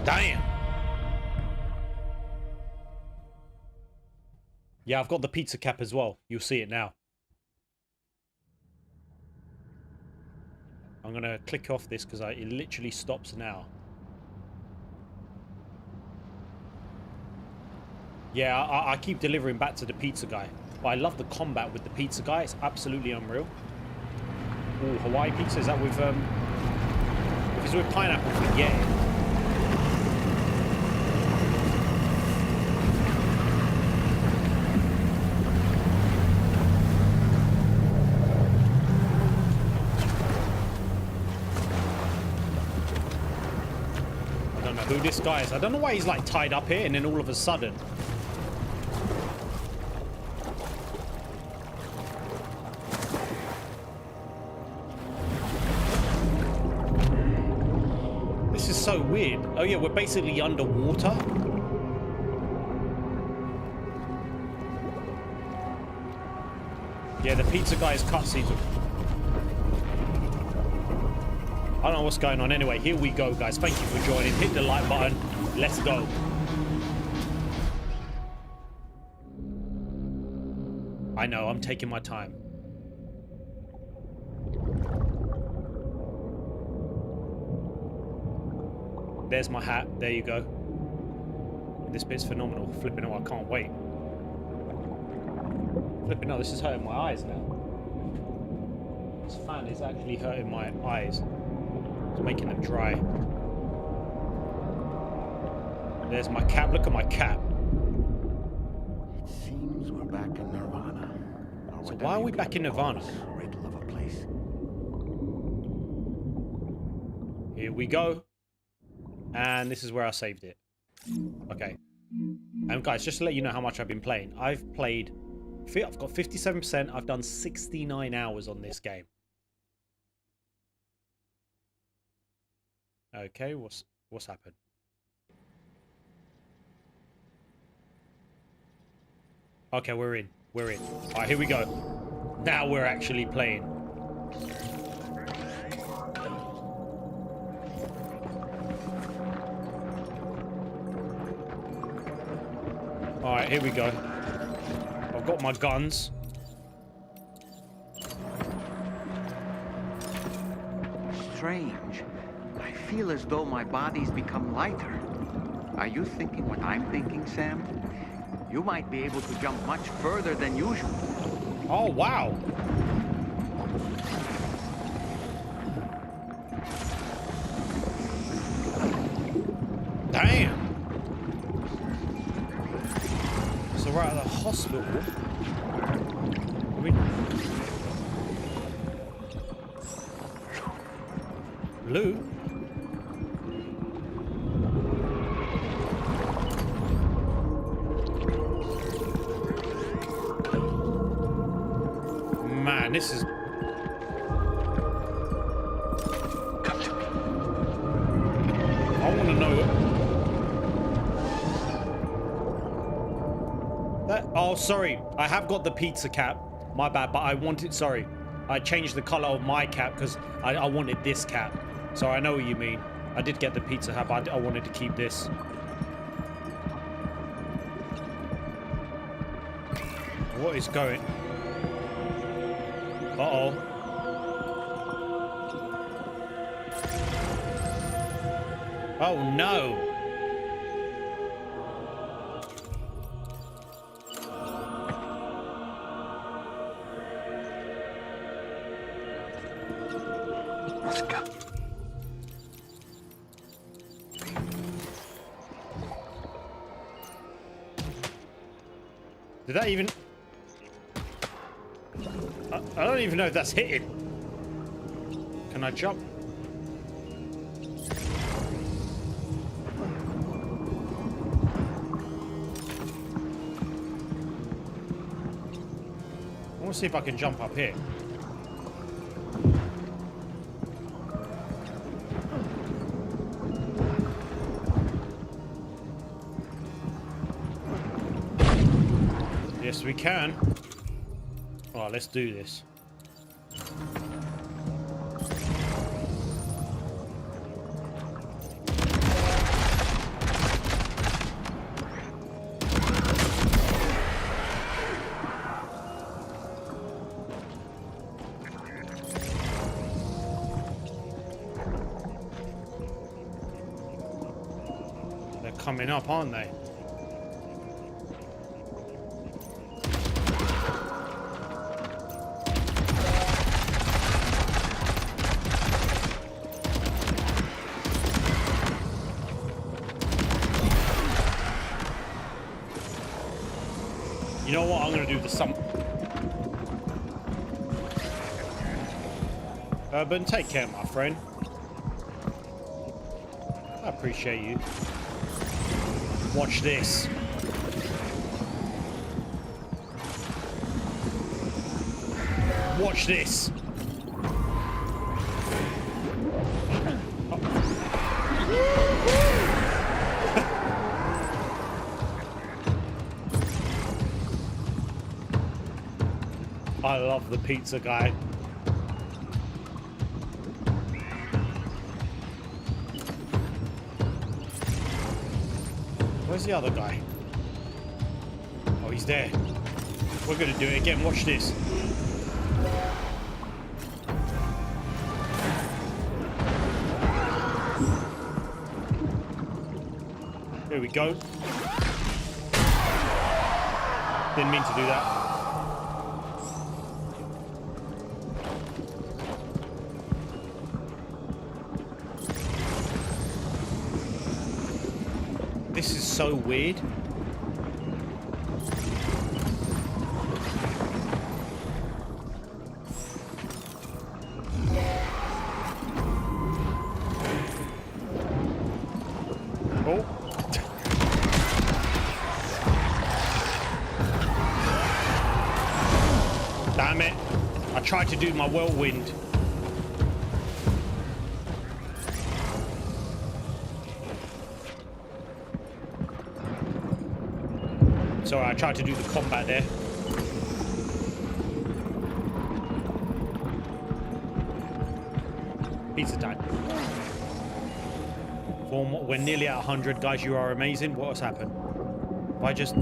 Damn. Yeah, I've got the pizza cap as well. You'll see it now. I'm going to click off this because it literally stops now. Yeah, I keep delivering back to the pizza guy. But I love the combat with the pizza guy. It's absolutely unreal. Oh, Hawaii pizza. Is that with... If it's with pineapple, forget it. this guy is. I don't know why he's like tied up here and then all of a sudden. This is so weird. Oh yeah, we're basically underwater. Yeah, the pizza guy's cutscenes. I don't know what's going on. Anyway, here we go, guys. Thank you for joining. Hit the like button. Let's go. I know, I'm taking my time. There's my hat. There you go. This bit's phenomenal. Flipping out, I can't wait. Flipping out, this is hurting my eyes now. This fan is actually hurting my eyes. It's making them dry. There's my cap. Look at my cap. It seems we're back in Nirvana. So why are we back in Nirvana? Riddle of a place. Here we go. And this is where I saved it. Okay. And guys, just to let you know how much I've been playing. I've got 57%. I've done 69 hours on this game. Okay, what's happened? Okay, we're in. We're in. All right, here we go. Now we're actually playing. All right, here we go. I've got my guns. Strange. I feel as though my body's become lighter. Are you thinking what I'm thinking, Sam? You might be able to jump much further than usual. Oh, wow. Damn. So we're at the hospital. Lou? Man, this is... Come to me. I want to know... That... Oh, sorry. I have got the pizza cap. My bad, but I wanted... Sorry. I changed the color of my cap because I wanted this cap. So I know what you mean. I did get the pizza hat, but I wanted to keep this. What is going... Uh-oh. Oh, no. Let's go. Did that even... I don't even know if that's hitting. Can I jump? I want to see if I can jump up here. Yes, we can. Alright, let's do this. They're coming up, aren't they? You know what? I'm gonna do the Urban, take care, my friend. I appreciate you. Watch this. Watch this. I love the pizza guy. Where's the other guy? Oh, he's there. We're gonna do it again. Watch this. Here we go. Didn't mean to do that. This is so weird. Oh. Damn it. I tried to do my whirlwind. Sorry, I tried to do the combat there. Pizza time. We're nearly at 100, guys. You are amazing. What has happened? I just...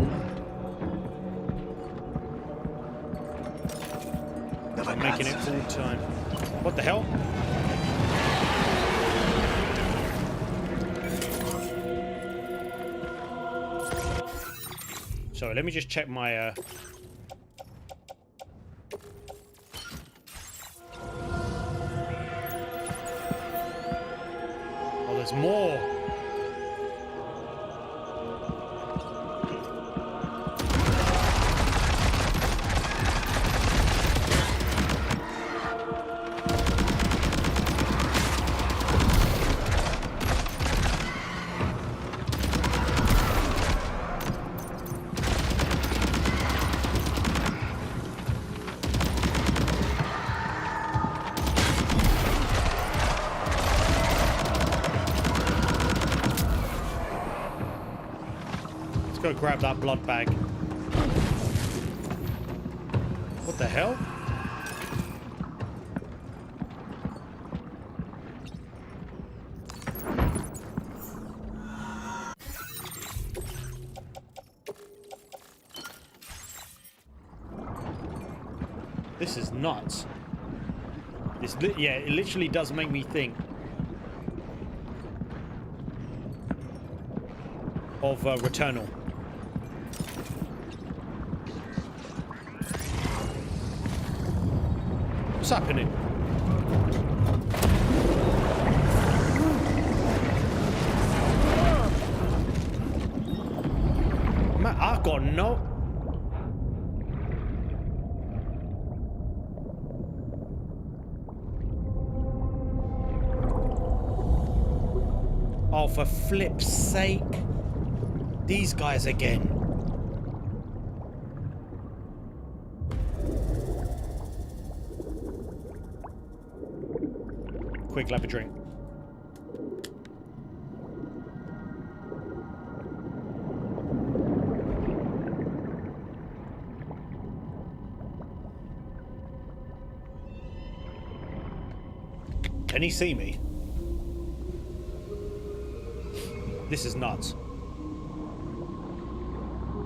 I'm making it full time. What the hell? Sorry, let me just check my oh, there's more. Go grab that blood bag. What the hell? This is nuts. Yeah, it literally does make me think of Returnal. What's happening? Man, I got no... Oh, for flip's sake. These guys again. Quick, grab a drink. Can he see me? This is nuts.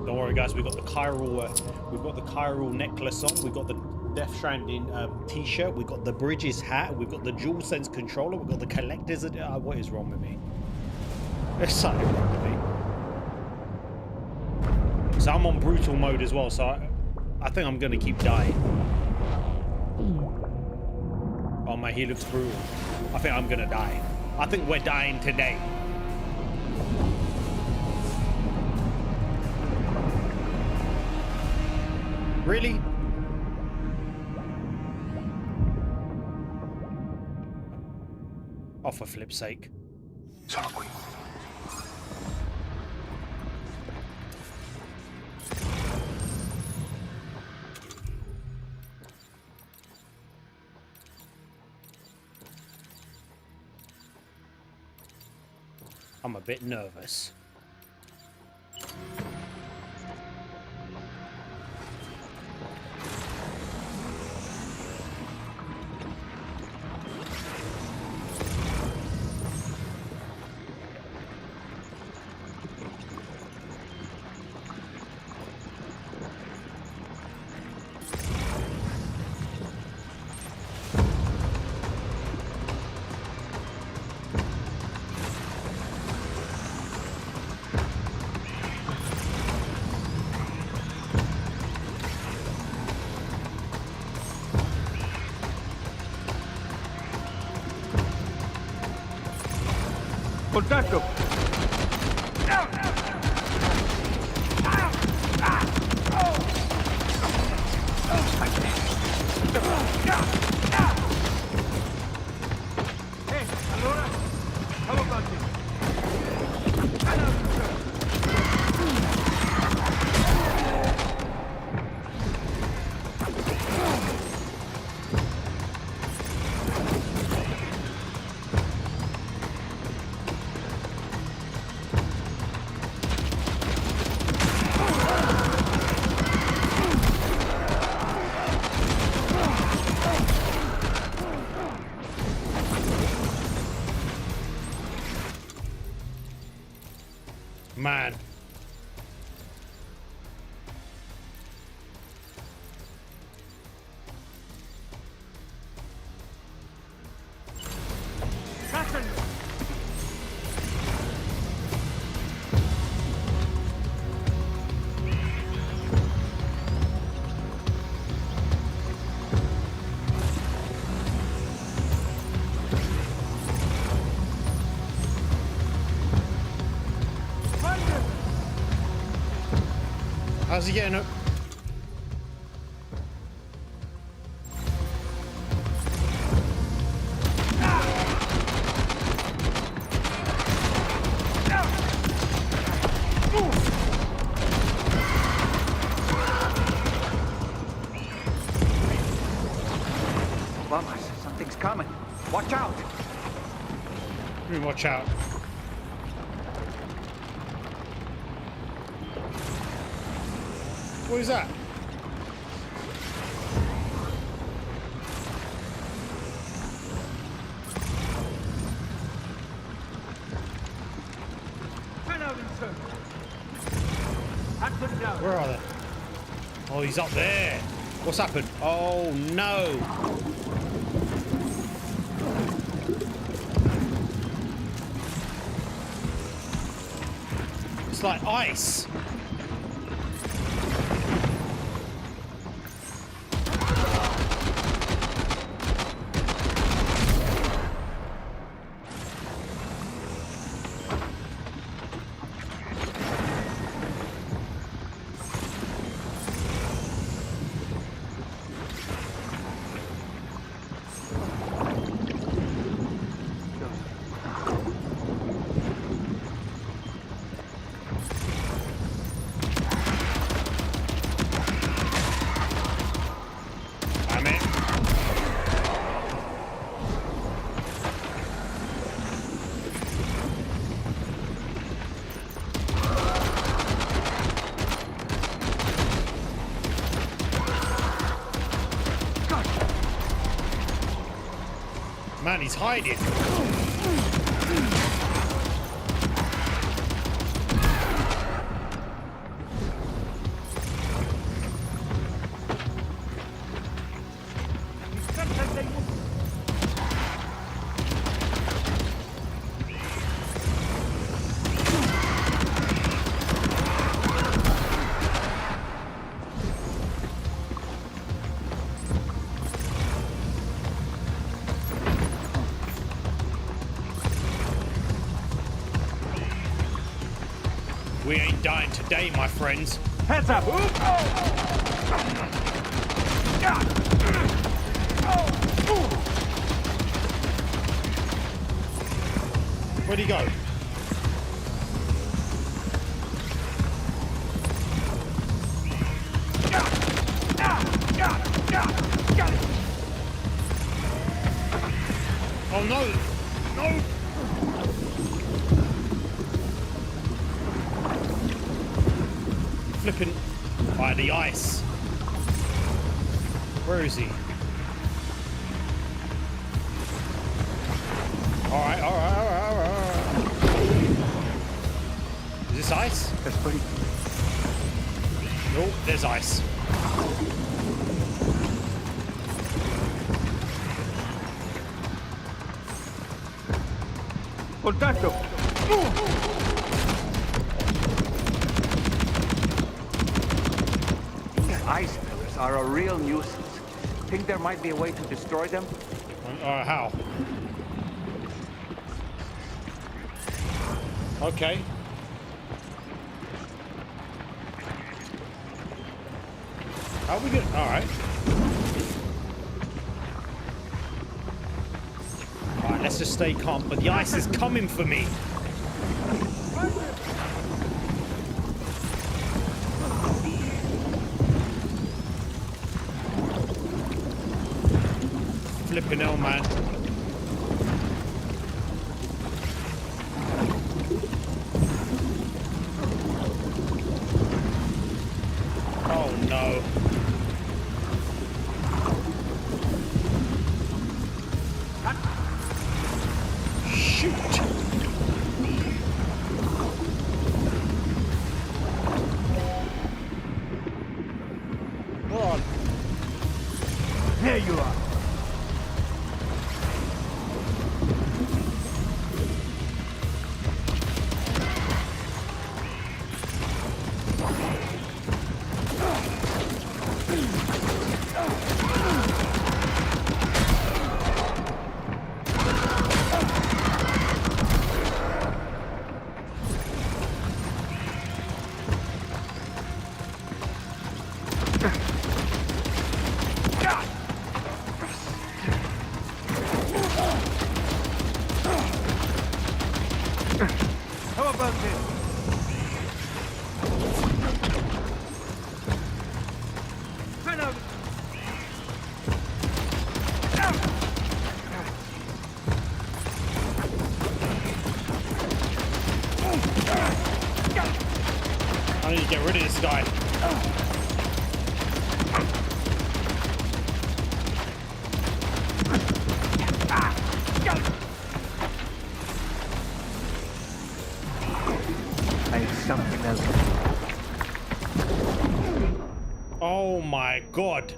Don't worry, guys. We've got the chiral necklace on. We've got the Death Stranding t-shirt. We've got the Bridges hat. We've got the DualSense controller. We've got the collector's edition. What is wrong with me? There's something wrong with me. So I'm on brutal mode as well. So I think I'm gonna keep dying. Oh my, he looks brutal. I think I'm gonna die. I think we're dying today. Really? Oh, for flip's sake. I'm a bit nervous. Contacto! Allora? Come avanti? Man. How's he getting up? Vamos, something's coming. Watch out! Watch out. What is that? Where are they? Oh, he's up there. What's happened? Oh, no. It's like ice. Man, he's hiding. We ain't dying today, my friends. Heads up! Where'd he go? Oh no! No! flipping... By the ice. Where is he? Alright. Is this ice? That's pretty. Nope, there's ice. Contacto! Ice pillars are a real nuisance. Think there might be a way to destroy them? How? Okay. How are we gonna... Alright. Alright, let's just stay calm. But the ice is coming for me. Flipping hell, man. Oh no. Shoot. Go on. There you are. How about this? Kind of. I need to get rid of this guy. I have something else. Oh my god.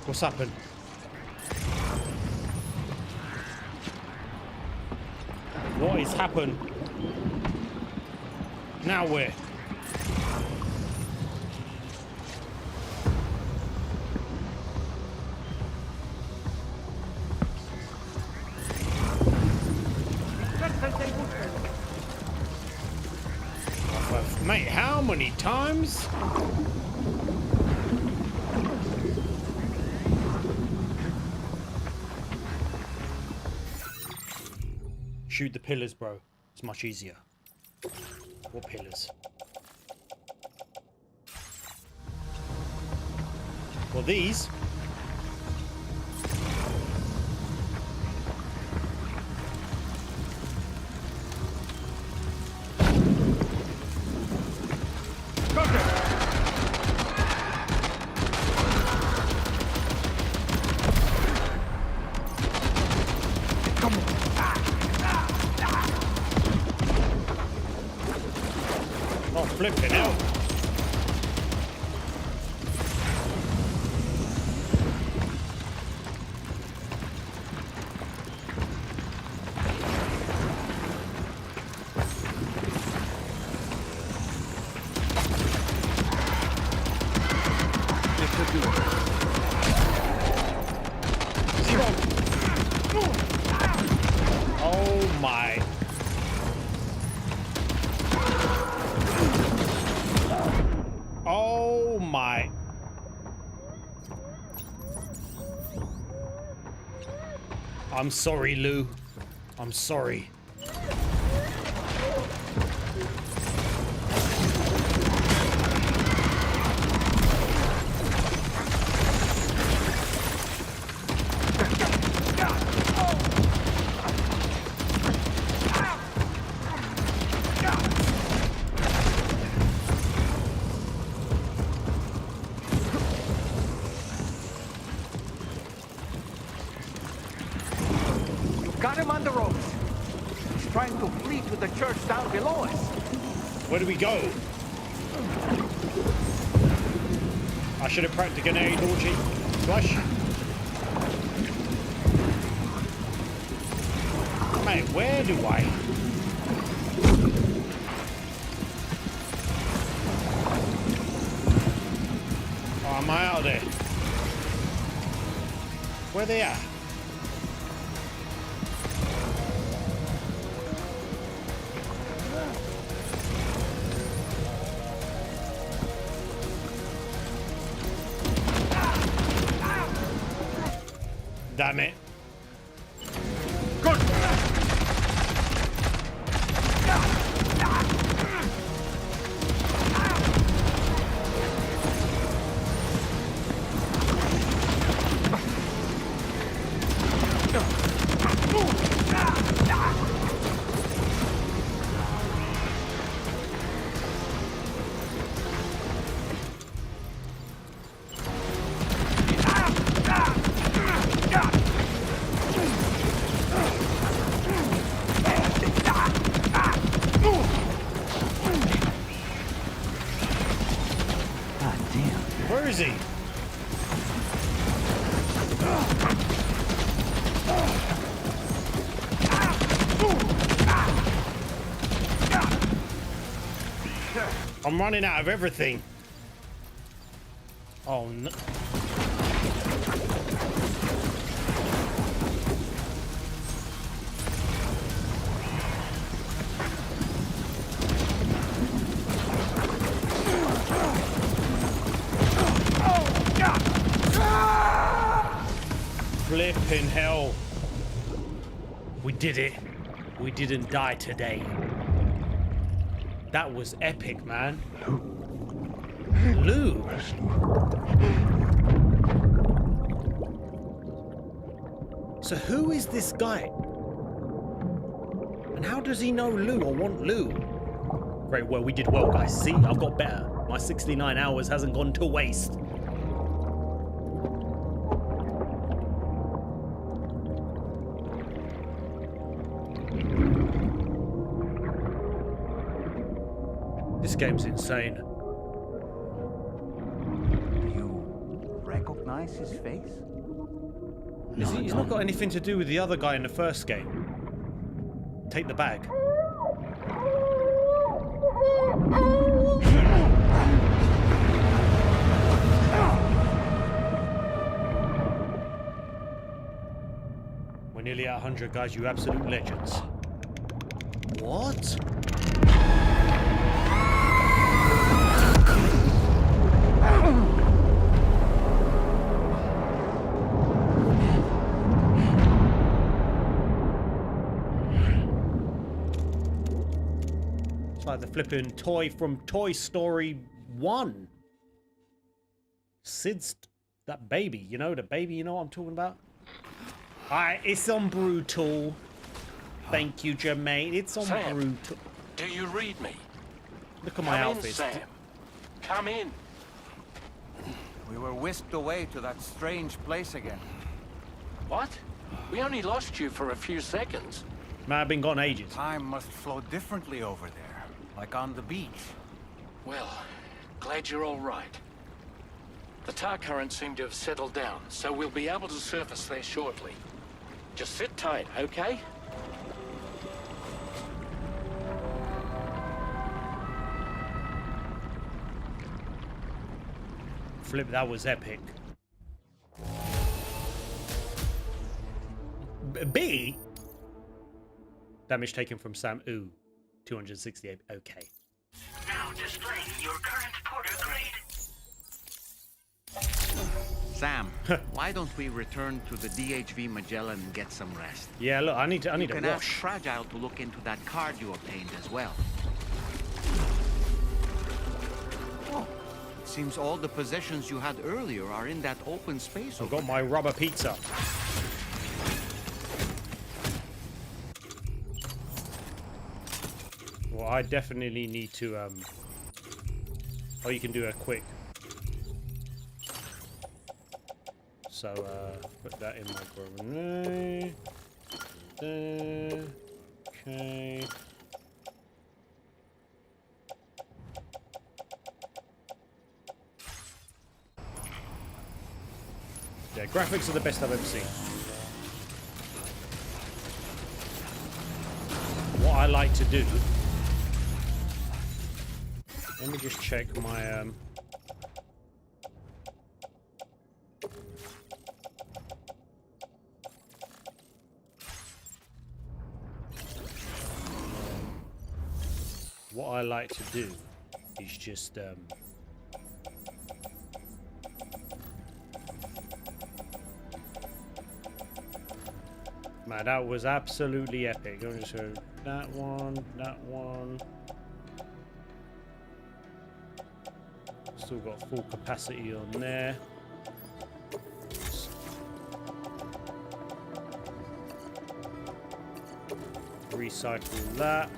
What's happened? What has happened? Now where? Mate, how many times? Shoot the pillars, bro. It's much easier. What pillars? Well, these. Oh, flipping out. Oh my. Oh my. I'm sorry, Lou. I'm sorry. Got him on the ropes. He's trying to flee to the church down below us. Where do we go? I should have practiced a grenade launching. Flush. Mate, where do I? Oh, am I out of there? Where they at? Damn it. Good. Where is he? I'm running out of everything. Oh no. Flipping hell. We did it. We didn't die today. That was epic, man. Lou. So who is this guy? And how does he know Lou or want Lou? Great, well, we did well, guys. See, I've got better. My 69 hours hasn't gone to waste. This game's insane. Do you recognize his face? He's not got anything to do with the other guy in the first game. Take the bag. We're nearly at 100, guys. You absolute legends. What? Like the flipping toy from Toy Story 1. Sid's that baby, you know, the baby, you know what I'm talking about? Alright, it's on brutal. Thank you, Jermaine. It's on Sam, brutal. Do you read me? Look at my Come in, outfit. Sam. Come in. We were whisked away to that strange place again. What? We only lost you for a few seconds. Man, I've been gone ages. Time must flow differently over there, like on the beach. Well, glad you're all right. The tar currents seem to have settled down, so we'll be able to surface there shortly. Just sit tight, okay? Flip, that was epic. B? Damage taken from Sam. Ooh, 268. Okay. Now displaying your current porter grade. Sam, why don't we return to the DHV Magellan and get some rest? Yeah, look, I need You to can ask wash. Fragile to look into that card you obtained as well. Oh, it seems all the possessions you had earlier are in that open space. I've got my rubber pizza. Well, I definitely need to, oh, you can do a quick. So, put that in my grenade. there. Okay. Yeah, graphics are the best I've ever seen. What I like to do... Let me just check my... What I like to do is just... Man, that was absolutely epic. I'm just going that one, that one. Still got full capacity on there. Recycle that.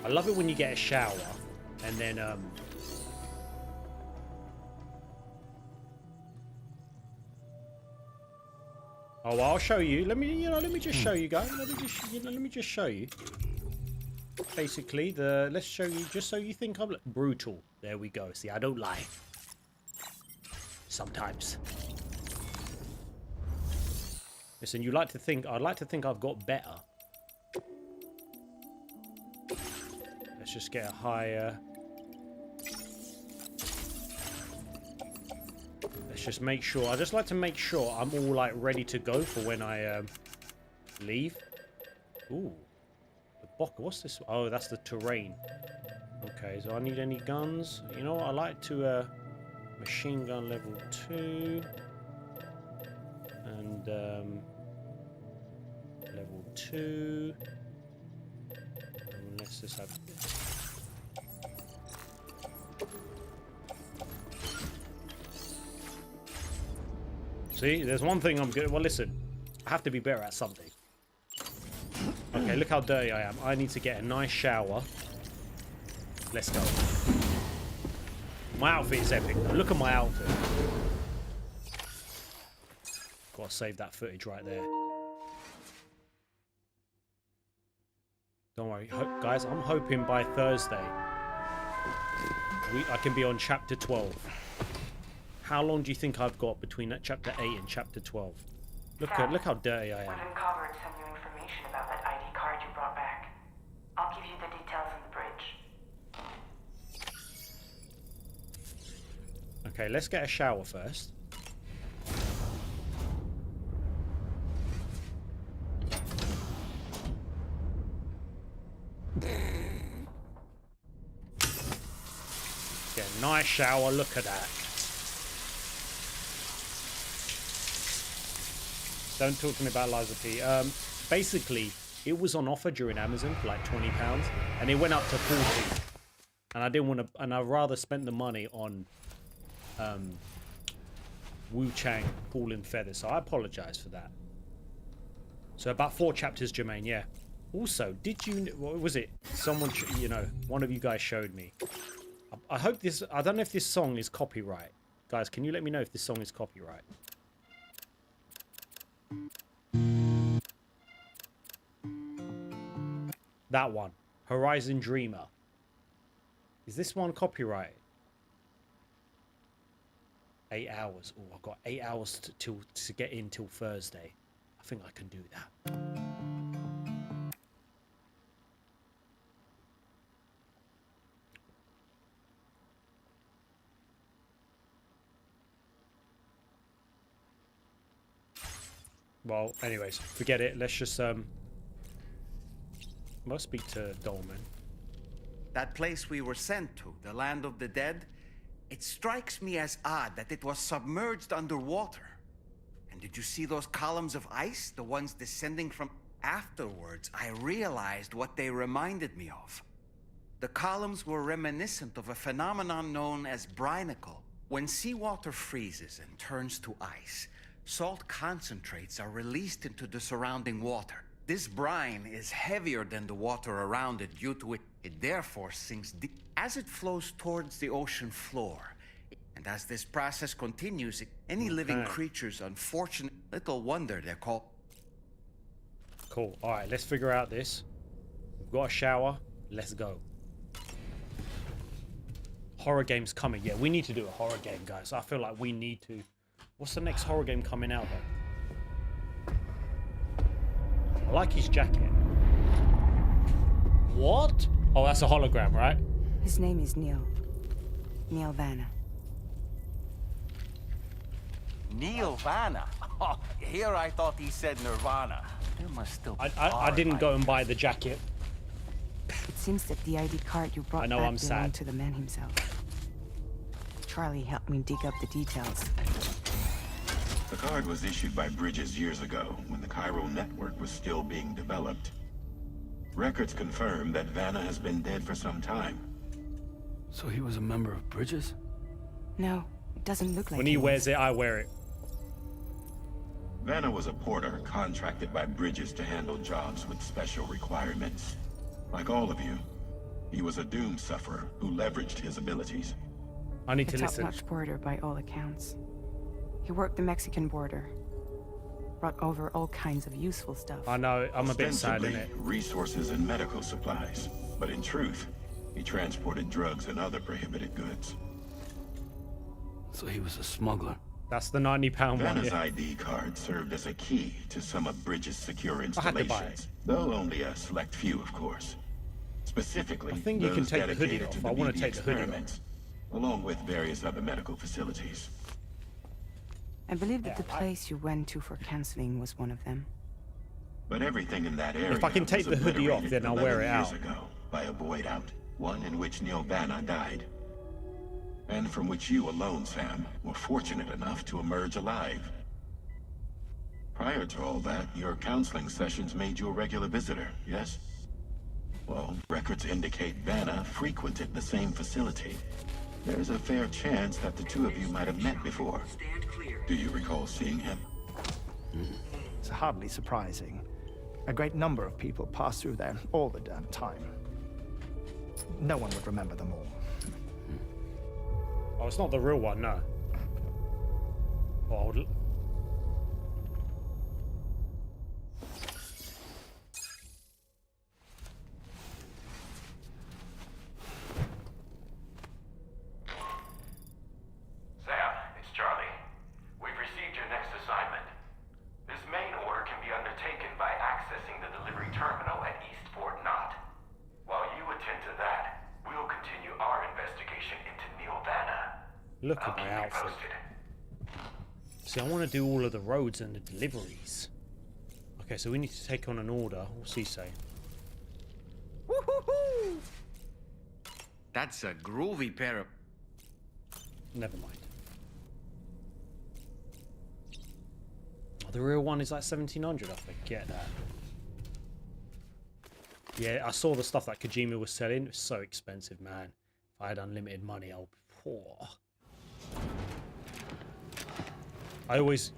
I love it when you get a shower and then oh, I'll show you. Let me just show you guys. Let me just show you. Basically, let's show you just so you think I'm brutal. There we go. See, I don't lie. Sometimes. Listen, I'd like to think I've got better. Let's just get a higher. Let's just make sure. I just like to make sure I'm all like ready to go for when I leave. Ooh, the book. What's this? Oh, that's the terrain. Okay, so I need any guns. You know what? I like to machine gun level 2 and level 2. And let's just have. See, there's one thing I'm good. Well, listen, I have to be better at something. Okay, look how dirty I am. I need to get a nice shower. Let's go. My outfit is epic though. Look at my outfit. Gotta save that footage right there. Don't worry, guys. I'm hoping by Thursday I can be on chapter 12. How long do you think I've got between that chapter 8 and chapter 12? Look how dirty I am. We've uncovered some new information about that ID card you brought back. I'll give you the details on the bridge. Okay, let's get a shower first. Get a nice shower, look at that. Don't talk to me about Liza P. Basically, it was on offer during Amazon for like £20, and it went up to 40. And I didn't want to, and I'd rather spend the money on Wu Chang, Paul and Feather. So I apologize for that. So about 4 chapters, Jermaine. Yeah. Also, did you? What was it? Someone, one of you guys showed me. I hope this. I don't know if this song is copyright, guys. Can you let me know if this song is copyright? That one, Horizon Dreamer. Is this one copyright? 8 hours. Oh, I've got 8 hours to get in till Thursday. I think I can do that. Well, anyways, forget it. Let's just must speak to Dolman. That place we were sent to, the land of the dead, it strikes me as odd that it was submerged underwater. And did you see those columns of ice, the ones descending from... Afterwards, I realized what they reminded me of. The columns were reminiscent of a phenomenon known as brinicle. When seawater freezes and turns to ice, salt concentrates are released into the surrounding water. This brine is heavier than the water around it. Due to it, it therefore sinks deep as it flows towards the ocean floor. And as this process continues, any living creatures, unfortunate, little wonder they're called... Cool. All right, let's figure out this. We've got a shower. Let's go. Horror game's coming. Yeah, we need to do a horror game, guys. I feel like we need to. What's the next horror game coming out, though? I like his jacket. What? Oh, that's a hologram, right? His name is Neil. Neil Vanna. Neil Vanna? Oh, here I thought he said Nirvana. There must still be I didn't go and buy the jacket. It seems that the ID card you brought I know, back I'm sad. belonged to the man himself. Charlie helped me dig up the details. The card was issued by Bridges years ago, when the chiral network was still being developed. Records confirm that Vanna has been dead for some time. So he was a member of Bridges? No, it doesn't look like When he was. wears it, I wear it. Vanna was a porter contracted by Bridges to handle jobs with special requirements. Like all of you, he was a doom sufferer who leveraged his abilities. I need A to listen. top-notch porter by all accounts. He worked the Mexican border. Brought over all kinds of useful stuff. I know, I'm a bit sad in Ostensibly, it. resources and medical supplies. But in truth, he transported drugs and other prohibited goods. So he was a smuggler. That's the £90 one. Vanna's Yeah. ID card served as a key to some of Bridges' secure had to buy it. installations, though only a select few, of course. Specifically, I think you can those take the hoodie dedicated off. to the I wanna BB take the hoodie off. experiments, along with various other medical facilities. I believe that Yeah, the place you went to for counseling was one of them. But everything in that area I can take was the hoodie off, obliterated then I'll wear 11 it years out. ago by a void out, one in which Neil Vanna died. And from which you alone, Sam, were fortunate enough to emerge alive. Prior to all that, your counseling sessions made you a regular visitor, yes? Well, records indicate Vanna frequented the same facility. There's a fair chance that the two of you might have met before. Do you recall seeing him? It's hardly surprising. A great number of people pass through there all the damn time. No one would remember them all. Oh, it's not the real one, no. Oh, Sam, it's Charlie. We've received your next assignment. This main order can be undertaken by accessing the delivery terminal at East Fort Knott. While you attend to that, we'll continue our investigation into Neil Vanna. look I'll at my keep you outfit. posted. See, I want to do all of the roads and the deliveries. Okay, so we need to take on an order. What's he saying? Woo-hoo-hoo! That's a groovy pair of... Never mind. Oh, the real one is like 1700. I forget that. Yeah, I saw the stuff that Kojima was selling. It was so expensive, man. If I had unlimited money, I would be poor. I always...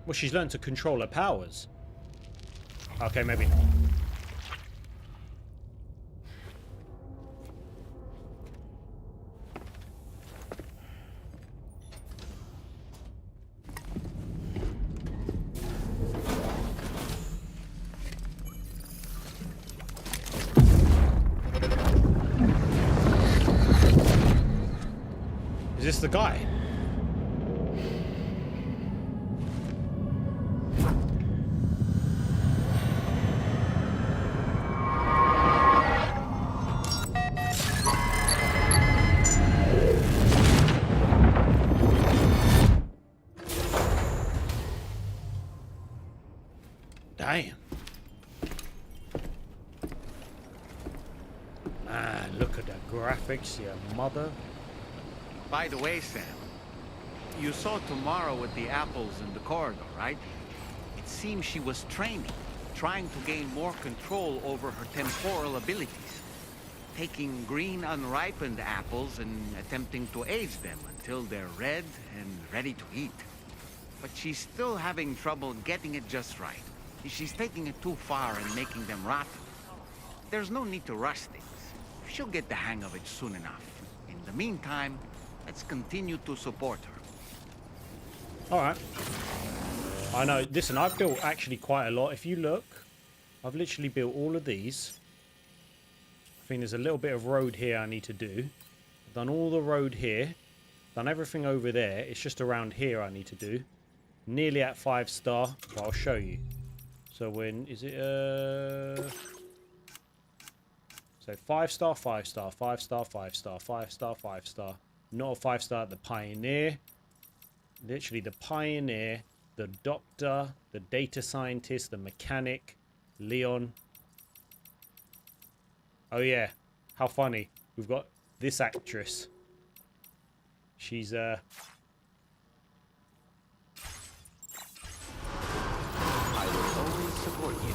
Well, she's learned to control her powers. Okay, maybe not. Is this the guy? Damn. Man, look at the graphics, your mother. By the way, Sam, you saw Tomorrow with the apples in the corridor, right? It seems she was training, trying to gain more control over her temporal abilities. Taking green unripened apples and attempting to age them until they're red and ready to eat. But she's still having trouble getting it just right. She's taking it too far and making them rotten. There's no need to rush things. She'll get the hang of it soon enough. In the meantime, Let's continue to support her. All right. I know. Listen, I've built actually quite a lot. If you look, I've literally built all of these. I think there's a little bit of road here I need to do. I've done all the road here. Done everything over there. It's just around here I need to do. Nearly at 5-star. But I'll show you. So when is it? So 5-star, 5-star, 5-star, 5-star, 5-star, 5-star. Not a 5-star at the Pioneer. Literally the Pioneer, the Doctor, the Data Scientist, the Mechanic, Leon. Oh yeah, how funny. We've got this actress. She's I will always support you.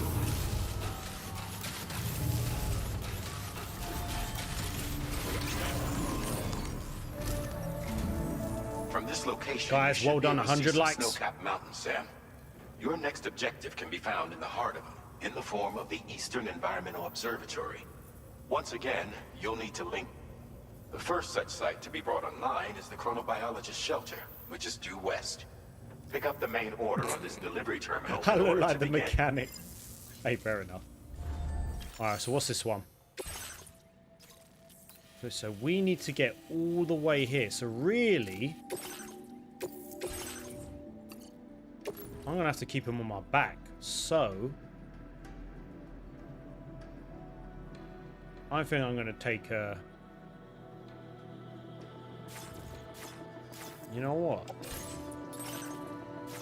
From this location, guys, well done, 100 likes. Snow-capped mountain, Sam. Your next objective can be found in the heart of them, in the form of the Eastern Environmental Observatory. Once again, you'll need to link. The first such site to be brought online is the Chronobiologist Shelter, which is due west. Pick up the main order on this delivery terminal. I look like the mechanic. Hey, fair enough. Alright, so what's this one? So we need to get all the way here. So really, I'm gonna have to keep him on my back. So I think I'm gonna take you know what?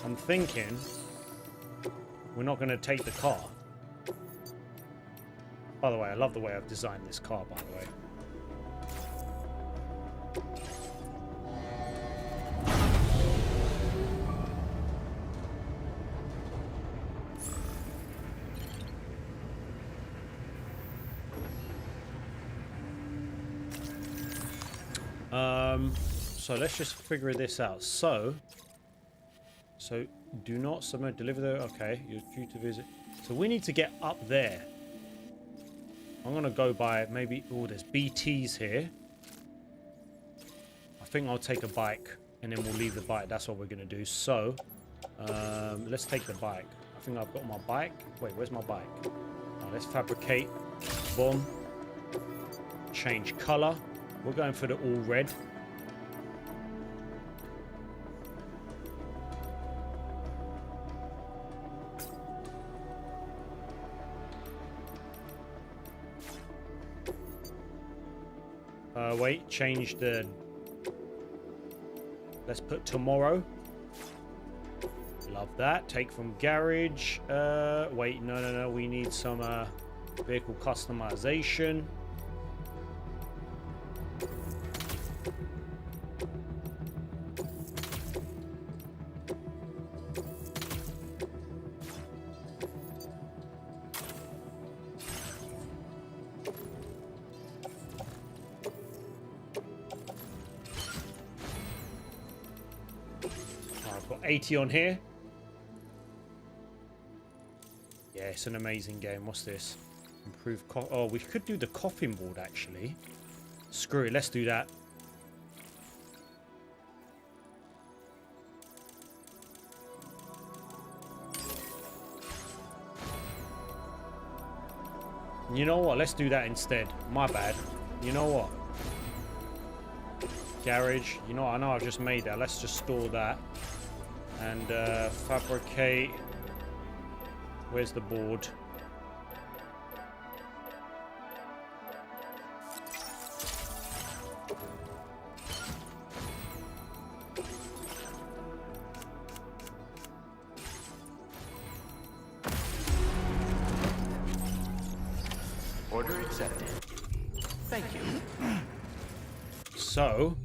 I'm thinking we're not gonna take the car. By the way, I love the way I've designed this car, by the way. So let's just figure this out. So do not submit, deliver the, okay, you're due to visit. So we need to get up there. I'm gonna go by maybe, oh, there's BTs here. I think I'll take a bike and then we'll leave the bike. That's what we're gonna do. So let's take the bike. I think I've got my bike. Wait, where's my bike? Oh, let's fabricate. Boom. Change color. We're going for the all red. Wait, change the... Let's put tomorrow. Love that. Take from garage. Wait, no. We need some vehicle customization. I've got 80 on here. Yeah, it's an amazing game. What's this? Improve oh, we could do the coffin board, actually. Screw it, let's do that. You know what? Let's do that instead. My bad. You know what? Garage. You know what? I know I've just made that. Let's just store that. And fabricate. Where's the board? Order accepted. Thank you. So...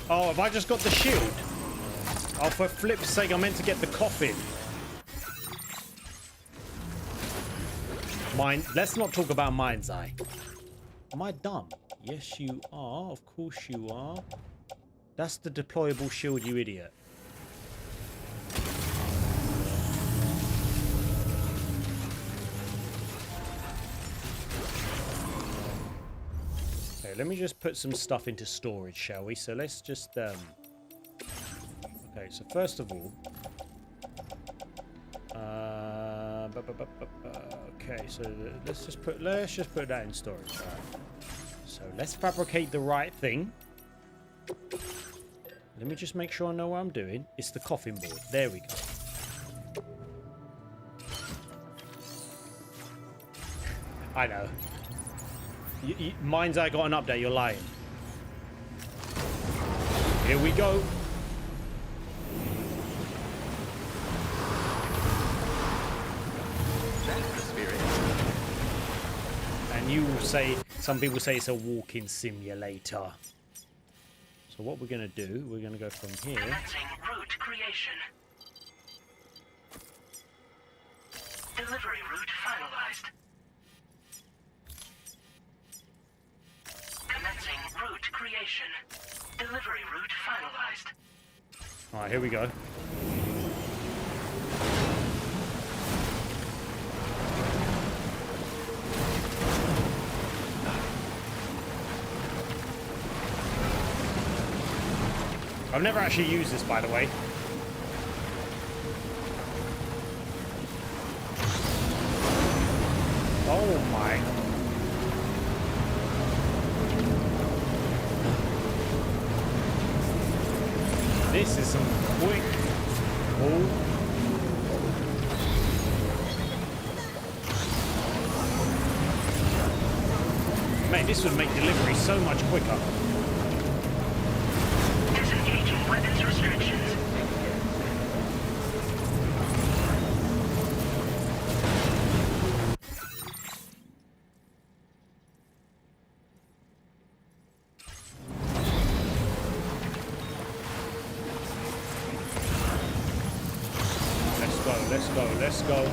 Oh, have I just got the shield? Oh, for flip's sake, I meant to get the coffin. Let's not talk about Mind's Eye. Am I dumb? Yes, you are. Of course you are. That's the deployable shield, you idiot. Okay, let me just put some stuff into storage, shall we? So let's just... Okay, so first of all... Okay, so let's just put that in storage. All right. So let's fabricate the right thing. Let me just make sure I know what I'm doing. It's the coffin board. There we go. I know. Mine's I got an update. You're lying. Here we go. And you will say, some people say it's a walking simulator. So what we're going to do, we're going to go from here. Commencing route creation. Delivery route finalized. Commencing route creation. Delivery route finalized. All right, here we go. I've never actually used this, by the way. Oh my. This is some quick. Oh. Mate, this would make delivery so much quicker. Disengaging weapons restrictions. Let's go.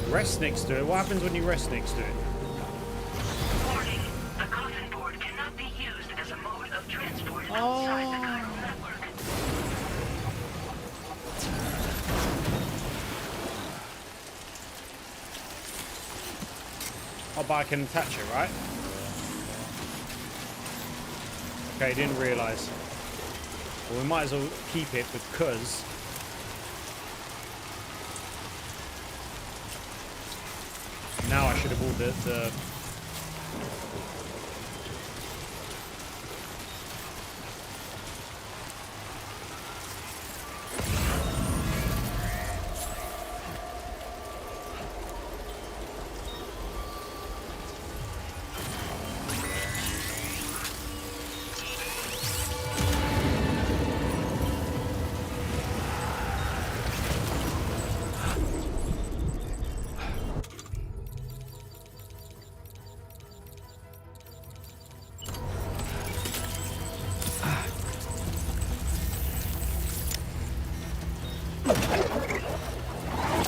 Rest next to it. What happens when you rest next to it? Warning. The coffin board cannot be used as a mode of transport outside the chiral network. Oh, but I can attach it, right? Okay, didn't realise. Well, we might as well keep it because... Now I should have bought the...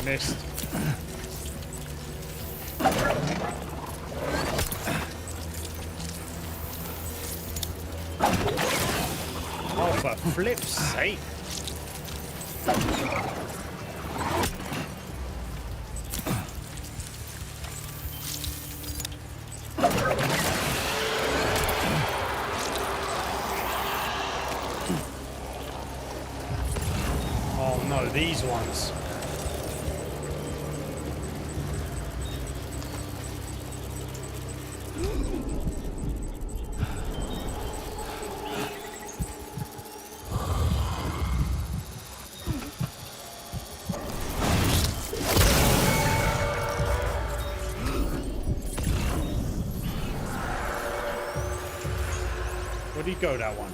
Missed. Oh, for flip's sake. Oh no, these ones. Where'd he go, that one?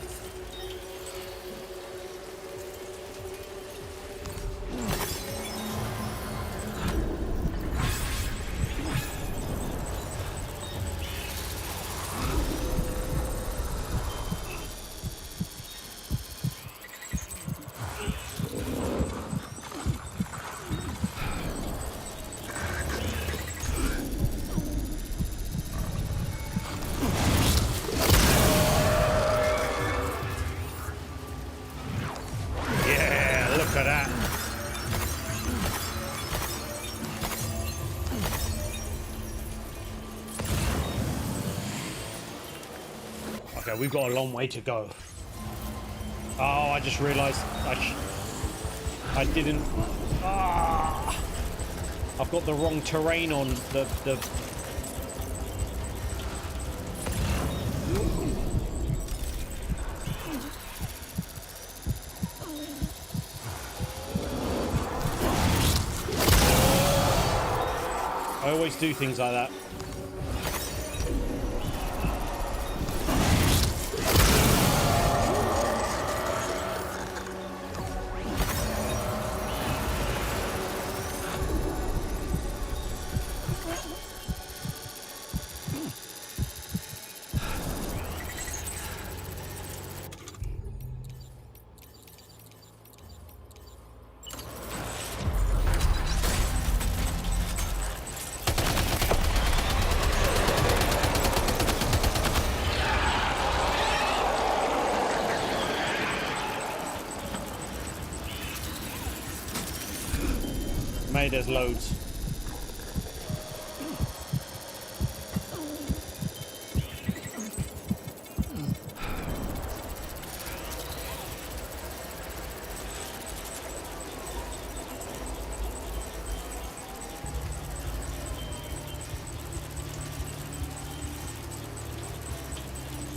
Okay, we've got a long way to go. Oh, I just realized I didn't. Ah, I've got the wrong terrain on the. I always do things like that. Mate, there's loads.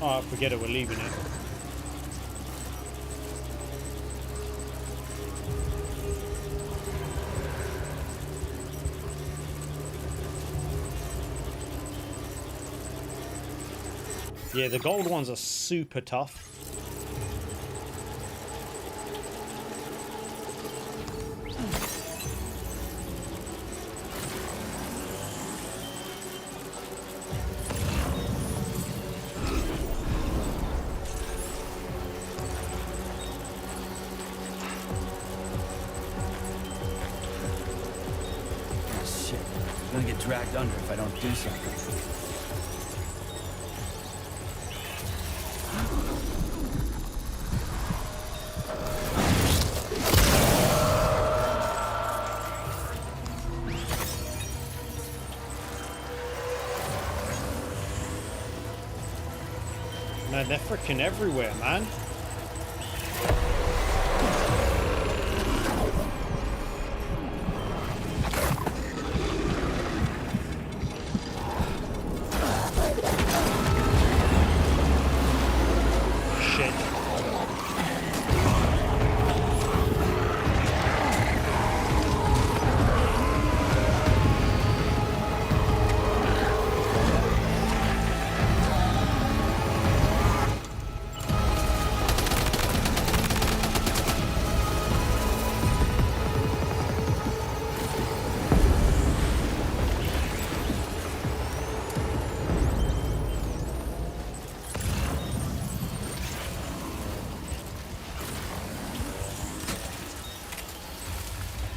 Oh, forget it, we're leaving it. Yeah, the gold ones are super tough. Shit. I'm gonna get dragged under if I don't do something. Man, they're freaking everywhere, man. Shit.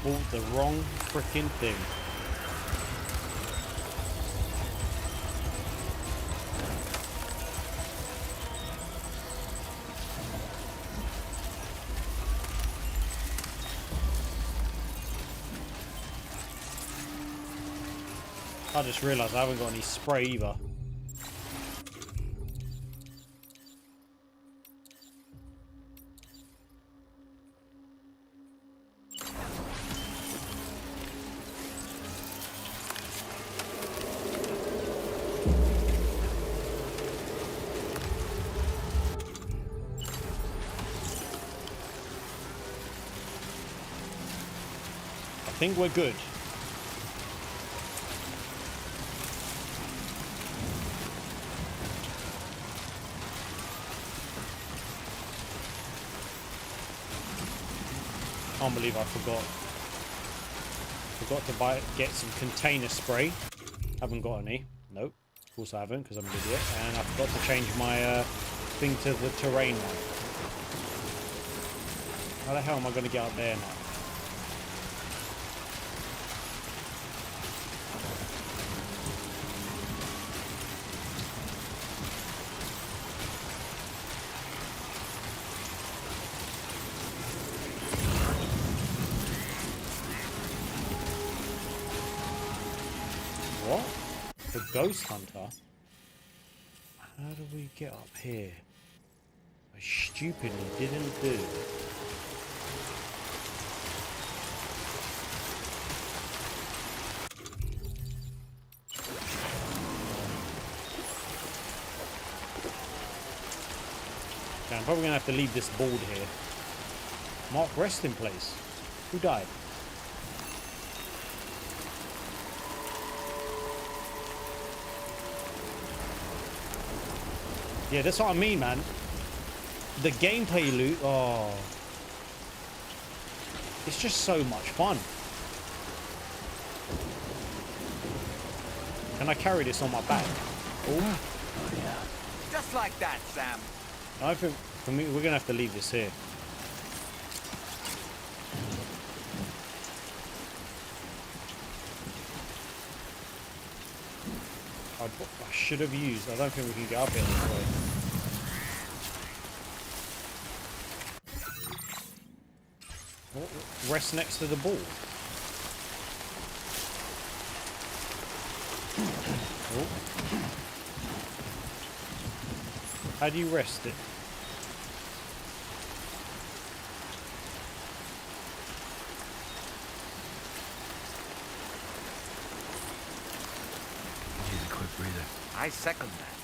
Bought the wrong freaking thing. I just realized I haven't got any spray either. I think we're good. Can't believe I forgot to get some container spray. Haven't got any. Nope. Of course I haven't, because I'm an idiot. And I forgot to change my thing to the terrain one. How the hell am I going to get up there now? What? The ghost hunter? How do we get up here? I stupidly didn't do. Okay, I'm probably gonna have to leave this board here. Mark resting place. Who died? Yeah, that's what I mean, man. The gameplay loop, oh. It's just so much fun. Can I carry this on my back? Oh, yeah. Just like that, Sam. I think, for me, we're gonna have to leave this here. I should have used. I don't think we can get up here this way. Oh, rest next to the ball. Oh. How do you rest it? Breather. I second that.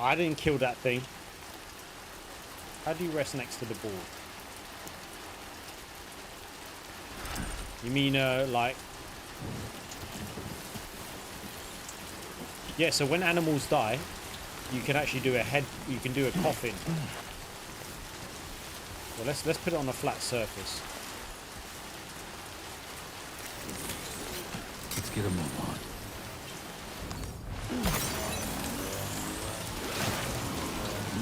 I didn't kill that thing. How do you rest next to the board? You mean, like... Yeah, so when animals die, you can actually do a head... You can do a coffin. Well, let's put it on a flat surface. Let's get a move on.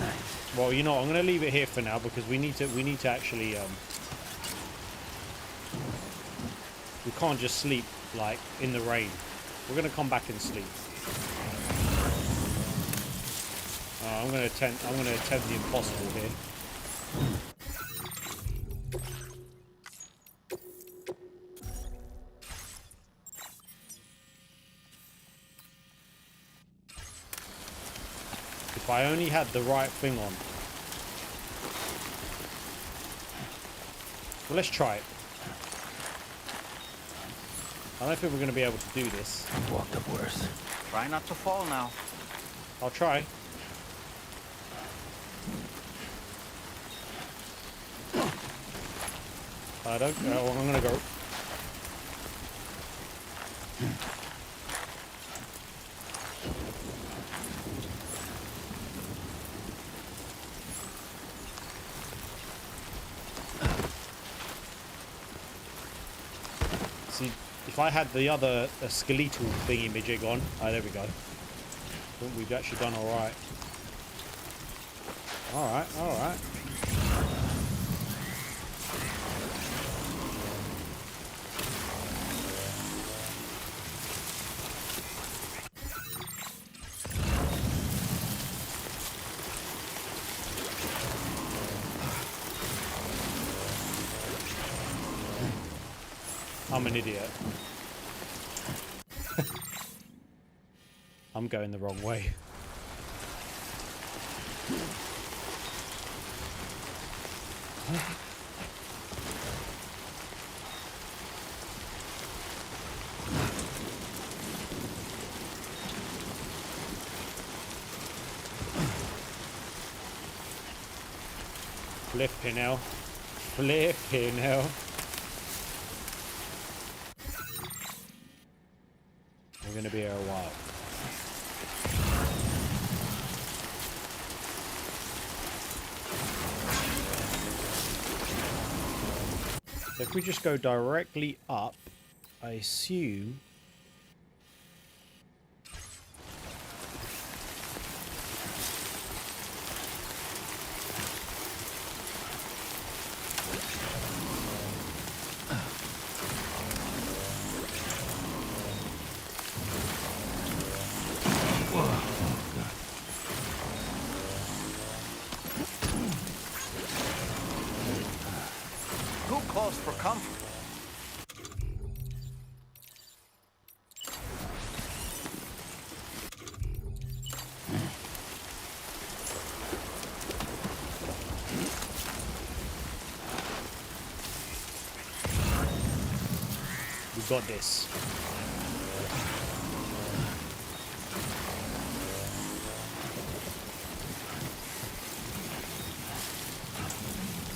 Nice. Well, you know, I'm gonna leave it here for now because we need to actually we can't just sleep like in the rain. We're gonna come back and sleep. I'm gonna attempt the impossible here. If I only had the right thing on. Well, let's try it. I don't think we're going to be able to do this. I've walked up worse. Try not to fall now. I'll try. I don't. Oh, I'm going to go. See, if I had the other skeletal thingy majig on, there we go. I think we've actually done all right. All right, all right. I'm an idiot. I'm going the wrong way. Flipping hell. Flipping hell. We're going to be here a while. So if we just go directly up, I assume... Too close for comfort. We got this.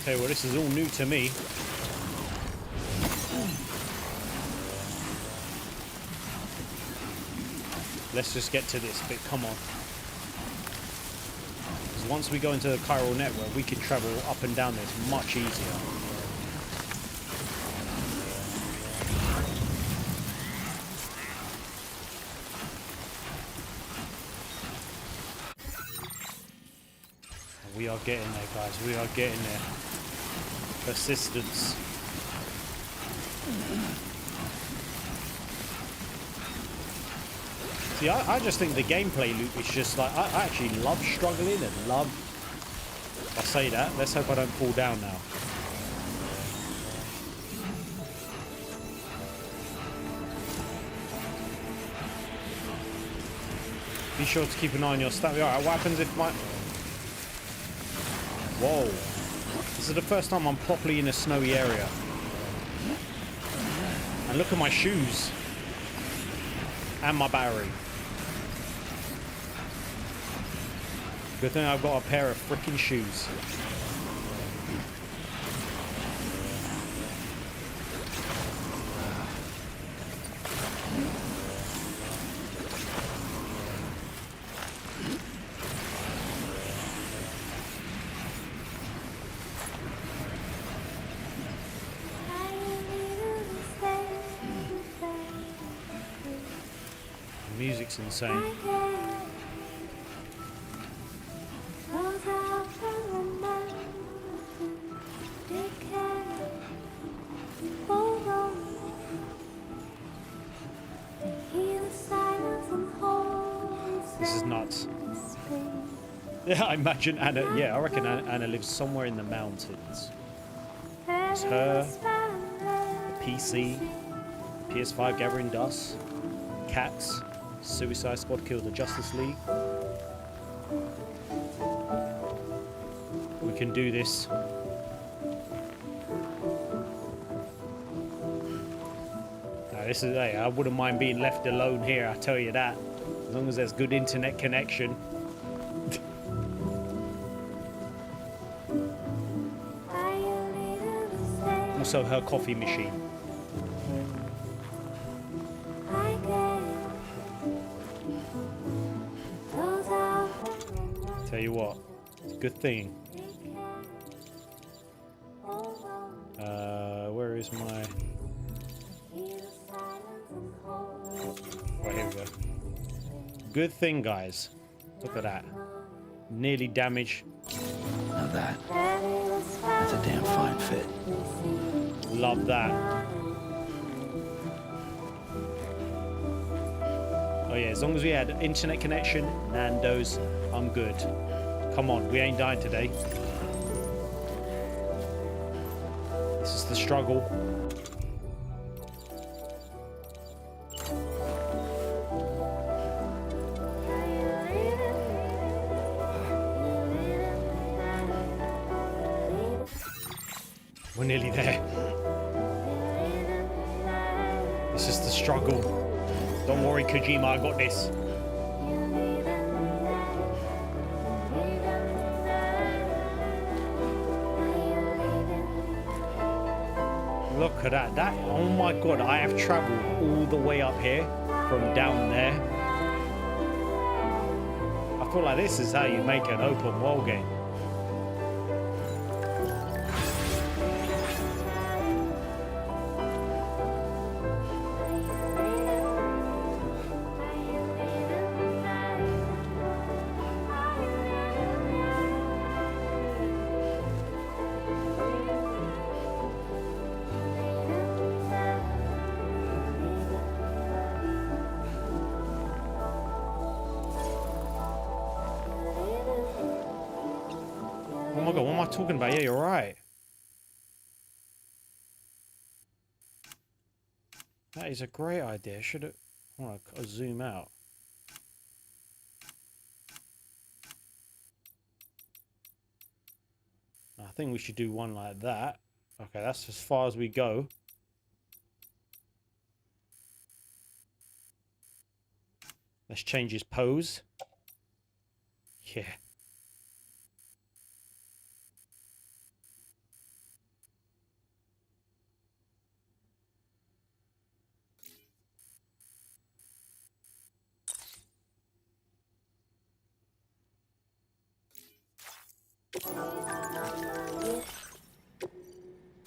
Tell you what, this is all new to me. Let's just get to this bit, come on. Because once we go into the chiral network, we can travel up and down this much easier. We are getting there, guys. We are getting there. Persistence. See, I just think the gameplay loop is just like, I actually love struggling and love... I say that, let's hope I don't fall down now. Be sure to keep an eye on your stamina. Alright, what happens if my... Whoa. This is the first time I'm properly in a snowy area. And look at my shoes. And my battery. Good thing I've got a pair of freaking shoes. Music's insane. This is nuts. Yeah, I imagine Anna. Yeah, I reckon Anna lives somewhere in the mountains. It's her, the PC, PS5 gathering dust, cats. Suicide Squad killed the Justice League. We can do this. Now, this is, hey, I wouldn't mind being left alone here, I tell you that. As long as there's good internet connection. Also her coffee machine. Tell you what, it's a good thing. Where is my... Right, here we go. Good thing, guys. Look at that. Nearly damaged. Now that's a damn fine fit. Love that. Oh yeah, as long as we had internet connection, Nando's, I'm good. Come on, we ain't dying today. This is the struggle. We're nearly there. This is the struggle. Don't worry, Kojima, I got this. Look at that. That, oh my god, I have traveled all the way up here from down there. I feel like this is how you make an open world game. Oh my god, what am I talking about? Yeah, you're right. That is a great idea. Should have... I want to zoom out. I think we should do one like that. Okay, that's as far as we go. Let's change his pose. Yeah.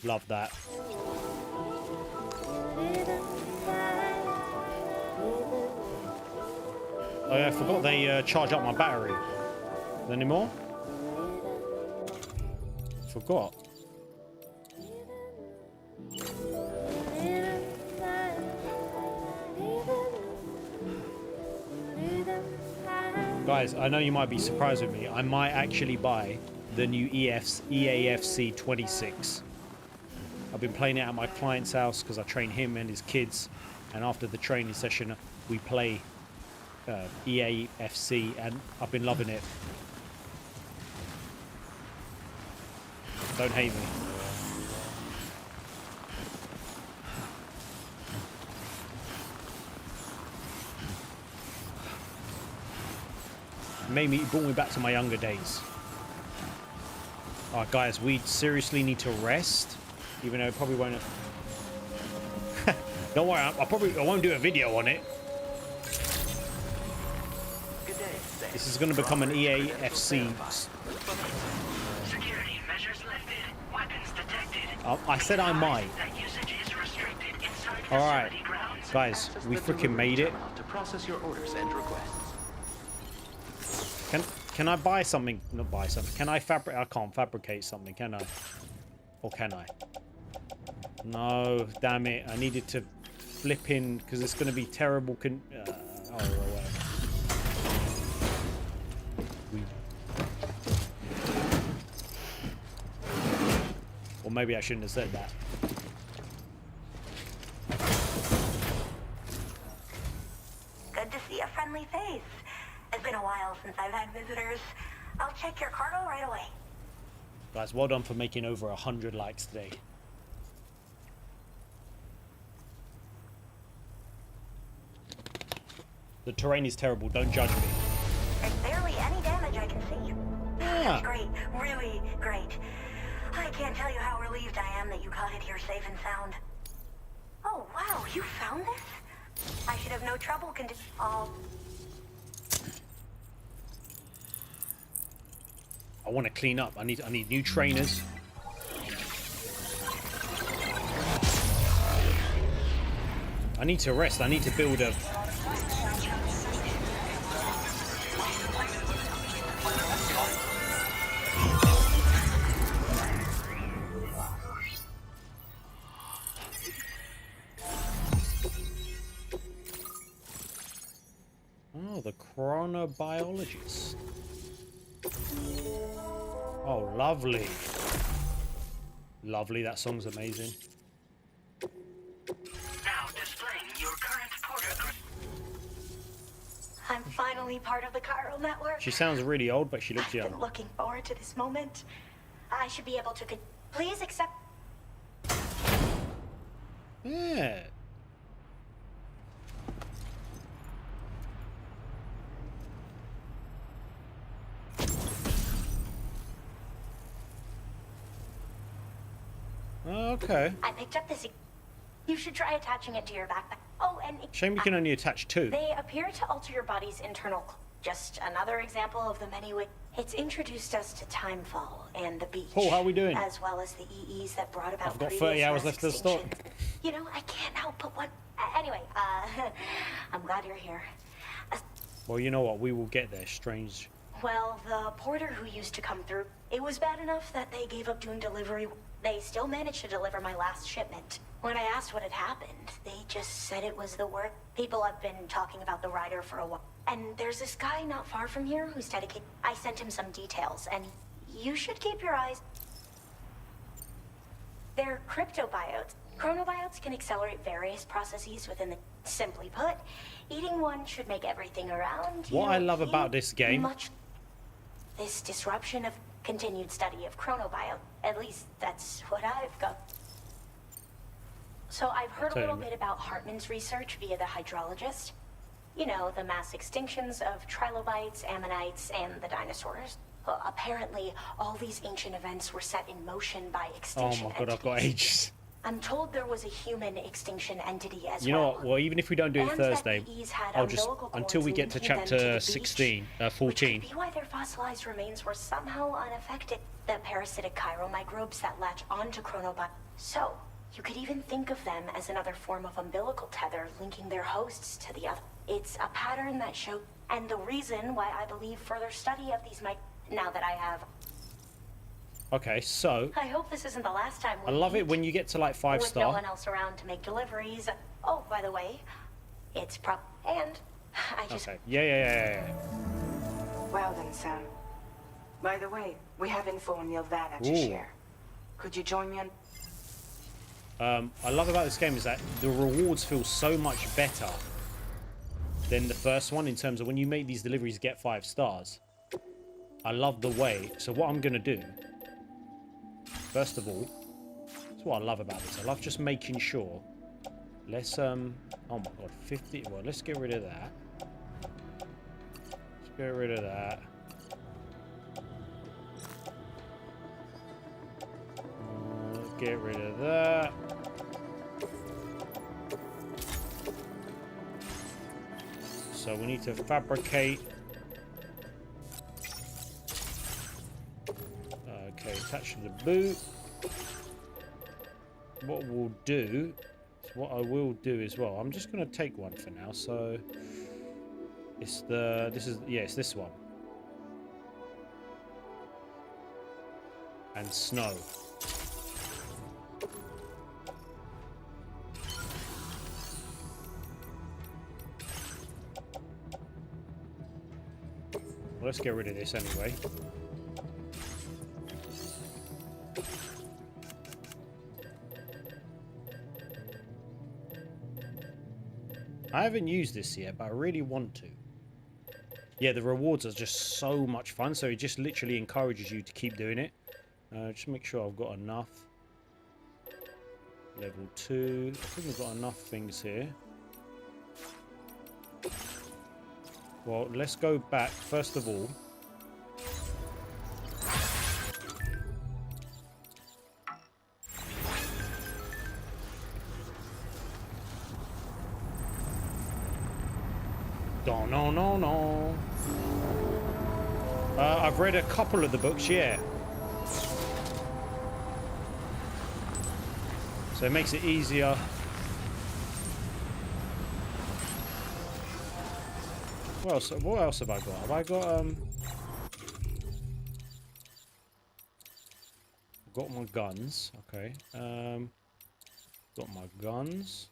Love that. Oh yeah, I forgot they charge up my battery. Any more? Forgot. Guys, I know you might be surprised with me. I might actually buy the new EAFC 26. I've been playing it at my client's house because I train him and his kids. And after the training session, we play EAFC, and I've been loving it. Don't hate me. It brought me back to my younger days. Alright guys, we seriously need to rest. Even though it probably won't... Don't worry, I won't do a video on it. This is going to become an EAFC. Security measures lifted. Weapons detected. I said I might. Alright, guys, we freaking made it. To process your orders and requests. Can I buy something? Not buy something. Can I fabricate? I can't fabricate something, can I? Or can I? No, damn it. I needed to flip in because it's going to be terrible. Oh, whatever. Or maybe I shouldn't have said that. Good to see a friendly face. It's been a while since I've had visitors. I'll check your cargo right away. Guys, well done for making over 100 likes today. The terrain is terrible. Don't judge me. There's barely any damage I can see. Yeah. That's great. Really great. I can't tell you how relieved I am that you got it here safe and sound. Oh, wow. You found this? I should have no trouble I want to clean up. I need new trainers. I need to rest. I need to build a... Oh, the chronobiologist. Oh, lovely. Lovely, that song's amazing. Now displaying your current porter. I'm finally part of the chiral network. She sounds really old, but she looks I've young. been looking forward to this moment. I should be able to... Please accept... Yeah. Okay. I picked up this... You should try attaching it to your backpack. Oh, and... Shame we can only attach two. They appear to alter your body's internal... Just another example of the many ways... It's introduced us to Timefall and the beach. Paul, how are we doing? As well as the EEs that brought about... I've got 30 hours left to the start. You know, I can't help but what... Anyway, I'm glad you're here. Well, you know what? We will get there, strange. Well, the porter who used to come through, it was bad enough that they gave up doing delivery. They still managed to deliver my last shipment. When I asked what had happened, they just said it was the work. People have been talking about the rider for a while. And there's this guy not far from here who's dedicated. I sent him some details, and you should keep your eyes... They're cryptobiotes. Chronobiotes can accelerate various processes within the... Simply put, eating one should make everything around you... What I love about this game... This disruption of continued study of chronobiote. At least that's what I've got. So I've heard a little bit about Hartman's research via the hydrologist. You know, the mass extinctions of trilobites, ammonites, and the dinosaurs. Well, apparently, all these ancient events were set in motion by extinction entities. I've got ages. I'm told there was a human extinction entity as well. You know what? Well, even if we don't do it Thursday, I'll just... Until we get to chapter 14. Which could be why their fossilized remains were somehow unaffected. The parasitic chiromicrobes that latch onto chronobiotes. So, you could even think of them as another form of umbilical tether linking their hosts to the other. It's a pattern that shows... And the reason why I believe further study of these now that I have... Okay, so... I hope this isn't the last time we I love it when you get to like 5-star. With no one else around to make deliveries. Oh, by the way, it's and I just... Okay, yeah. Well then, Sam. By the way, we have info on Nilvana to share. Could you join me on... I love about this game is that the rewards feel so much better than the first one in terms of when you make these deliveries get 5 stars. I love the way. So what I'm going to do... First of all, that's what I love about this. I love just making sure. Let's oh my god, 50. Well, let's get rid of that. Let's get rid of that. Get rid of that. So we need to fabricate. Okay, attach to the boot. What we'll do, what I will do as well, I'm just going to take one for now. So it's it's this one. And snow. Well, let's get rid of this anyway. I haven't used this yet, but I really want to. Yeah, the rewards are just so much fun, so it just literally encourages you to keep doing it. Just make sure I've got enough. Level 2. I think we've got enough things here. Well, let's go back, first of all. No. I've read a couple of the books, yeah. So it makes it easier. What else have I got? Have I got got my guns, okay. Got my guns.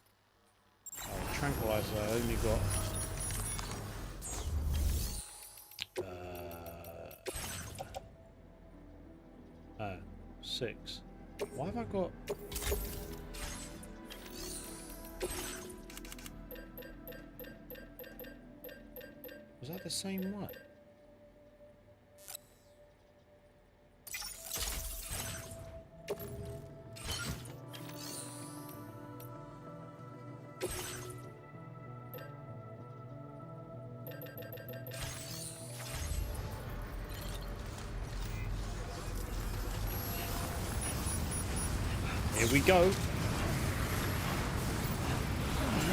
Oh, tranquilizer, I only got 6. Why have I got... Was that the same one? Here we go.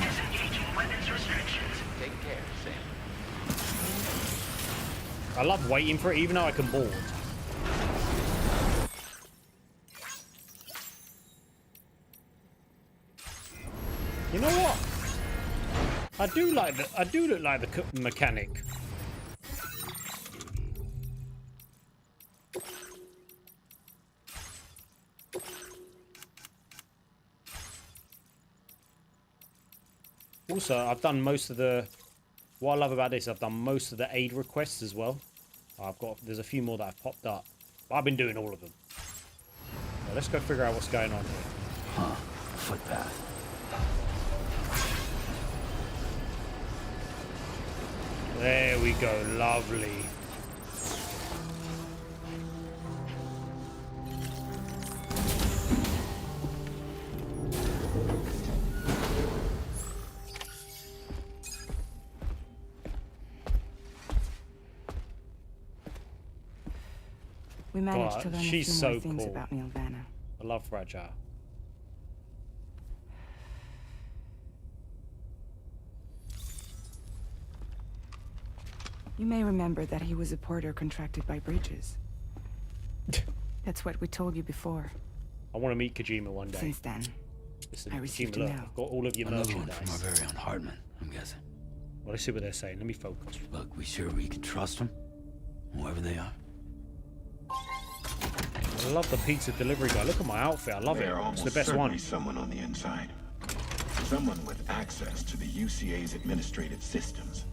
Disengaging weapons restrictions. Take care, Sam. I love waiting for it, even though I can board. You know what? I do look like the mechanic. Also, I've done most of the... What I love about this, I've done most of the aid requests as well. There's a few more that have popped up. I've been doing all of them. So let's go figure out what's going on here. Huh. Footpath. There we go. Lovely. We managed to God, learn a she's few so more things cool. about Nilvana. I love Fragile. You may remember that he was a porter contracted by Bridges. That's what we told you before. I want to meet Kojima one day. Since then, Listen, I received Kojima, a look, mail. I've got all of your Another one merchandise. from our very own Hartman, I'm guessing. Well, let's see what they're saying. Let me focus. Look, we sure we can trust them, whoever they are. I love the pizza delivery guy. Look at my outfit. I love it. There It's almost the best certainly one. someone on the inside. Someone with access to the UCA's administrative systems.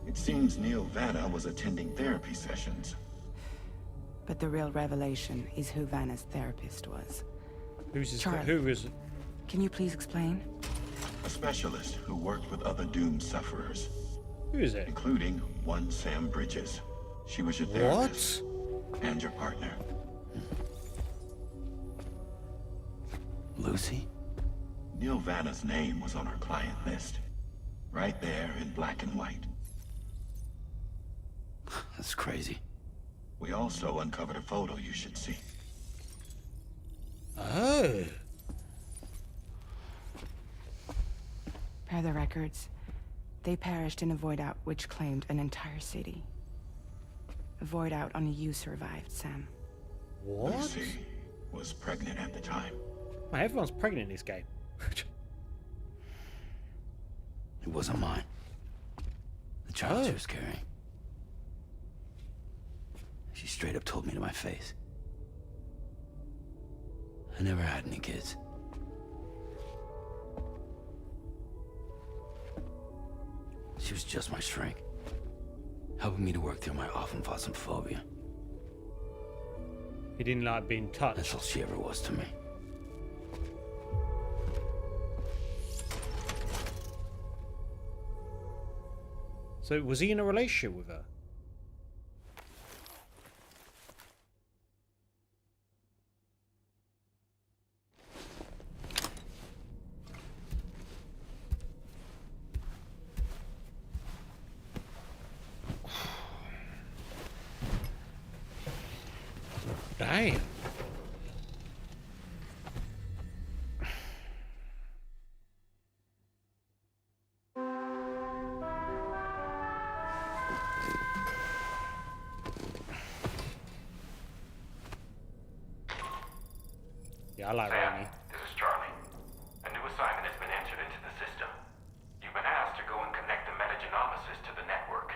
It seems Nilvana was attending therapy sessions. But the real revelation is who Vanna's therapist was. Who's his? Charlie. Who is? Can you please explain? A specialist who worked with other doomed sufferers, Who is it? including one Sam Bridges. She was your therapist and your partner. Lucy? Nilvana's name was on our client list. Right there in black and white. That's crazy. We also uncovered a photo you should see. Oh. Per the records, they perished in a void out which claimed an entire city. A void out only you survived, Sam. What? Lucy was pregnant at the time. Man, everyone's pregnant in this game. It wasn't mine. The child she was carrying. She straight up told me to my face. I never had any kids. She was just my shrink, helping me to work through my often phobia. He didn't like being touched. That's all she ever was to me. So was he in a relationship with her? Damn. Yeah, I like Sam, Rainey. this is Charlie. A new assignment has been entered into the system. You've been asked to go and connect the metagenomicis to the network.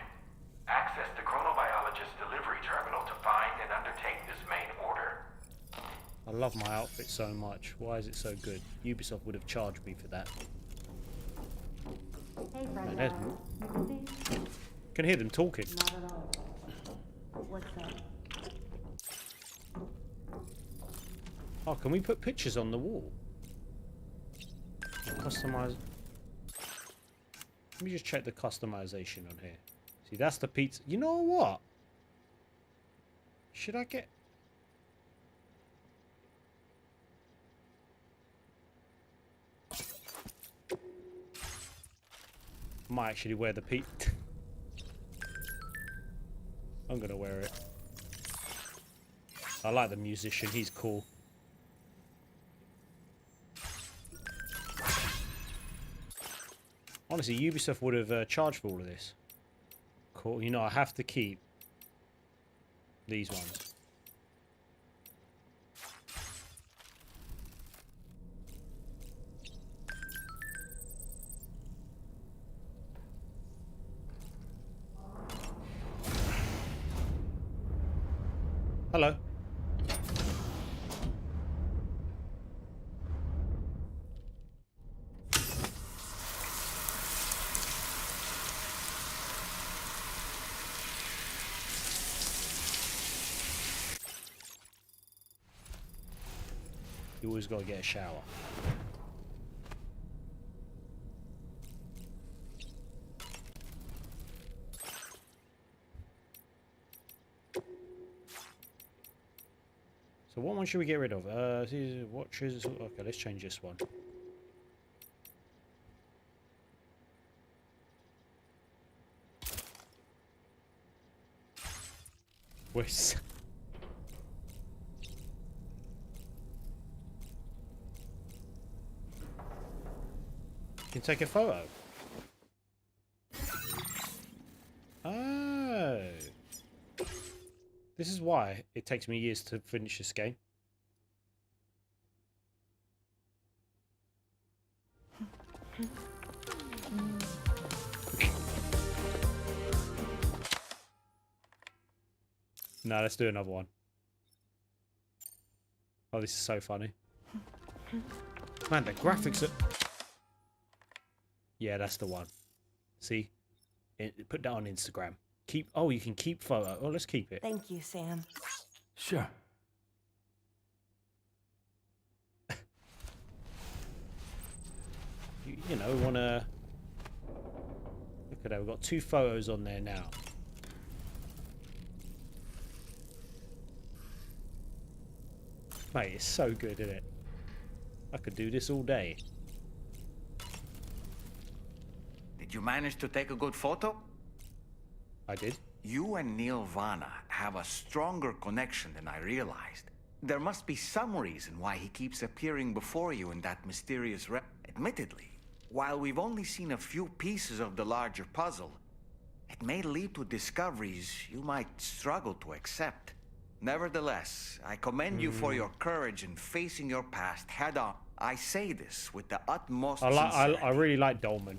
Access the chronobiologist's delivery terminal to find and undertake this main order. I love my outfit so much. Why is it so good? Ubisoft would have charged me for that. Hey, Man, there's... Brenda. Can hear them talking. Not at all. What's up? Oh, can we put pictures on the wall? Customize. Let me just check the customization on here. See, that's the pizza. You know what? Should I get... I might actually wear the pizza. I'm gonna wear it. I like the musician. He's cool. Honestly, Ubisoft would have charged for all of this. Cool. You know, I have to keep these ones. Hello. You always got to get a shower. So what one should we get rid of? Watches. Okay, let's change this one. Where's... You can take a photo. Oh. This is why it takes me years to finish this game. No, let's do another one. Oh, this is so funny. Man, the graphics are... Yeah, that's the one. See? Put that on Instagram. Keep... Oh, you can keep photo. Oh, let's keep it. Thank you, Sam. Sure. You know, want to... Look at that. We've got 2 photos on there now. Mate, it's so good, isn't it? I could do this all day. Did you manage to take a good photo? I did. You and Neil Vana have a stronger connection than I realized. There must be some reason why he keeps appearing before you in that mysterious Admittedly, while we've only seen a few pieces of the larger puzzle, it may lead to discoveries you might struggle to accept. Nevertheless, I commend you for your courage in facing your past head on. I say this with the utmost sincerity. I really like Dolman.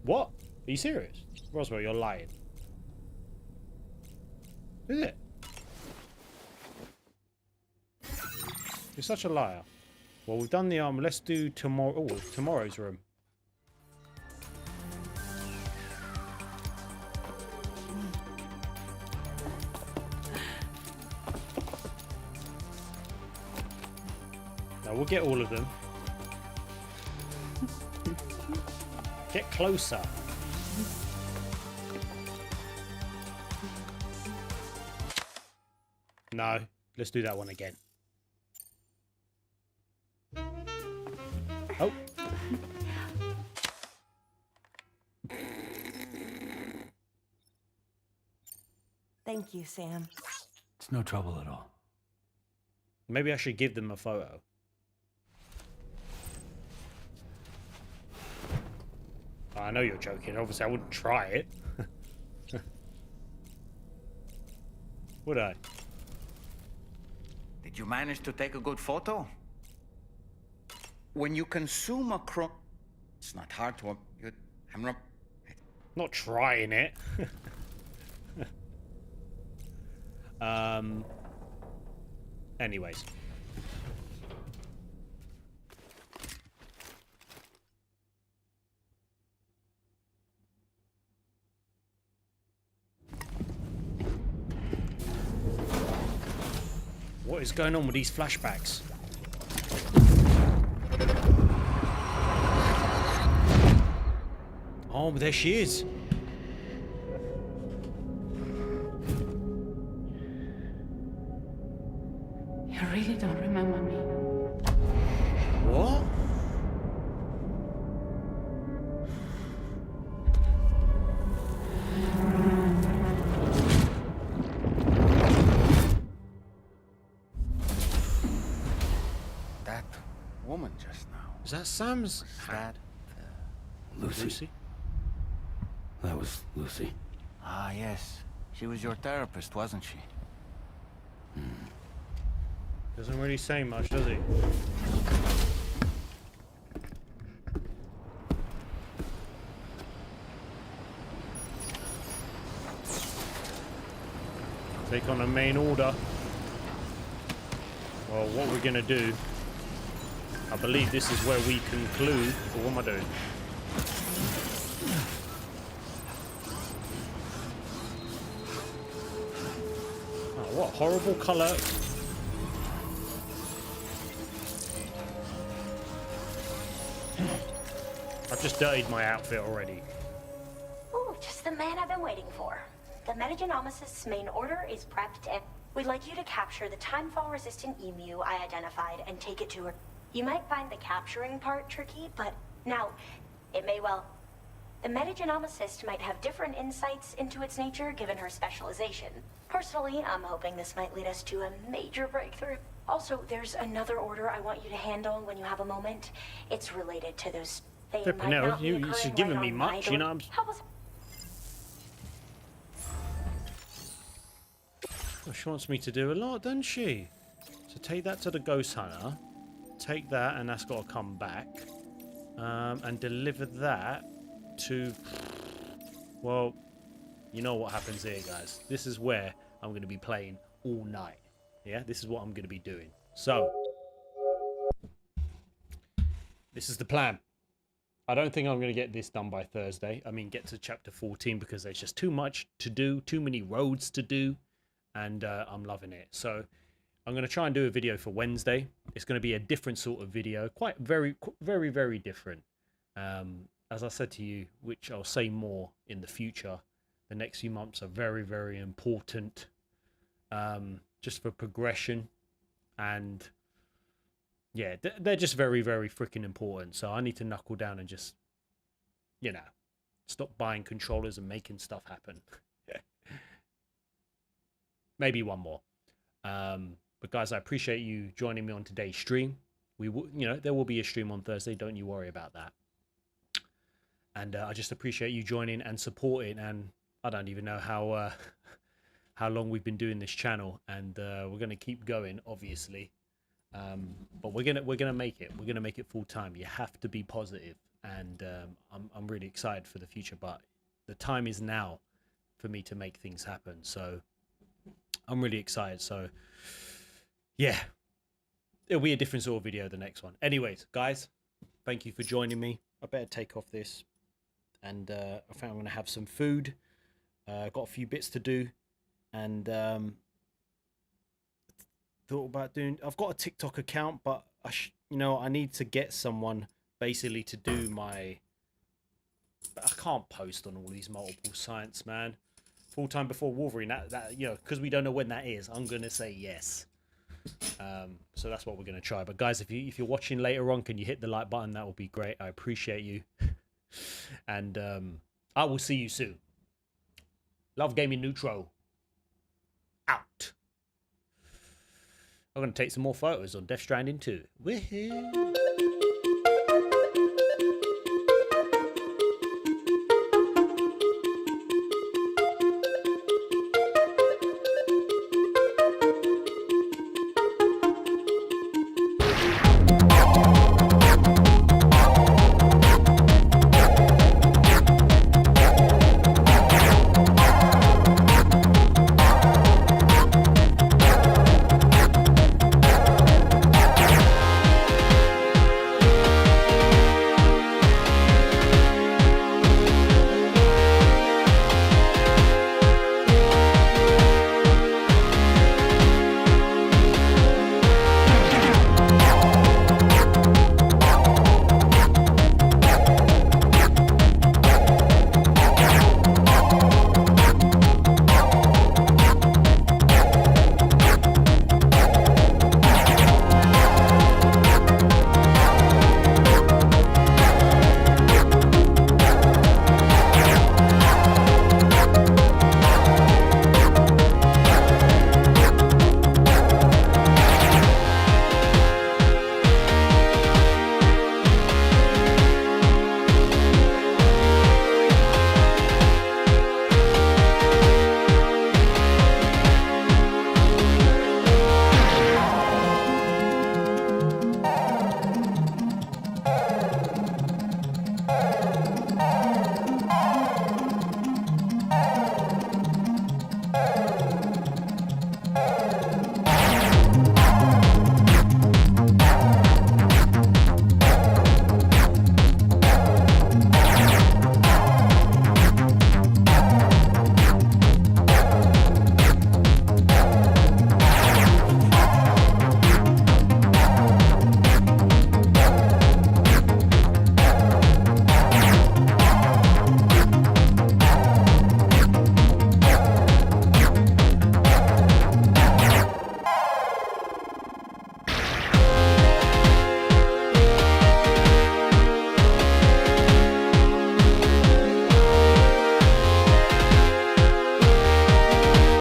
What? Are you serious? Roswell, you're lying. Is it? You're such a liar. Well, we've done the let's do tomorrow. Oh, tomorrow's room. Now we'll get all of them. Get closer. No, let's do that one again. Oh. Thank you, Sam. It's no trouble at all. Maybe I should give them a photo. I know you're joking. Obviously, I wouldn't try it. Would I? Did you manage to take a good photo? When you consume a it's not hard to... I'm not trying it. Anyways. What is going on with these flashbacks? Oh, there she is. You really don't remember me. What? That woman just now. Is that Sam's dad? Lucy? That was Lucy. Ah, yes. She was your therapist, wasn't she? Doesn't really say much, does he? Take on a main order. Well, what we're gonna do, I believe this is where we conclude. Or what am I doing? Oh, what horrible colour. I've just dirtied my outfit already. Ooh, just the man I've been waiting for. The Metagenomicist's main order is prepped, and we'd like you to capture the timefall-resistant emu I identified and take it to her. You might find the capturing part tricky, but now, it may well. The Metagenomicist might have different insights into its nature given her specialization. Personally, I'm hoping this might lead us to a major breakthrough. Also, there's another order I want you to handle when you have a moment. It's related to those. They might not be you're occurring giving right me on much, my you know. door. Help us. Well, she wants me to do a lot, doesn't she? So take that to the ghost hunter. Take that, and that's got to come back. And deliver that to... Well, you know what happens here, guys. This is where I'm going to be playing all night. Yeah, this is what I'm going to be doing. So, this is the plan. I don't think I'm going to get this done by Thursday. I mean, get to chapter 14 because there's just too much to do, too many roads to do, and I'm loving it. So, I'm going to try and do a video for Wednesday. It's going to be a different sort of video, quite very, very different. As I said to you, which I'll say more in the future, the next few months are very important, just for progression, and yeah, they're just very freaking important. So I need to knuckle down and just, you know, stop buying controllers and making stuff happen. Maybe one more. But guys, I appreciate you joining me on today's stream. We will, you know, there will be a stream on Thursday. Don't you worry about that. And I just appreciate you joining and supporting. And I don't even know how long we've been doing this channel, and we're gonna keep going, obviously. But we're gonna make it. We're gonna make it full time. You have to be positive, and I'm really excited for the future. But the time is now for me to make things happen. So I'm really excited. So yeah, it'll be a different sort of video, the next one. Anyways, guys, thank you for joining me. I better take off this, and I think I'm gonna have some food. Got a few bits to do, and thought about doing. I've got a TikTok account, but you know, I need to get someone basically to do my. I can't post on all these multiple sites, man. Full time before Wolverine. That you know, because we don't know when that is. I'm gonna say yes. So that's what we're gonna try. But guys, if you're watching later on, can you hit the like button? That would be great. I appreciate you. And I will see you soon. Love Gaming Neutro. Out. I'm going to take some more photos on Death Stranding 2. Woohoo!